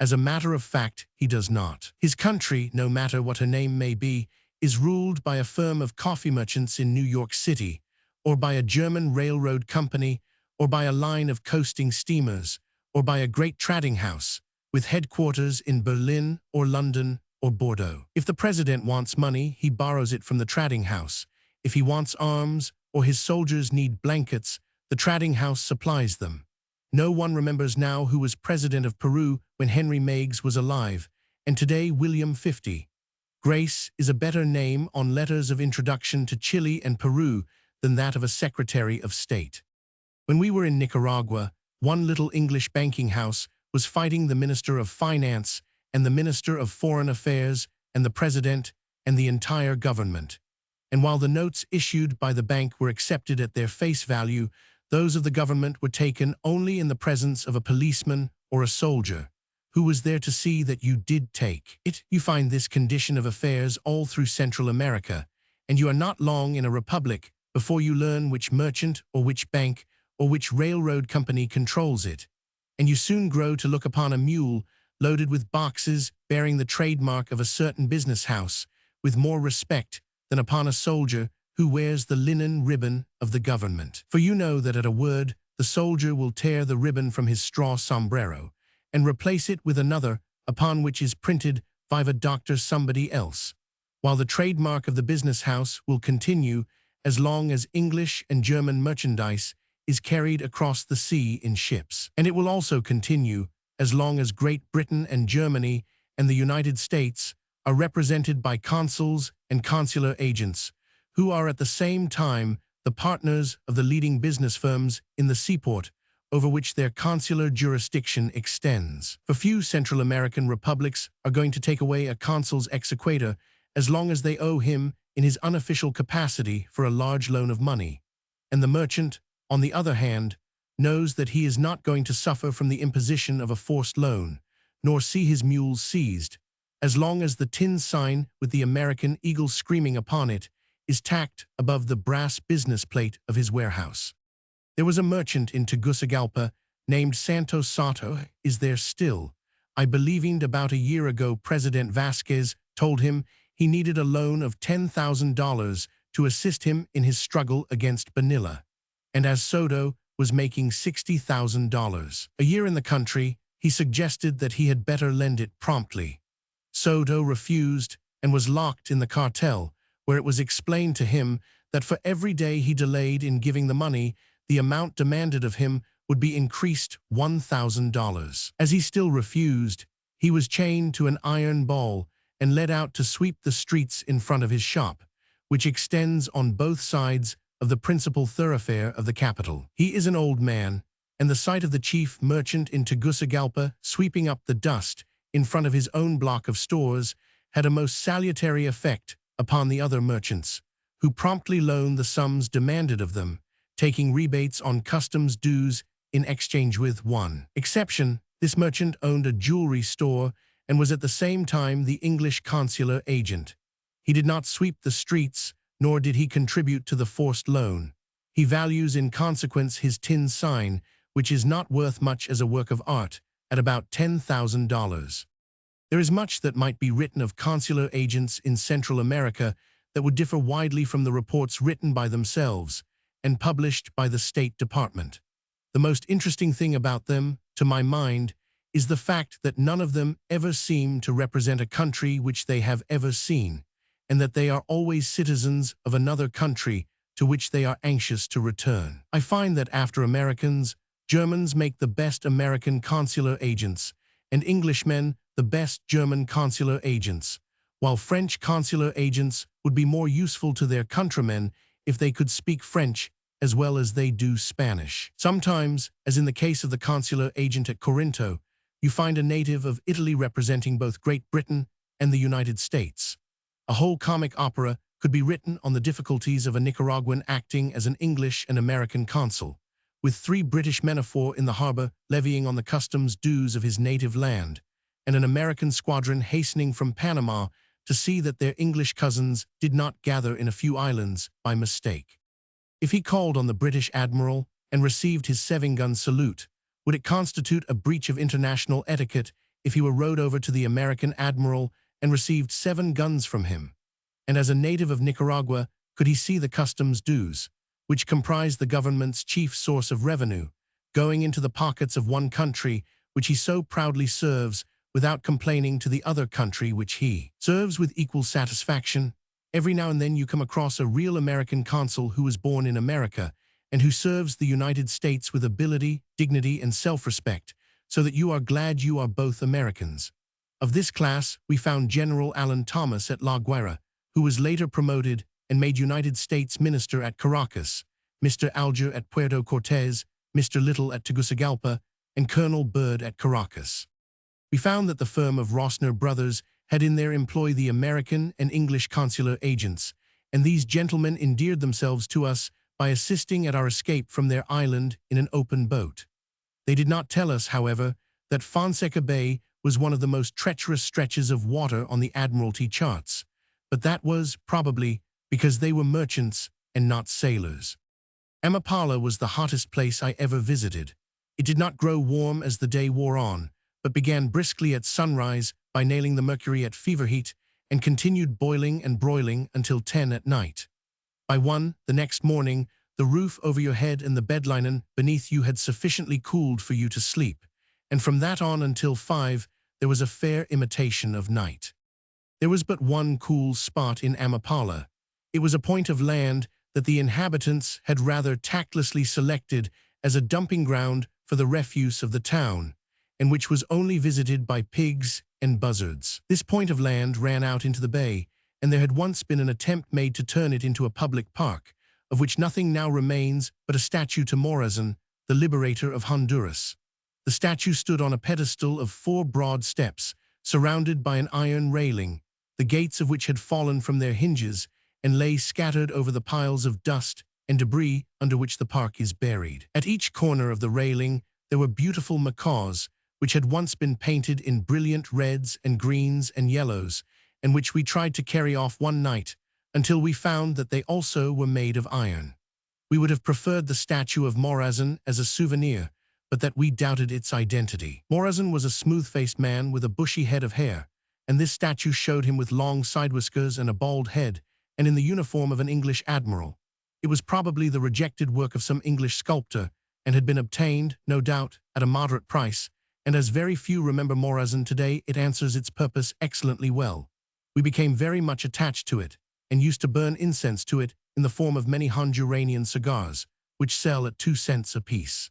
As a matter of fact, he does not. His country, no matter what her name may be, is ruled by a firm of coffee merchants in New York City, or by a German railroad company, or by a line of coasting steamers, or by a great trading house, with headquarters in Berlin or London or Bordeaux. If the president wants money, he borrows it from the trading house. If he wants arms or his soldiers need blankets, the trading house supplies them. No one remembers now who was president of Peru when Henry Meigs was alive, and today William 50. Grace is a better name on letters of introduction to Chile and Peru than that of a Secretary of State. When we were in Nicaragua, one little English banking house was fighting the Minister of Finance and the Minister of Foreign Affairs and the President and the entire government. And while the notes issued by the bank were accepted at their face value, those of the government were taken only in the presence of a policeman or a soldier, who was there to see that you did take it. You find this condition of affairs all through Central America, and you are not long in a republic before you learn which merchant or which bank or which railroad company controls it, and you soon grow to look upon a mule loaded with boxes bearing the trademark of a certain business house with more respect than upon a soldier who wears the linen ribbon of the government. For you know that at a word the soldier will tear the ribbon from his straw sombrero and replace it with another upon which is printed "Viva Doctor Somebody Else," while the trademark of the business house will continue as long as English and German merchandise is carried across the sea in ships. And it will also continue as long as Great Britain and Germany and the United States are represented by consuls and consular agents, who are at the same time the partners of the leading business firms in the seaport over which their consular jurisdiction extends. For few Central American republics are going to take away a consul's exequatur as long as they owe him in his unofficial capacity for a large loan of money, and the merchant, on the other hand, knows that he is not going to suffer from the imposition of a forced loan, nor see his mules seized, as long as the tin sign with the American eagle screaming upon it is tacked above the brass business plate of his warehouse. There was a merchant in Tegucigalpa named Santos Soto, is there still. I believed about a year ago President Vasquez told him he needed a loan of $10,000 to assist him in his struggle against Banilla, and as Soto was making $60,000 a year in the country, he suggested that he had better lend it promptly. Soto refused and was locked in the cartel, where it was explained to him that for every day he delayed in giving the money, the amount demanded of him would be increased $1,000. As he still refused, he was chained to an iron ball and led out to sweep the streets in front of his shop, which extends on both sides of the principal thoroughfare of the capital. He is an old man, and the sight of the chief merchant in Tegucigalpa sweeping up the dust in front of his own block of stores had a most salutary effect upon the other merchants, who promptly loaned the sums demanded of them, taking rebates on customs dues in exchange with one exception. This merchant owned a jewelry store and was at the same time the English consular agent. He did not sweep the streets, nor did he contribute to the forced loan. He values in consequence his tin sign, which is not worth much as a work of art, at about $10,000. There is much that might be written of consular agents in Central America that would differ widely from the reports written by themselves and published by the State Department. The most interesting thing about them, to my mind, is the fact that none of them ever seem to represent a country which they have ever seen, and that they are always citizens of another country to which they are anxious to return. I find that after Americans, Germans make the best American consular agents, and Englishmen the best German consular agents, while French consular agents would be more useful to their countrymen if they could speak French as well as they do Spanish. Sometimes, as in the case of the consular agent at Corinto, you find a native of Italy representing both Great Britain and the United States. A whole comic opera could be written on the difficulties of a Nicaraguan acting as an English and American consul, with 3 British men of war in the harbor levying on the customs dues of his native land, and an American squadron hastening from Panama to see that their English cousins did not gather in a few islands by mistake. If he called on the British admiral and received his 7-gun salute, would it constitute a breach of international etiquette if he were rowed over to the American admiral and received 7 guns from him? And as a native of Nicaragua, could he see the customs dues, which comprise the government's chief source of revenue, going into the pockets of one country which he so proudly serves without complaining to the other country which he serves with equal satisfaction? Every now and then you come across a real American consul who was born in America and who serves the United States with ability, dignity, and self-respect, so that you are glad you are both Americans. Of this class, we found General Allen Thomas at La Guaira, who was later promoted and made United States Minister at Caracas, Mr. Alger at Puerto Cortes, Mr. Little at Tegucigalpa, and Colonel Byrd at Caracas. We found that the firm of Rossner Brothers had in their employ the American and English consular agents, and these gentlemen endeared themselves to us by assisting at our escape from their island in an open boat. They did not tell us, however, that Fonseca Bay was one of the most treacherous stretches of water on the Admiralty charts, but that was, probably, because they were merchants and not sailors. Amapala was the hottest place I ever visited. It did not grow warm as the day wore on, but began briskly at sunrise by nailing the mercury at fever heat and continued boiling and broiling until 10 at night. By 1 the next morning, the roof over your head and the bed linen beneath you had sufficiently cooled for you to sleep, and from that on until 5 there was a fair imitation of night. There was but one cool spot in Amapala. It was a point of land that the inhabitants had rather tactlessly selected as a dumping ground for the refuse of the town, and which was only visited by pigs and buzzards. This point of land ran out into the bay, and there had once been an attempt made to turn it into a public park, of which nothing now remains but a statue to Morazan, the liberator of Honduras. The statue stood on a pedestal of 4 broad steps, surrounded by an iron railing, the gates of which had fallen from their hinges and lay scattered over the piles of dust and debris under which the park is buried. At each corner of the railing there were beautiful macaws, which had once been painted in brilliant reds and greens and yellows, and which we tried to carry off one night, until we found that they also were made of iron. We would have preferred the statue of Morazan as a souvenir, but that we doubted its identity. Morazan was a smooth-faced man with a bushy head of hair, and this statue showed him with long side whiskers and a bald head, and in the uniform of an English admiral. It was probably the rejected work of some English sculptor, and had been obtained, no doubt, at a moderate price, and as very few remember Morazan today, it answers its purpose excellently well. We became very much attached to it, and used to burn incense to it in the form of many Honduranian cigars, which sell at 2 cents apiece.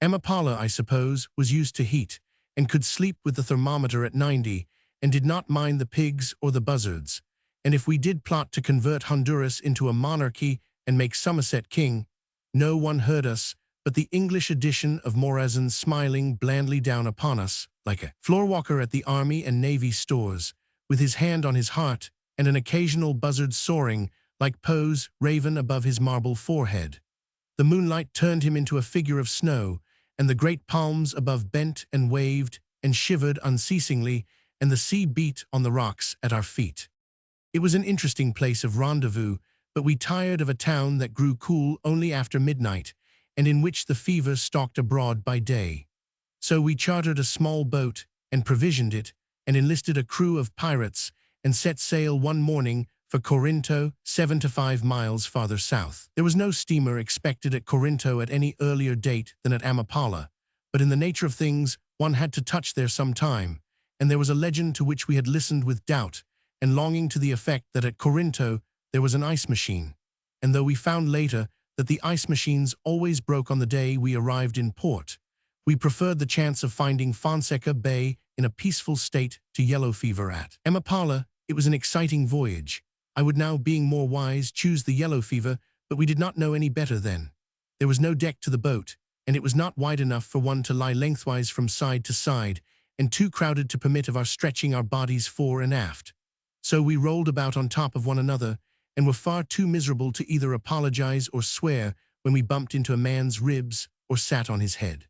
Amapala, I suppose, was used to heat, and could sleep with the thermometer at 90, and did not mind the pigs or the buzzards. And if we did plot to convert Honduras into a monarchy and make Somerset king, no one heard us, but the English edition of Morazan smiling blandly down upon us, like a floorwalker at the Army and Navy stores, with his hand on his heart, and an occasional buzzard soaring, like Poe's raven above his marble forehead. The moonlight turned him into a figure of snow, and the great palms above bent and waved and shivered unceasingly, and the sea beat on the rocks at our feet. It was an interesting place of rendezvous, but we tired of a town that grew cool only after midnight, and in which the fever stalked abroad by day. So we chartered a small boat and provisioned it, and enlisted a crew of pirates, and set sail one morning for Corinto, 7 to 5 miles farther south. There was no steamer expected at Corinto at any earlier date than at Amapala, but in the nature of things one had to touch there some time, and there was a legend to which we had listened with doubt and longing to the effect that at Corinto there was an ice machine, and though we found later that the ice machines always broke on the day we arrived in port, we preferred the chance of finding Fonseca Bay in a peaceful state to yellow fever at Amapala. It was an exciting voyage. I would now, being more wise, choose the yellow fever, but we did not know any better then. There was no deck to the boat, and it was not wide enough for one to lie lengthwise from side to side, and too crowded to permit of our stretching our bodies fore and aft. So we rolled about on top of one another, and were far too miserable to either apologize or swear when we bumped into a man's ribs or sat on his head.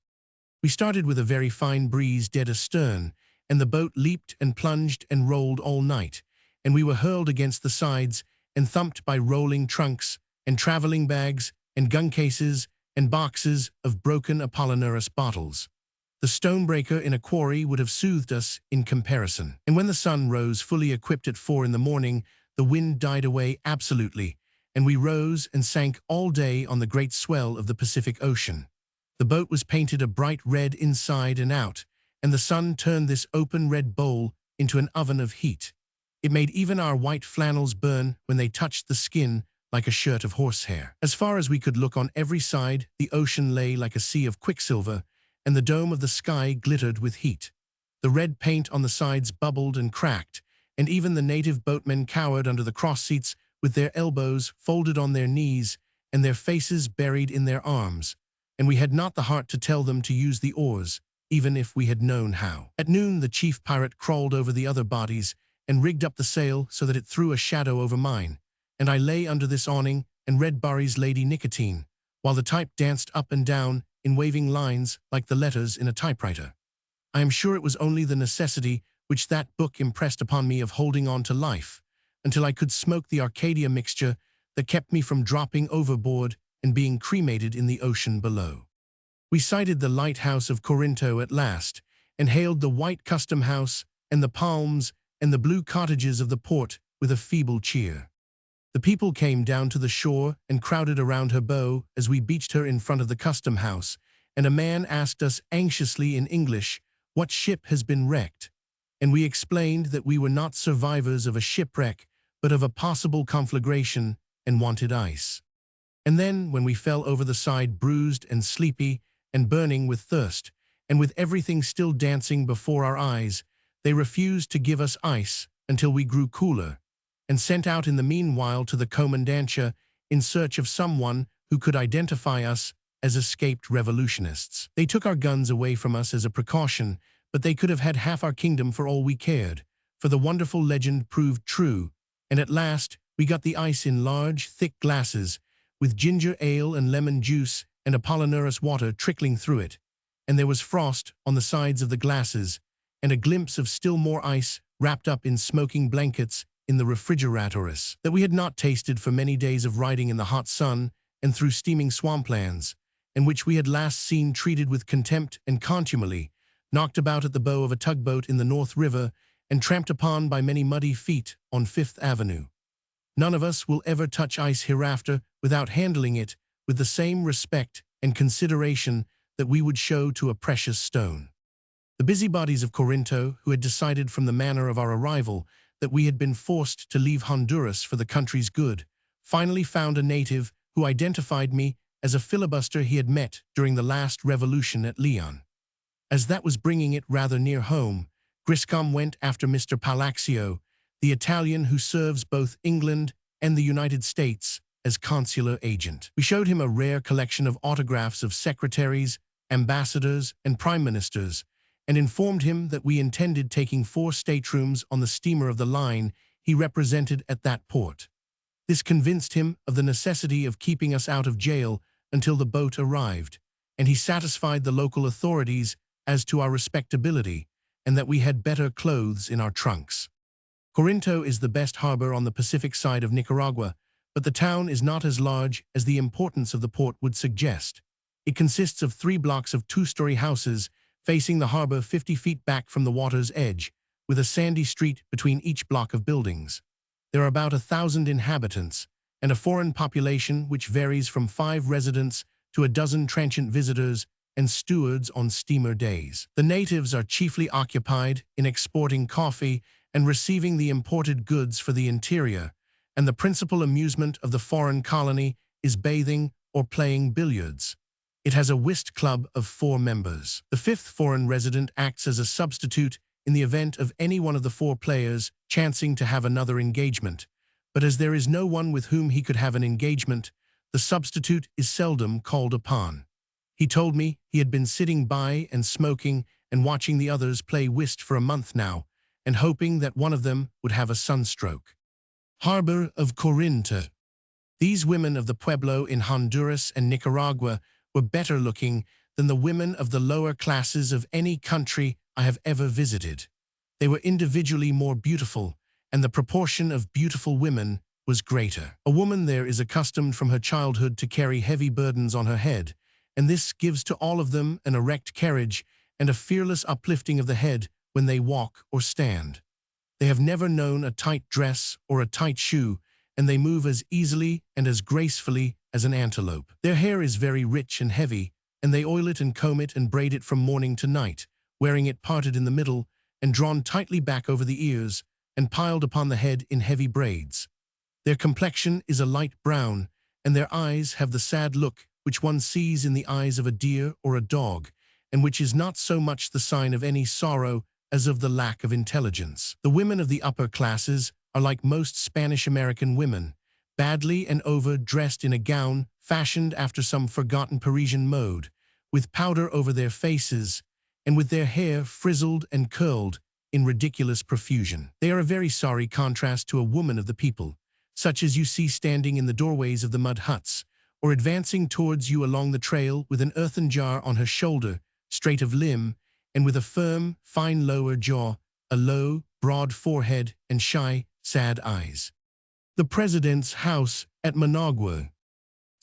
We started with a very fine breeze dead astern, and the boat leaped and plunged and rolled all night, and we were hurled against the sides and thumped by rolling trunks and traveling bags and gun cases and boxes of broken Apollinaris bottles. The stonebreaker in a quarry would have soothed us in comparison. And when the sun rose fully equipped at 4 in the morning, the wind died away absolutely, and we rose and sank all day on the great swell of the Pacific Ocean. The boat was painted a bright red inside and out, and the sun turned this open red bowl into an oven of heat. It made even our white flannels burn when they touched the skin like a shirt of horsehair. As far as we could look on every side, the ocean lay like a sea of quicksilver, and the dome of the sky glittered with heat. The red paint on the sides bubbled and cracked, and even the native boatmen cowered under the cross seats with their elbows folded on their knees and their faces buried in their arms, and we had not the heart to tell them to use the oars, even if we had known how. At noon, the chief pirate crawled over the other bodies and rigged up the sail so that it threw a shadow over mine, and I lay under this awning and read Barry's Lady Nicotine, while the type danced up and down in waving lines like the letters in a typewriter. I am sure it was only the necessity which that book impressed upon me of holding on to life, until I could smoke the Arcadia mixture that kept me from dropping overboard and being cremated in the ocean below. We sighted the lighthouse of Corinto at last, and hailed the white custom house and the palms and the blue cottages of the port with a feeble cheer. The people came down to the shore and crowded around her bow as we beached her in front of the custom house, and a man asked us anxiously in English what ship has been wrecked, and we explained that we were not survivors of a shipwreck, but of a possible conflagration, and wanted ice. And then, when we fell over the side bruised and sleepy and burning with thirst, and with everything still dancing before our eyes, they refused to give us ice until we grew cooler, and sent out in the meanwhile to the commandantia in search of someone who could identify us as escaped revolutionists. They took our guns away from us as a precaution, but they could have had half our kingdom for all we cared, for the wonderful legend proved true, and at last we got the ice in large, thick glasses, with ginger ale and lemon juice and Apollinaris water trickling through it, and there was frost on the sides of the glasses, and a glimpse of still more ice wrapped up in smoking blankets in the refrigeratorus that we had not tasted for many days of riding in the hot sun and through steaming swamplands, and which we had last seen treated with contempt and contumely, knocked about at the bow of a tugboat in the North River, and tramped upon by many muddy feet on Fifth Avenue. None of us will ever touch ice hereafter without handling it with the same respect and consideration that we would show to a precious stone. The busybodies of Corinto, who had decided from the manner of our arrival that we had been forced to leave Honduras for the country's good, finally found a native who identified me as a filibuster he had met during the last revolution at Leon. As that was bringing it rather near home, Griscom went after Mr. Palaxio, the Italian who serves both England and the United States as consular agent. We showed him a rare collection of autographs of secretaries, ambassadors, and prime ministers, and informed him that we intended taking 4 staterooms on the steamer of the line he represented at that port. This convinced him of the necessity of keeping us out of jail until the boat arrived, and he satisfied the local authorities as to our respectability and that we had better clothes in our trunks. Corinto is the best harbor on the Pacific side of Nicaragua, but the town is not as large as the importance of the port would suggest. It consists of 3 blocks of 2-story houses facing the harbor 50 feet back from the water's edge, with a sandy street between each block of buildings. There are about 1,000 inhabitants, and a foreign population which varies from 5 residents to a dozen transient visitors and stewards on steamer days. The natives are chiefly occupied in exporting coffee and receiving the imported goods for the interior, and the principal amusement of the foreign colony is bathing or playing billiards. It has a whist club of 4 members. The 5th foreign resident acts as a substitute in the event of any one of the 4 players chancing to have another engagement, but as there is no one with whom he could have an engagement, the substitute is seldom called upon. He told me he had been sitting by and smoking and watching the others play whist for a month now, and hoping that one of them would have a sunstroke. Harbor of Corinto. These women of the Pueblo in Honduras and Nicaragua were better looking than the women of the lower classes of any country I have ever visited. They were individually more beautiful, and the proportion of beautiful women was greater. A woman there is accustomed from her childhood to carry heavy burdens on her head, and this gives to all of them an erect carriage and a fearless uplifting of the head when they walk or stand. They have never known a tight dress or a tight shoe, and they move as easily and as gracefully as an antelope. Their hair is very rich and heavy, and they oil it and comb it and braid it from morning to night, wearing it parted in the middle and drawn tightly back over the ears and piled upon the head in heavy braids. Their complexion is a light brown, and their eyes have the sad look which one sees in the eyes of a deer or a dog, and which is not so much the sign of any sorrow as of the lack of intelligence. The women of the upper classes are like most Spanish-American women, badly and over-dressed in a gown fashioned after some forgotten Parisian mode, with powder over their faces, and with their hair frizzled and curled in ridiculous profusion. They are a very sorry contrast to a woman of the people, such as you see standing in the doorways of the mud huts, or advancing towards you along the trail with an earthen jar on her shoulder, straight of limb, and with a firm, fine lower jaw, a low, broad forehead, and shy, sad eyes. The President's house at Managua.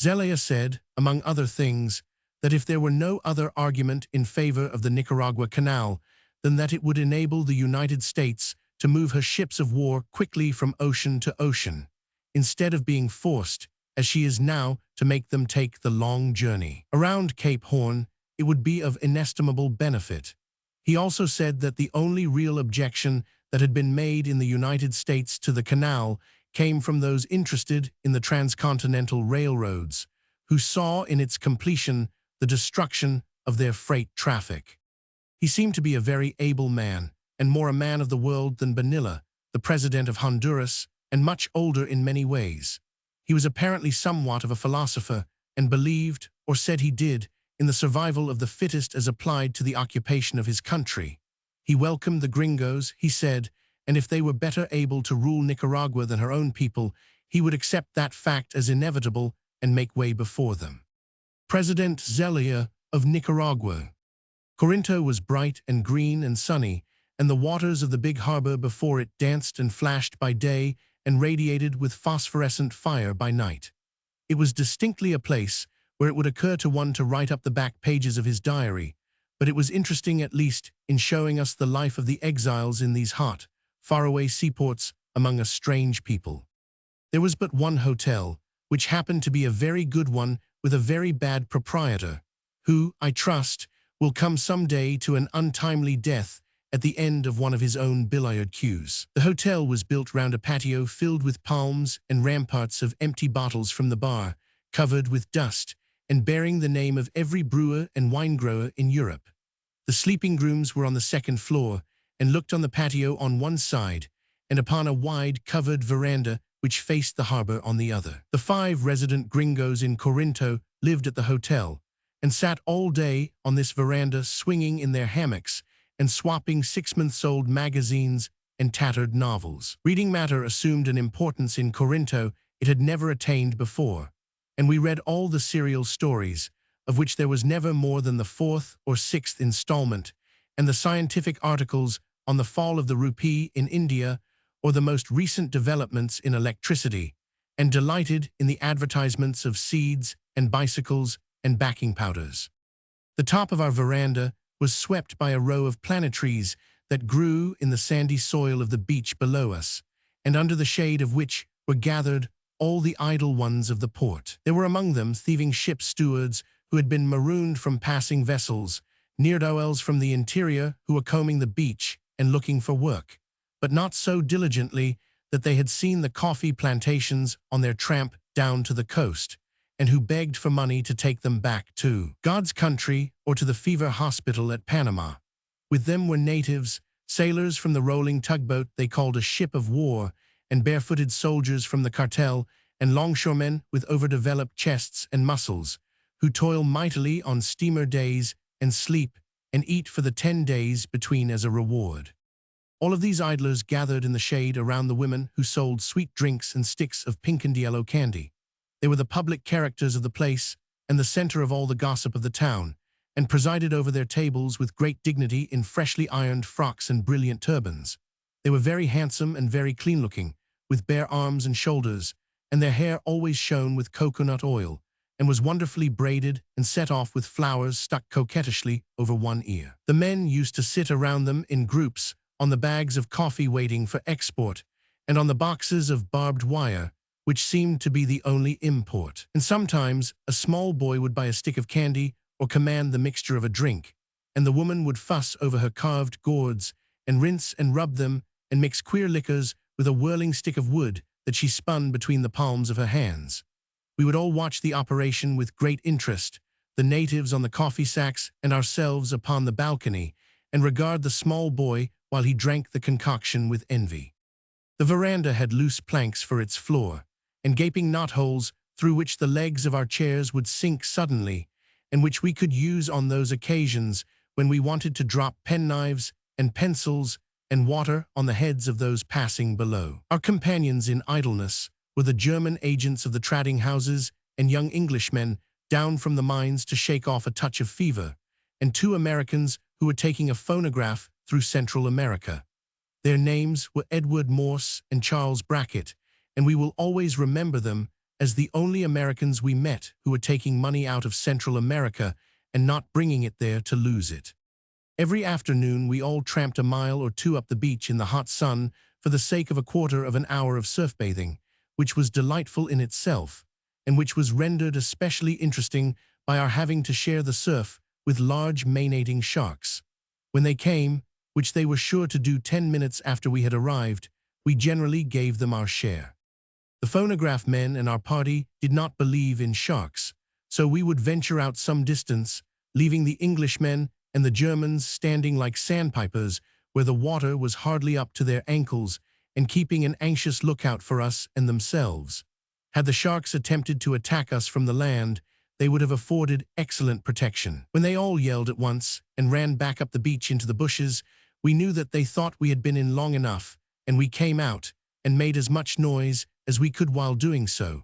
Zelaya said, among other things, that if there were no other argument in favor of the Nicaragua Canal than that it would enable the United States to move her ships of war quickly from ocean to ocean, instead of being forced, as she is now, to make them take the long journey around Cape Horn, it would be of inestimable benefit. He also said that the only real objection that had been made in the United States to the canal came from those interested in the transcontinental railroads, who saw in its completion the destruction of their freight traffic. He seemed to be a very able man, and more a man of the world than Bonilla, the president of Honduras, and much older in many ways. He was apparently somewhat of a philosopher, and believed, or said he did, in the survival of the fittest as applied to the occupation of his country. He welcomed the Gringos, he said, and if they were better able to rule Nicaragua than her own people, he would accept that fact as inevitable and make way before them. President Zelaya of Nicaragua. Corinto was bright and green and sunny, and the waters of the big harbor before it danced and flashed by day and radiated with phosphorescent fire by night. It was distinctly a place where it would occur to one to write up the back pages of his diary, but it was interesting at least in showing us the life of the exiles in these hot, faraway seaports among a strange people. There was but one hotel, which happened to be a very good one with a very bad proprietor, who, I trust, will come some day to an untimely death at the end of one of his own billiard cues. The hotel was built round a patio filled with palms and ramparts of empty bottles from the bar, covered with dust, and bearing the name of every brewer and wine-grower in Europe. The sleeping rooms were on the second floor, and looked on the patio on one side, and upon a wide, covered veranda which faced the harbor on the other. The 5 resident Gringos in Corinto lived at the hotel, and sat all day on this veranda swinging in their hammocks and swapping 6-month-old magazines and tattered novels. Reading matter assumed an importance in Corinto it had never attained before, and we read all the serial stories, of which there was never more than the 4th or 6th installment, and the scientific articles on the fall of the rupee in India, or the most recent developments in electricity, and delighted in the advertisements of seeds and bicycles and backing powders. The top of our veranda was swept by a row of plantations that grew in the sandy soil of the beach below us, and under the shade of which were gathered all the idle ones of the port. There were among them thieving ship stewards who had been marooned from passing vessels, ne'er-do-wells from the interior who were combing the beach and looking for work, but not so diligently that they had seen the coffee plantations on their tramp down to the coast, and who begged for money to take them back to God's country or to the fever hospital at Panama. With them were natives, sailors from the rolling tugboat they called a ship of war, and barefooted soldiers from the cartel, and longshoremen with overdeveloped chests and muscles, who toil mightily on steamer days and sleep and eat for the 10 days between as a reward. All of these idlers gathered in the shade around the women who sold sweet drinks and sticks of pink and yellow candy. They were the public characters of the place and the center of all the gossip of the town, and presided over their tables with great dignity in freshly ironed frocks and brilliant turbans. They were very handsome and very clean-looking, with bare arms and shoulders, and their hair always shone with coconut oil, and was wonderfully braided and set off with flowers stuck coquettishly over one ear. The men used to sit around them in groups on the bags of coffee waiting for export, and on the boxes of barbed wire, which seemed to be the only import. And sometimes a small boy would buy a stick of candy or command the mixture of a drink, and the woman would fuss over her carved gourds and rinse and rub them and mix queer liquors with a whirling stick of wood that she spun between the palms of her hands. We would all watch the operation with great interest, the natives on the coffee sacks and ourselves upon the balcony, and regard the small boy while he drank the concoction with envy. The veranda had loose planks for its floor, and gaping knotholes through which the legs of our chairs would sink suddenly, and which we could use on those occasions when we wanted to drop penknives and pencils and water on the heads of those passing below. Our companions in idleness were the German agents of the trading houses and young Englishmen down from the mines to shake off a touch of fever, and 2 Americans who were taking a phonograph through Central America. Their names were Edward Morse and Charles Brackett, and we will always remember them as the only Americans we met who were taking money out of Central America and not bringing it there to lose it. Every afternoon we all tramped a mile or 2 up the beach in the hot sun for the sake of a quarter of an hour of surf bathing, which was delightful in itself, and which was rendered especially interesting by our having to share the surf with large manating sharks. When they came, which they were sure to do 10 minutes after we had arrived, we generally gave them our share. The phonograph men and our party did not believe in sharks, so we would venture out some distance, leaving the Englishmen and the Germans standing like sandpipers where the water was hardly up to their ankles and keeping an anxious lookout for us and themselves. Had the sharks attempted to attack us from the land, they would have afforded excellent protection. When they all yelled at once and ran back up the beach into the bushes, we knew that they thought we had been in long enough, and we came out and made as much noise as we could while doing so.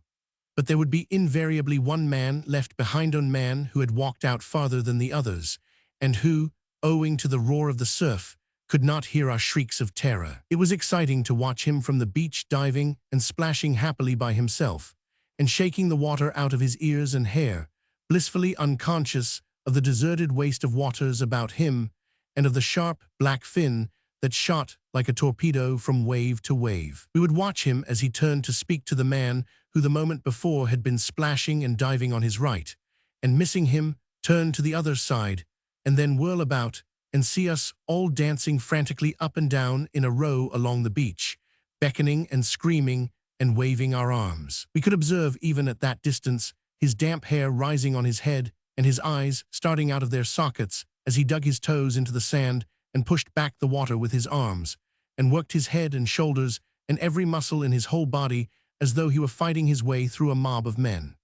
But there would be invariably one man left behind, a man who had walked out farther than the others, and who, owing to the roar of the surf, could not hear our shrieks of terror. It was exciting to watch him from the beach diving and splashing happily by himself, and shaking the water out of his ears and hair, blissfully unconscious of the deserted waste of waters about him and of the sharp black fin that shot like a torpedo from wave to wave. We would watch him as he turned to speak to the man who the moment before had been splashing and diving on his right, and missing him, turn to the other side, and then whirl about and see us all dancing frantically up and down in a row along the beach, beckoning and screaming and waving our arms. We could observe even at that distance his damp hair rising on his head and his eyes starting out of their sockets as he dug his toes into the sand and pushed back the water with his arms, and worked his head and shoulders and every muscle in his whole body as though he were fighting his way through a mob of men.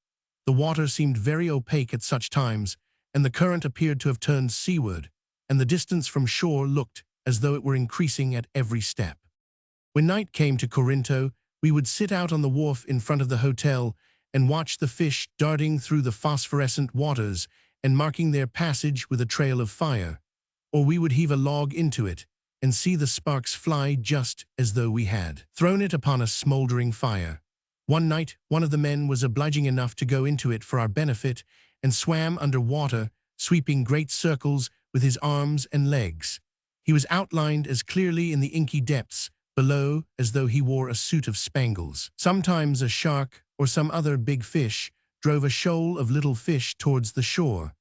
The water seemed very opaque at such times, and the current appeared to have turned seaward, and the distance from shore looked as though it were increasing at every step. When night came to Corinto, we would sit out on the wharf in front of the hotel and watch the fish darting through the phosphorescent waters and marking their passage with a trail of fire, or we would heave a log into it and see the sparks fly just as though we had thrown it upon a smoldering fire. One night, one of the men was obliging enough to go into it for our benefit and swam under water, sweeping great circles with his arms and legs. He was outlined as clearly in the inky depths below as though he wore a suit of spangles. Sometimes a shark or some other big fish drove a shoal of little fish towards the shore,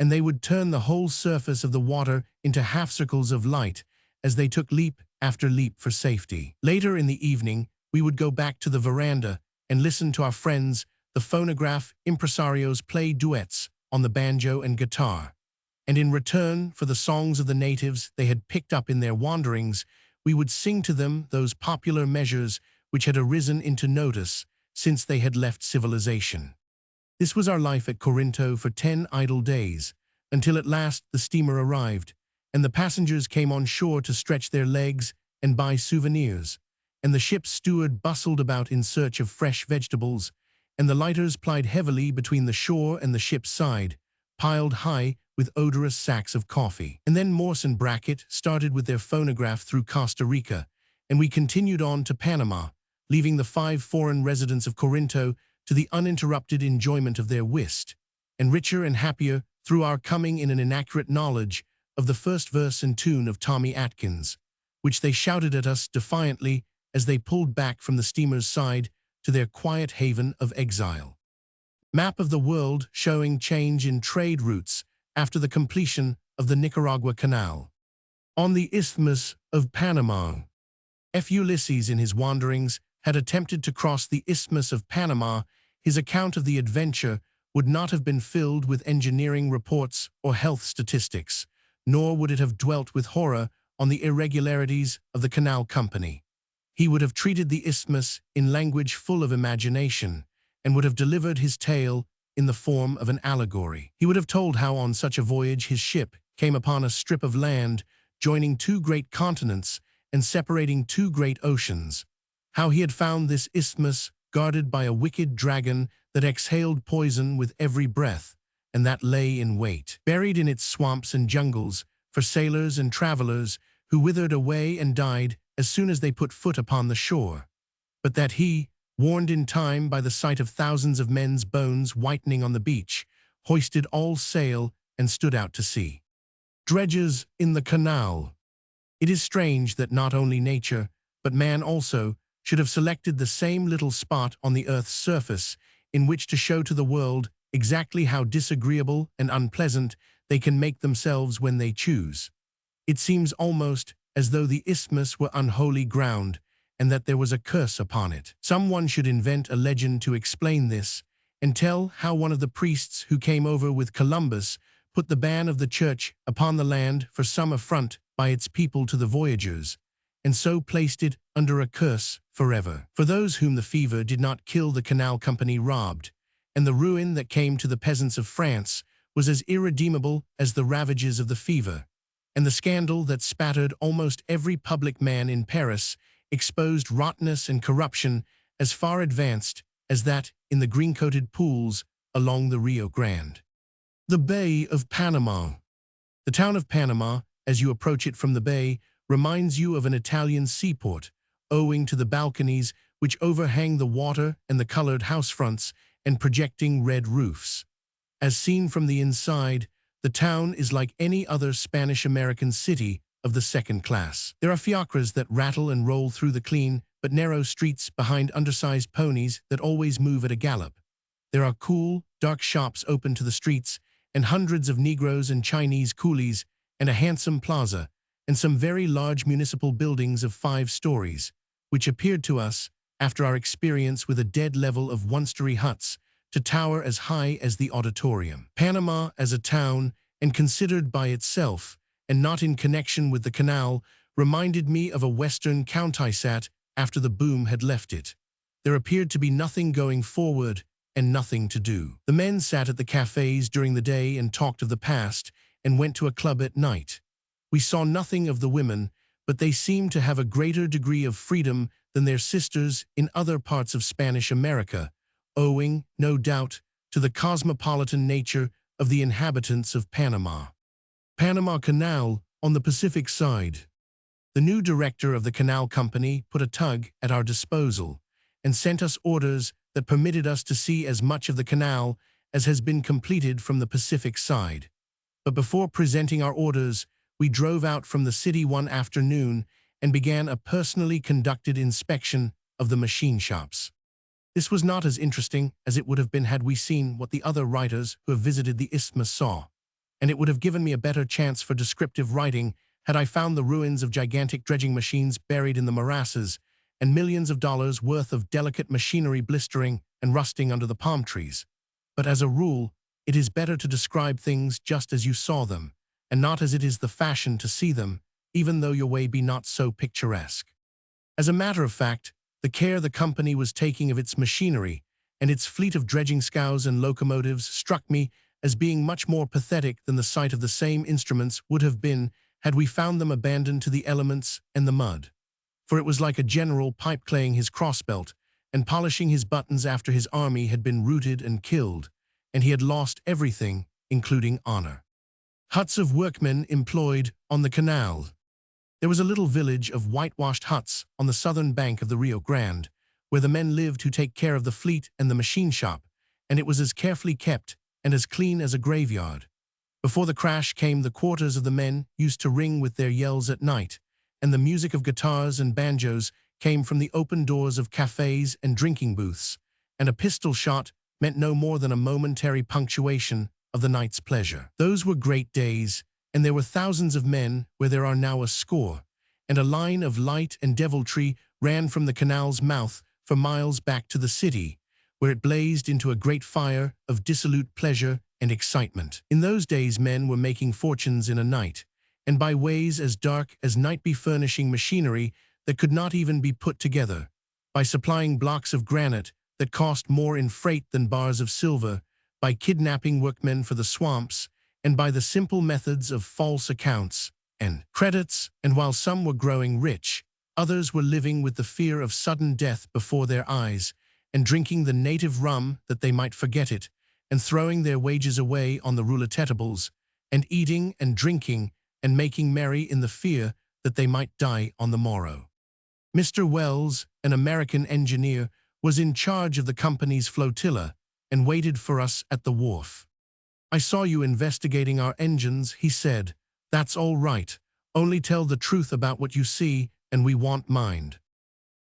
and they would turn the whole surface of the water into half-circles of light as they took leap after leap for safety. Later in the evening, we would go back to the veranda and listen to our friends, the phonograph impresarios, play duets on the banjo and guitar. And in return for the songs of the natives they had picked up in their wanderings, we would sing to them those popular measures which had arisen into notice since they had left civilization. This was our life at Corinto for 10 idle days, until at last the steamer arrived, and the passengers came on shore to stretch their legs and buy souvenirs, and the ship's steward bustled about in search of fresh vegetables, and the lighters plied heavily between the shore and the ship's side, piled high with odorous sacks of coffee. And then Morse and Brackett started with their phonograph through Costa Rica, and we continued on to Panama, leaving the 5 foreign residents of Corinto to the uninterrupted enjoyment of their whist, and richer and happier through our coming in an inaccurate knowledge of the first verse and tune of Tommy Atkins, which they shouted at us defiantly as they pulled back from the steamer's side to their quiet haven of exile. Map of the world showing change in trade routes after the completion of the Nicaragua Canal. On the Isthmus of Panama. F. Ulysses in his wanderings had attempted to cross the Isthmus of Panama. His account of the adventure would not have been filled with engineering reports or health statistics, nor would it have dwelt with horror on the irregularities of the canal company. He would have treated the isthmus in language full of imagination, and would have delivered his tale in the form of an allegory. He would have told how on such a voyage his ship came upon a strip of land joining two great continents and separating two great oceans, how he had found this isthmus guarded by a wicked dragon that exhaled poison with every breath, and that lay in wait, buried in its swamps and jungles, for sailors and travelers who withered away and died as soon as they put foot upon the shore, but that he, warned in time by the sight of thousands of men's bones whitening on the beach, hoisted all sail and stood out to sea. Dredges in the canal. It is strange that not only nature, but man also, should have selected the same little spot on the earth's surface in which to show to the world exactly how disagreeable and unpleasant they can make themselves when they choose. It seems almost as though the isthmus were unholy ground, and that there was a curse upon it. Someone should invent a legend to explain this, and tell how one of the priests who came over with Columbus put the ban of the church upon the land for some affront by its people to the voyagers, and so placed it under a curse forever. For those whom the fever did not kill, the canal company robbed, and the ruin that came to the peasants of France was as irredeemable as the ravages of the fever, and the scandal that spattered almost every public man in Paris exposed rottenness and corruption as far advanced as that in the green-coated pools along the Rio Grande. The Bay of Panama. The town of Panama, as you approach it from the bay, reminds you of an Italian seaport, owing to the balconies which overhang the water and the colored house fronts and projecting red roofs. As seen from the inside, the town is like any other Spanish-American city of the second class. There are fiacres that rattle and roll through the clean but narrow streets behind undersized ponies that always move at a gallop. There are cool, dark shops open to the streets, and hundreds of Negroes and Chinese coolies, and a handsome plaza, and some very large municipal buildings of 5 stories, which appeared to us, after our experience with a dead level of one-story huts, to tower as high as the auditorium. Panama as a town, and considered by itself, and not in connection with the canal, reminded me of a western countrysat after the boom had left it. There appeared to be nothing going forward and nothing to do. The men sat at the cafes during the day and talked of the past, and went to a club at night. We saw nothing of the women, but they seemed to have a greater degree of freedom than their sisters in other parts of Spanish America, owing, no doubt, to the cosmopolitan nature of the inhabitants of Panama. Panama Canal on the Pacific side. The new director of the canal company put a tug at our disposal and sent us orders that permitted us to see as much of the canal as has been completed from the Pacific side. But before presenting our orders, we drove out from the city one afternoon and began a personally conducted inspection of the machine shops. This was not as interesting as it would have been had we seen what the other writers who have visited the isthmus saw, and it would have given me a better chance for descriptive writing had I found the ruins of gigantic dredging machines buried in the morasses and millions of dollars worth of delicate machinery blistering and rusting under the palm trees. But as a rule, it is better to describe things just as you saw them, and not as it is the fashion to see them, even though your way be not so picturesque. As a matter of fact, the care the company was taking of its machinery and its fleet of dredging scows and locomotives struck me as being much more pathetic than the sight of the same instruments would have been had we found them abandoned to the elements and the mud. For it was like a general pipe-claying his crossbelt and polishing his buttons after his army had been routed and killed, and he had lost everything, including honor. Huts of workmen employed on the canal. There was a little village of whitewashed huts on the southern bank of the Rio Grande, where the men lived who take care of the fleet and the machine shop, and it was as carefully kept and as clean as a graveyard. Before the crash came the quarters of the men used to ring with their yells at night, and the music of guitars and banjos came from the open doors of cafes and drinking booths, and a pistol shot meant no more than a momentary punctuation of the night's pleasure. Those were great days, and there were thousands of men where there are now a score, and a line of light and deviltry ran from the canal's mouth for miles back to the city, where it blazed into a great fire of dissolute pleasure and excitement. In those days men were making fortunes in a night, and by ways as dark as night be furnishing machinery that could not even be put together, by supplying blocks of granite that cost more in freight than bars of silver, by kidnapping workmen for the swamps, and by the simple methods of false accounts and credits, and while some were growing rich, others were living with the fear of sudden death before their eyes, and drinking the native rum that they might forget it, and throwing their wages away on the roulettables, and eating and drinking and making merry in the fear that they might die on the morrow. Mr. Wells, an American engineer, was in charge of the company's flotilla and waited for us at the wharf. "I saw you investigating our engines," he said. "That's all right. Only tell the truth about what you see, and we won't mind."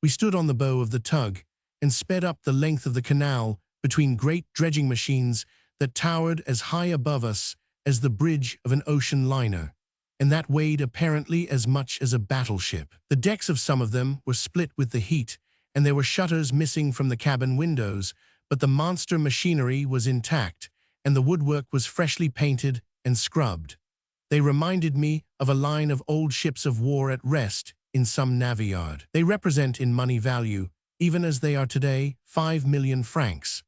We stood on the bow of the tug and sped up the length of the canal between great dredging machines that towered as high above us as the bridge of an ocean liner, and that weighed apparently as much as a battleship. The decks of some of them were split with the heat, and there were shutters missing from the cabin windows, but the monster machinery was intact, and the woodwork was freshly painted and scrubbed. They reminded me of a line of old ships of war at rest in some navy yard. They represent in money value, even as they are today, 5 million francs.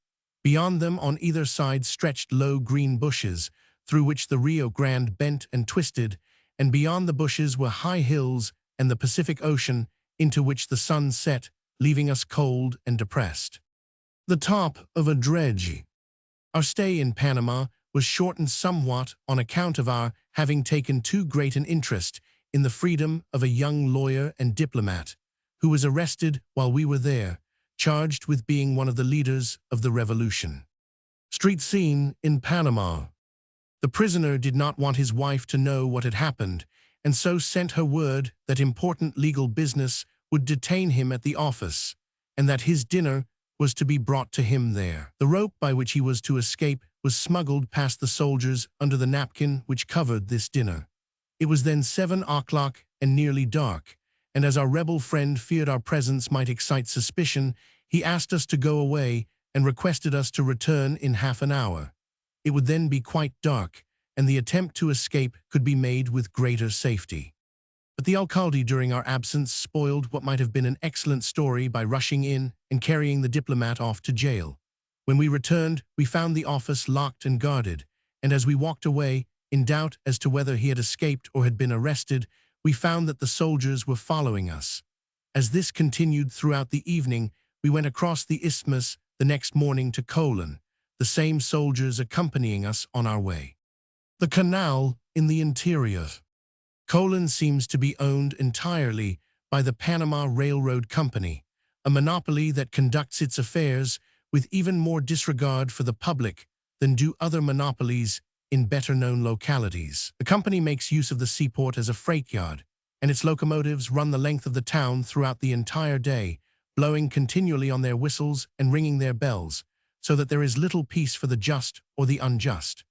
Beyond them on either side stretched low green bushes, through which the Rio Grande bent and twisted, and beyond the bushes were high hills and the Pacific Ocean, into which the sun set, leaving us cold and depressed. The top of a dredge. Our stay in Panama was shortened somewhat on account of our having taken too great an interest in the freedom of a young lawyer and diplomat, who was arrested while we were there, charged with being one of the leaders of the revolution. Street scene in Panama. The prisoner did not want his wife to know what had happened, and so sent her word that important legal business would detain him at the office, and that his dinner was to be brought to him there. The rope by which he was to escape was smuggled past the soldiers under the napkin which covered this dinner. It was then 7 o'clock and nearly dark, and as our rebel friend feared our presence might excite suspicion, he asked us to go away and requested us to return in half an hour. It would then be quite dark, and the attempt to escape could be made with greater safety. But the alcalde during our absence spoiled what might have been an excellent story by rushing in and carrying the diplomat off to jail. When we returned, we found the office locked and guarded, and as we walked away, in doubt as to whether he had escaped or had been arrested, we found that the soldiers were following us. As this continued throughout the evening, we went across the isthmus the next morning to Colon, the same soldiers accompanying us on our way. The canal in the interior. Colon seems to be owned entirely by the Panama Railroad Company, a monopoly that conducts its affairs with even more disregard for the public than do other monopolies in better-known localities. The company makes use of the seaport as a freight yard, and its locomotives run the length of the town throughout the entire day, blowing continually on their whistles and ringing their bells, so that there is little peace for the just or the unjust.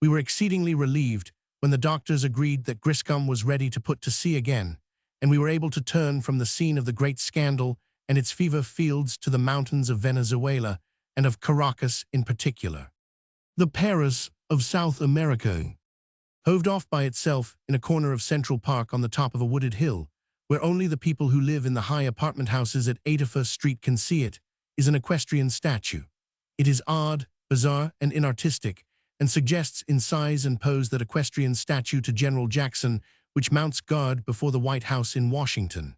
We were exceedingly relieved when the doctors agreed that Griscom was ready to put to sea again, and we were able to turn from the scene of the great scandal and its fever fields to the mountains of Venezuela and of Caracas in particular. The Paris of South America. Hoved off by itself in a corner of Central Park on the top of a wooded hill, where only the people who live in the high apartment houses at 81st Street can see it, is an equestrian statue. It is odd, bizarre, and inartistic, and suggests in size and pose that equestrian statue to General Jackson, which mounts guard before the White House in Washington.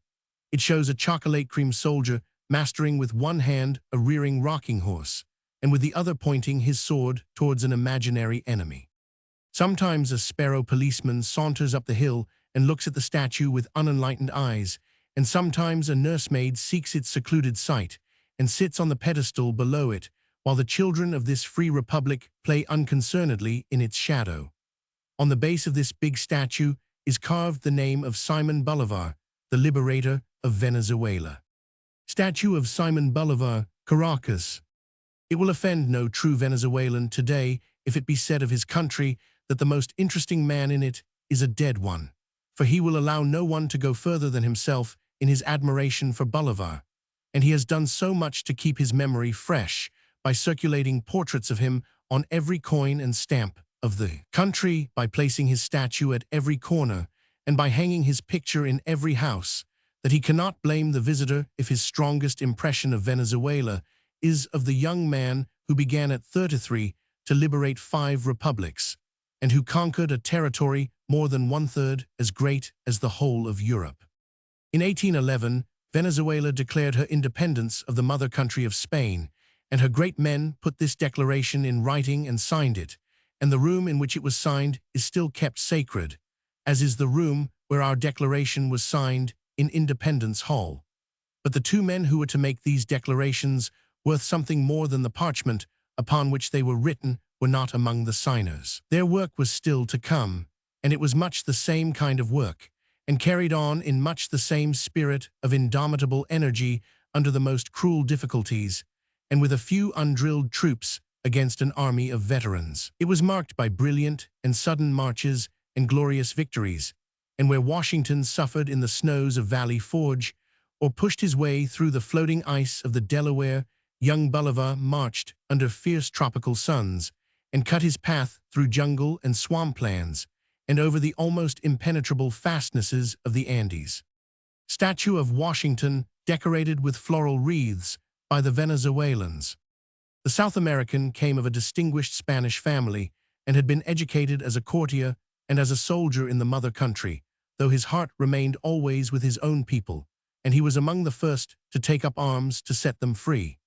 It shows a chocolate cream soldier mastering with one hand a rearing rocking horse, and with the other pointing his sword towards an imaginary enemy. Sometimes a sparrow policeman saunters up the hill and looks at the statue with unenlightened eyes, and sometimes a nursemaid seeks its secluded site and sits on the pedestal below it, while the children of this free republic play unconcernedly in its shadow. On the base of this big statue is carved the name of Simon Bolivar, the liberator of Venezuela. Statue of Simon Bolivar, Caracas. It will offend no true Venezuelan today if it be said of his country that the most interesting man in it is a dead one, for he will allow no one to go further than himself in his admiration for Bolivar, and he has done so much to keep his memory fresh by circulating portraits of him on every coin and stamp of the country, by placing his statue at every corner, and by hanging his picture in every house, that he cannot blame the visitor if his strongest impression of Venezuela is of the young man who began at 33 to liberate 5 republics, and who conquered a territory more than one-third as great as the whole of Europe. In 1811, Venezuela declared her independence of the mother country of Spain, and her great men put this declaration in writing and signed it, and the room in which it was signed is still kept sacred, as is the room where our declaration was signed in Independence Hall. But the 2 men who were to make these declarations, worth something more than the parchment upon which they were written, were not among the signers. Their work was still to come, and it was much the same kind of work, and carried on in much the same spirit of indomitable energy under the most cruel difficulties, and with a few undrilled troops against an army of veterans. It was marked by brilliant and sudden marches and glorious victories, and where Washington suffered in the snows of Valley Forge, or pushed his way through the floating ice of the Delaware, young Bolivar marched under fierce tropical suns, and cut his path through jungle and swamplands, and over the almost impenetrable fastnesses of the Andes. Statue of Washington decorated with floral wreaths by the Venezuelans. The South American came of a distinguished Spanish family and had been educated as a courtier and as a soldier in the mother country, though his heart remained always with his own people, and he was among the first to take up arms to set them free.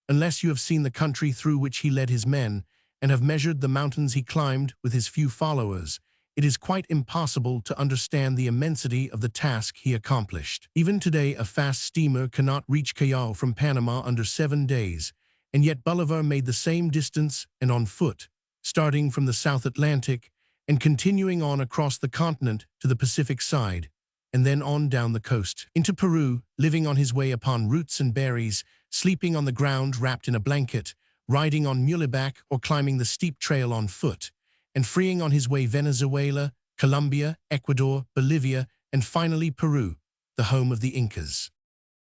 Unless you have seen the country through which he led his men, and have measured the mountains he climbed with his few followers, it is quite impossible to understand the immensity of the task he accomplished. Even today, a fast steamer cannot reach Callao from Panama under 7 days, and yet Bolivar made the same distance and on foot, starting from the South Atlantic and continuing on across the continent to the Pacific side, and then on down the coast into Peru, living on his way upon roots and berries, sleeping on the ground wrapped in a blanket, riding on muleback or climbing the steep trail on foot, and freeing on his way Venezuela, Colombia, Ecuador, Bolivia, and finally Peru, the home of the Incas.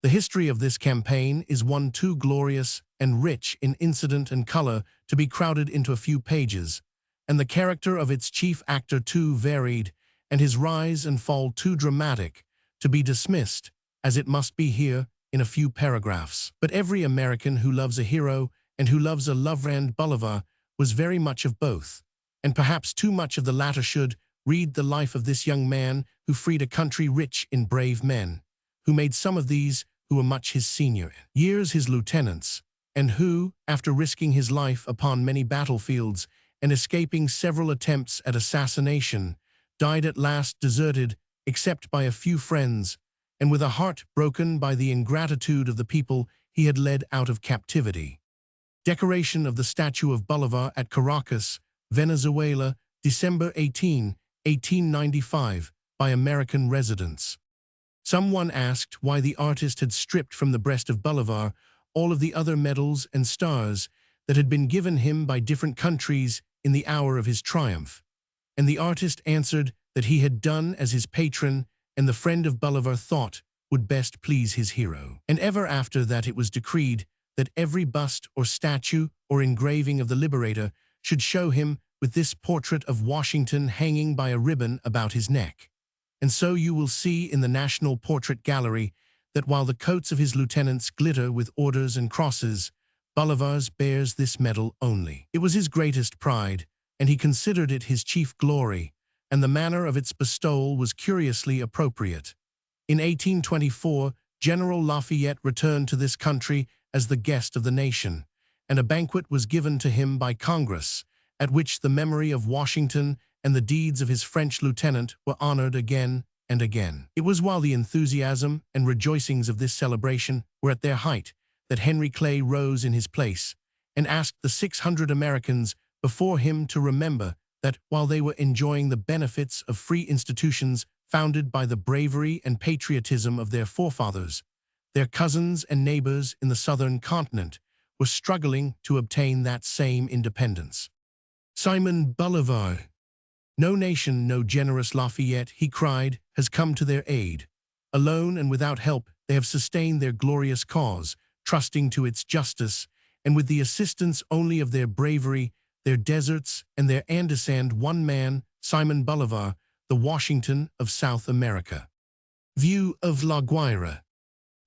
The history of this campaign is one too glorious and rich in incident and color to be crowded into a few pages, and the character of its chief actor too varied, and his rise and fall too dramatic, to be dismissed, as it must be here, in a few paragraphs. But every American who loves a hero and who loves a loveland Bolivar was very much of both, and perhaps too much of the latter should read the life of this young man who freed a country rich in brave men, who made some of these who were much his senior years his lieutenants, and who, after risking his life upon many battlefields and escaping several attempts at assassination, died at last deserted except by a few friends, and with a heart broken by the ingratitude of the people he had led out of captivity. Decoration of the statue of Bolivar at Caracas, Venezuela, December 18, 1895, by American residents. Someone asked why the artist had stripped from the breast of Bolivar all of the other medals and stars that had been given him by different countries in the hour of his triumph, and the artist answered that he had done as his patron and the friend of Bolivar thought would best please his hero. And ever after that it was decreed that every bust or statue or engraving of the liberator should show him with this portrait of Washington hanging by a ribbon about his neck. And so you will see in the National Portrait Gallery that while the coats of his lieutenants glitter with orders and crosses, Bolivar's bears this medal only. It was his greatest pride, and he considered it his chief glory, and the manner of its bestowal was curiously appropriate. In 1824, General Lafayette returned to this country as the guest of the nation, and a banquet was given to him by Congress, at which the memory of Washington and the deeds of his French lieutenant were honored again and again. It was while the enthusiasm and rejoicings of this celebration were at their height that Henry Clay rose in his place and asked the 600 Americans before him to remember that while they were enjoying the benefits of free institutions founded by the bravery and patriotism of their forefathers, their cousins and neighbors in the southern continent were struggling to obtain that same independence. Simon Bolivar. No nation, no generous Lafayette, he cried, has come to their aid. Alone and without help, they have sustained their glorious cause, trusting to its justice, and with the assistance only of their bravery, their deserts, and their Andesand one man, Simon Bolivar, the Washington of South America. View of La Guaira.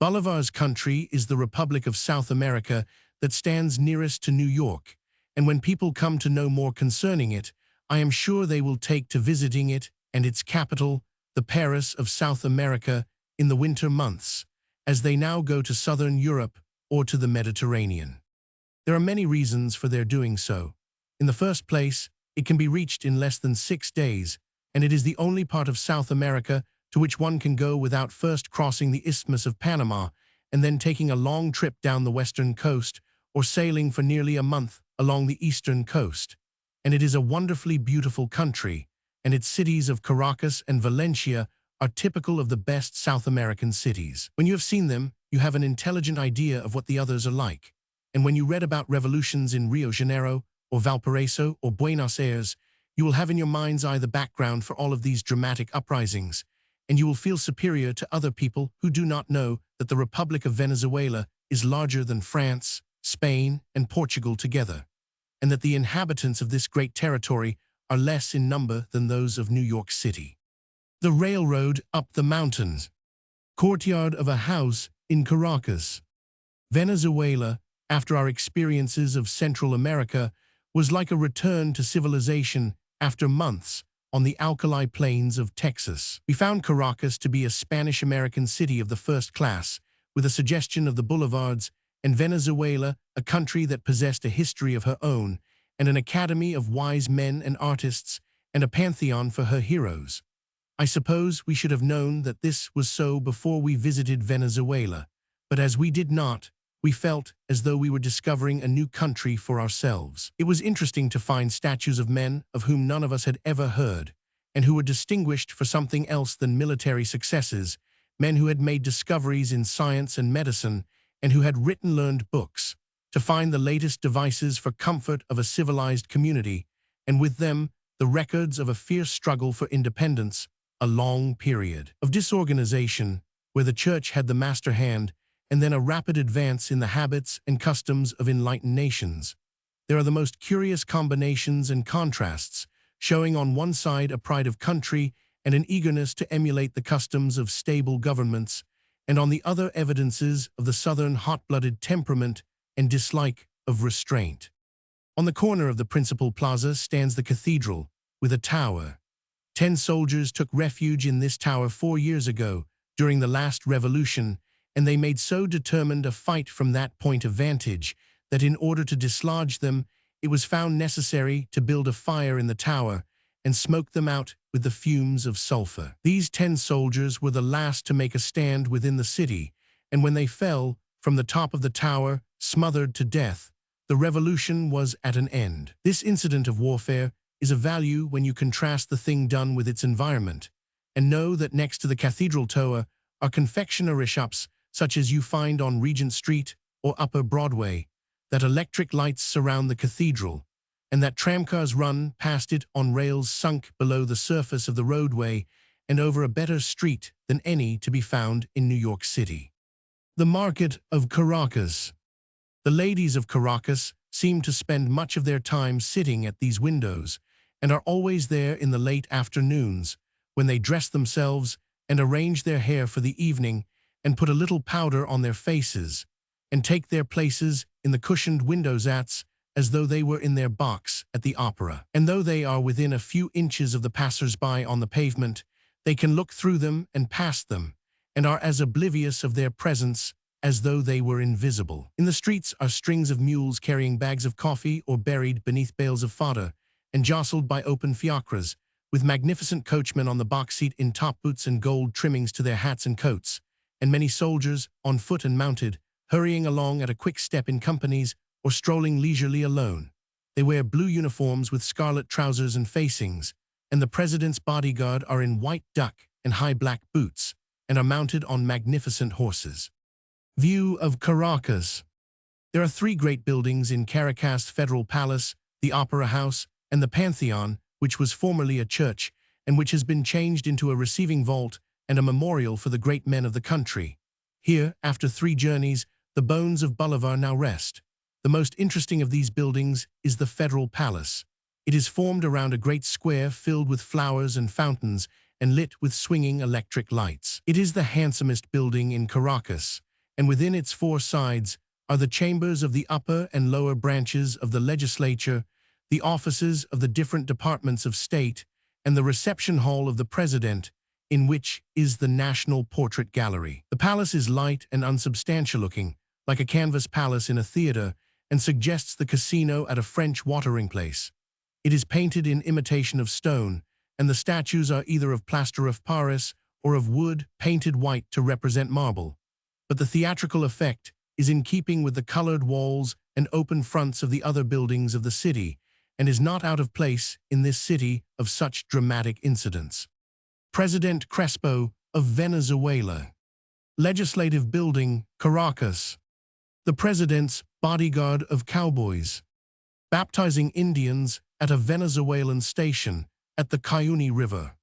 Bolivar's country is the Republic of South America that stands nearest to New York, and when people come to know more concerning it, I am sure they will take to visiting it and its capital, the Paris of South America, in the winter months, as they now go to southern Europe or to the Mediterranean. There are many reasons for their doing so. In the first place, it can be reached in less than 6 days, and it is the only part of South America to which one can go without first crossing the Isthmus of Panama and then taking a long trip down the western coast or sailing for nearly a month along the eastern coast. And it is a wonderfully beautiful country, and its cities of Caracas and Valencia are typical of the best South American cities. When you have seen them, you have an intelligent idea of what the others are like. And when you read about revolutions in Rio de Janeiro or Valparaiso or Buenos Aires, you will have in your mind's eye the background for all of these dramatic uprisings, and you will feel superior to other people who do not know that the Republic of Venezuela is larger than France, Spain, and Portugal together, and that the inhabitants of this great territory are less in number than those of New York City. The railroad up the mountains. Courtyard of a house in Caracas. Venezuela, after our experiences of Central America, was like a return to civilization after months on the alkali plains of Texas. We found Caracas to be a Spanish-American city of the first class, with a suggestion of the boulevards, and Venezuela, a country that possessed a history of her own, and an academy of wise men and artists, and a pantheon for her heroes. I suppose we should have known that this was so before we visited Venezuela, but as we did not, we felt as though we were discovering a new country for ourselves. It was interesting to find statues of men of whom none of us had ever heard, and who were distinguished for something else than military successes, men who had made discoveries in science and medicine, and who had written learned books, to find the latest devices for comfort of a civilized community, and with them the records of a fierce struggle for independence, a long period of disorganization, where the church had the master hand, and then a rapid advance in the habits and customs of enlightened nations. There are the most curious combinations and contrasts, showing on one side a pride of country and an eagerness to emulate the customs of stable governments, and on the other evidences of the southern hot-blooded temperament and dislike of restraint. On the corner of the principal plaza stands the cathedral, with a tower. 10 soldiers took refuge in this tower 4 years ago, during the last revolution, and they made so determined a fight from that point of vantage that in order to dislodge them, it was found necessary to build a fire in the tower and smoke them out with the fumes of sulfur. These 10 soldiers were the last to make a stand within the city, and when they fell from the top of the tower, smothered to death, the revolution was at an end. This incident of warfare is of value when you contrast the thing done with its environment, and know that next to the cathedral tower are confectionery shops such as you find on Regent Street or Upper Broadway, that electric lights surround the cathedral, and that tramcars run past it on rails sunk below the surface of the roadway and over a better street than any to be found in New York City. The market of Caracas. The ladies of Caracas seem to spend much of their time sitting at these windows, and are always there in the late afternoons, when they dress themselves and arrange their hair for the evening, and put a little powder on their faces, and take their places in the cushioned window-zats as though they were in their box at the opera. And though they are within a few inches of the passers-by on the pavement, they can look through them and past them, and are as oblivious of their presence as though they were invisible. In the streets are strings of mules carrying bags of coffee or buried beneath bales of fodder, and jostled by open fiacres, with magnificent coachmen on the box seat in top boots and gold trimmings to their hats and coats, and many soldiers, on foot and mounted, hurrying along at a quick step in companies or strolling leisurely alone. They wear blue uniforms with scarlet trousers and facings, and the president's bodyguard are in white duck and high black boots, and are mounted on magnificent horses. View of Caracas. There are 3 great buildings in Caracas: Federal Palace, the Opera House, and the Pantheon, which was formerly a church, and which has been changed into a receiving vault and a memorial for the great men of the country. Here, after 3 journeys, the bones of Bolivar now rest. The most interesting of these buildings is the Federal Palace. It is formed around a great square filled with flowers and fountains and lit with swinging electric lights. It is the handsomest building in Caracas, and within its 4 sides are the chambers of the upper and lower branches of the legislature, the offices of the different departments of state, and the reception hall of the president, in which is the National Portrait Gallery. The palace is light and unsubstantial-looking, like a canvas palace in a theater, and suggests the casino at a French watering place. It is painted in imitation of stone, and the statues are either of plaster of Paris or of wood painted white to represent marble. But the theatrical effect is in keeping with the colored walls and open fronts of the other buildings of the city, and is not out of place in this city of such dramatic incidents. President Crespo of Venezuela. Legislative Building, Caracas. The President's bodyguard of cowboys. Baptizing Indians at a Venezuelan station at the Cuyuni River.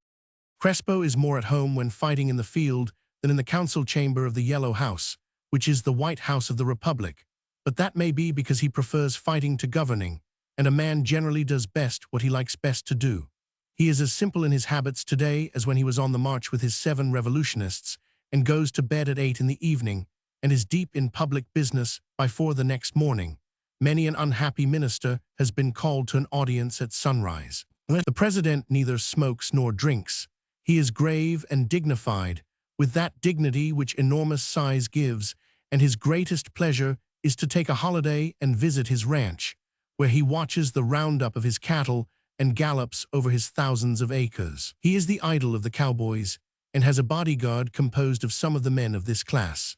Crespo is more at home when fighting in the field than in the council chamber of the Yellow House, which is the White House of the Republic, but that may be because he prefers fighting to governing, and a man generally does best what he likes best to do. He is as simple in his habits today as when he was on the march with his 7 revolutionists, and goes to bed at 8 in the evening, and is deep in public business by 4 the next morning. Many an unhappy minister has been called to an audience at sunrise. The president neither smokes nor drinks. He is grave and dignified, with that dignity which enormous size gives, and his greatest pleasure is to take a holiday and visit his ranch, where he watches the roundup of his cattle and gallops over his thousands of acres. He is the idol of the cowboys, and has a bodyguard composed of some of the men of this class.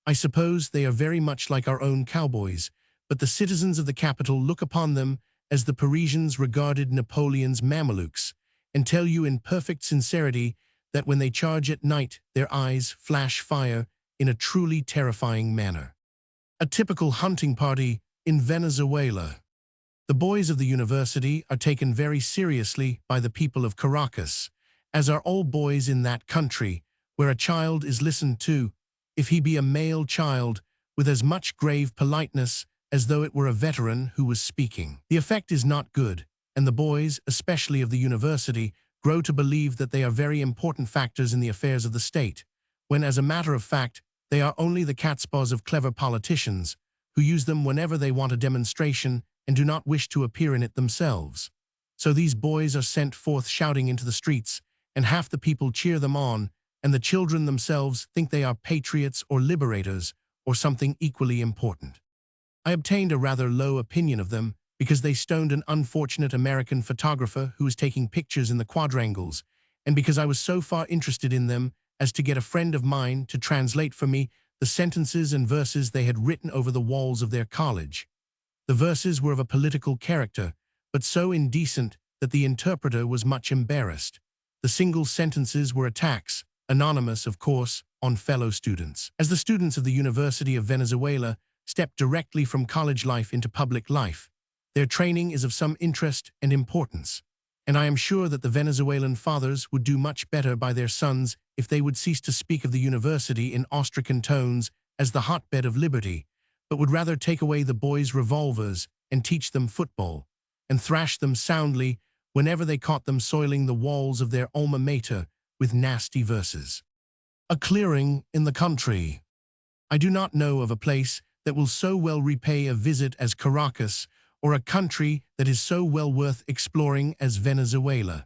I suppose they are very much like our own cowboys, but the citizens of the capital look upon them as the Parisians regarded Napoleon's Mamelukes, and tell you in perfect sincerity that when they charge at night, their eyes flash fire in a truly terrifying manner. A typical hunting party in Venezuela. The boys of the university are taken very seriously by the people of Caracas, as are all boys in that country, where a child is listened to, if he be a male child, with as much grave politeness as though it were a veteran who was speaking. The effect is not good, and the boys, especially of the university, grow to believe that they are very important factors in the affairs of the state, when, as a matter of fact, they are only the catspaws of clever politicians, who use them whenever they want a demonstration and do not wish to appear in it themselves. So these boys are sent forth shouting into the streets, and half the people cheer them on, and the children themselves think they are patriots or liberators, or something equally important. I obtained a rather low opinion of them, because they stoned an unfortunate American photographer who was taking pictures in the quadrangles, and because I was so far interested in them as to get a friend of mine to translate for me the sentences and verses they had written over the walls of their college. The verses were of a political character, but so indecent that the interpreter was much embarrassed. The single sentences were attacks, anonymous, of course, on fellow students. As the students of the University of Venezuela step directly from college life into public life, their training is of some interest and importance, and I am sure that the Venezuelan fathers would do much better by their sons if they would cease to speak of the university in ostracan tones as the hotbed of liberty, but would rather take away the boys' revolvers and teach them football, and thrash them soundly whenever they caught them soiling the walls of their alma mater with nasty verses. A clearing in the country. I do not know of a place that will so well repay a visit as Caracas, or a country that is so well worth exploring as Venezuela.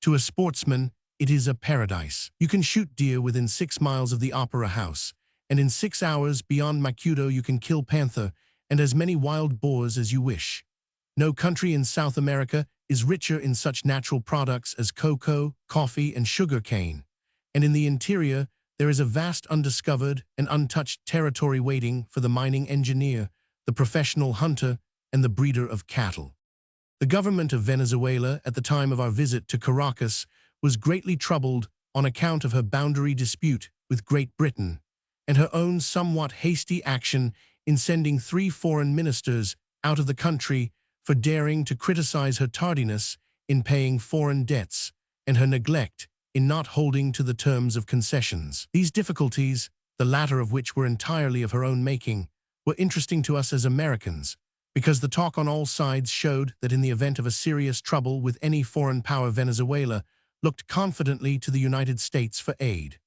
To a sportsman, it is a paradise. You can shoot deer within 6 miles of the Opera House, and in 6 hours beyond Macuto you can kill panther and as many wild boars as you wish. No country in South America is richer in such natural products as cocoa, coffee, and sugar cane, and in the interior there is a vast undiscovered and untouched territory waiting for the mining engineer, the professional hunter, and the breeder of cattle. The government of Venezuela at the time of our visit to Caracas was greatly troubled on account of her boundary dispute with Great Britain, and her own somewhat hasty action in sending 3 foreign ministers out of the country for daring to criticize her tardiness in paying foreign debts, and her neglect in not holding to the terms of concessions. These difficulties, the latter of which were entirely of her own making, were interesting to us as Americans, because the talk on all sides showed that in the event of a serious trouble with any foreign power, Venezuela looked confidently to the United States for aid.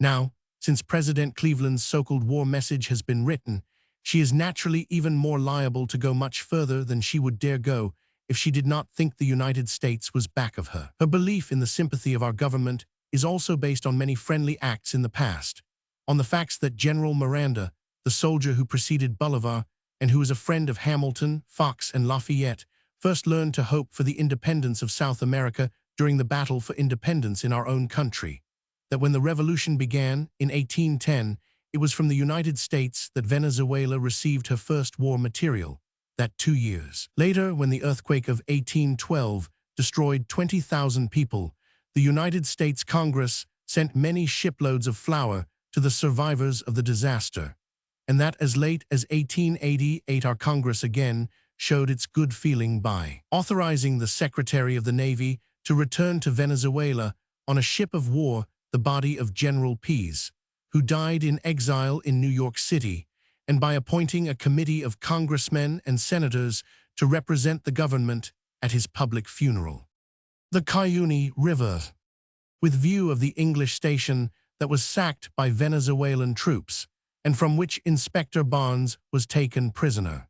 Now, since President Cleveland's so-called war message has been written, She is naturally even more liable to go much further than she would dare go if she did not think the United States was back of her. Her belief in the sympathy of our government is also based on many friendly acts in the past, on the facts that General Miranda, the soldier who preceded Bolivar and who was a friend of Hamilton, Fox, and Lafayette, first learned to hope for the independence of South America during the battle for independence in our own country, that when the revolution began in 1810, it was from the United States that Venezuela received her first war material, that 2 years later, when the earthquake of 1812 destroyed 20,000 people, the United States Congress sent many shiploads of flour to the survivors of the disaster, and that as late as 1888 our Congress again showed its good feeling by authorizing the Secretary of the Navy to return to Venezuela on a ship of war the body of General Pease, who died in exile in New York City, and by appointing a committee of congressmen and senators to represent the government at his public funeral. The Cuyuni River, with view of the English station that was sacked by Venezuelan troops, and from which Inspector Barnes was taken prisoner.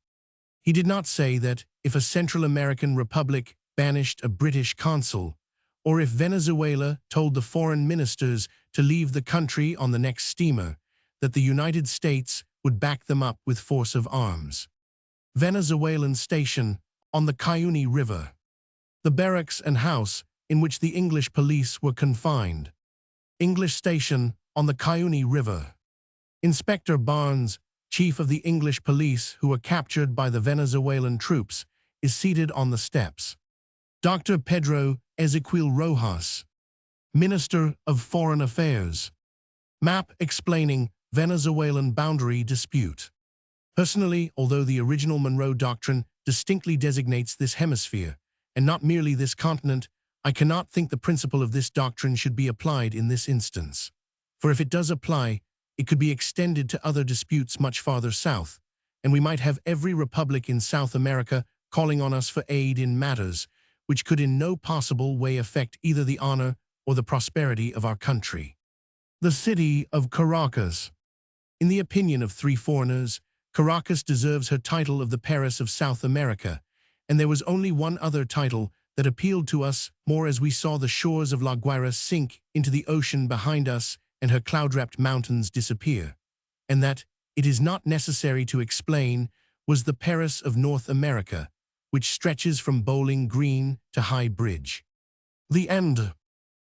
He did not say that if a Central American republic banished a British consul, or if Venezuela told the foreign ministers to leave the country on the next steamer, that the United States would back them up with force of arms. Venezuelan station on the Cuyuni River. The barracks and house in which the English police were confined. English station on the Cuyuni River. Inspector Barnes, chief of the English police who were captured by the Venezuelan troops, is seated on the steps. Dr. Pedro Ezequiel Rojas, Minister of Foreign Affairs. Map explaining Venezuelan boundary dispute. Personally, although the original Monroe Doctrine distinctly designates this hemisphere, and not merely this continent, I cannot think the principle of this doctrine should be applied in this instance. For if it does apply, it could be extended to other disputes much farther south, and we might have every republic in South America calling on us for aid in matters which could in no possible way affect either the honor or the prosperity of our country. The city of Caracas. In the opinion of 3 foreigners, Caracas deserves her title of the Paris of South America, and there was only one other title that appealed to us more as we saw the shores of La Guaira sink into the ocean behind us and her cloud-wrapped mountains disappear, and that, it is not necessary to explain, was the Paris of North America, which stretches from Bowling Green to High Bridge. The end.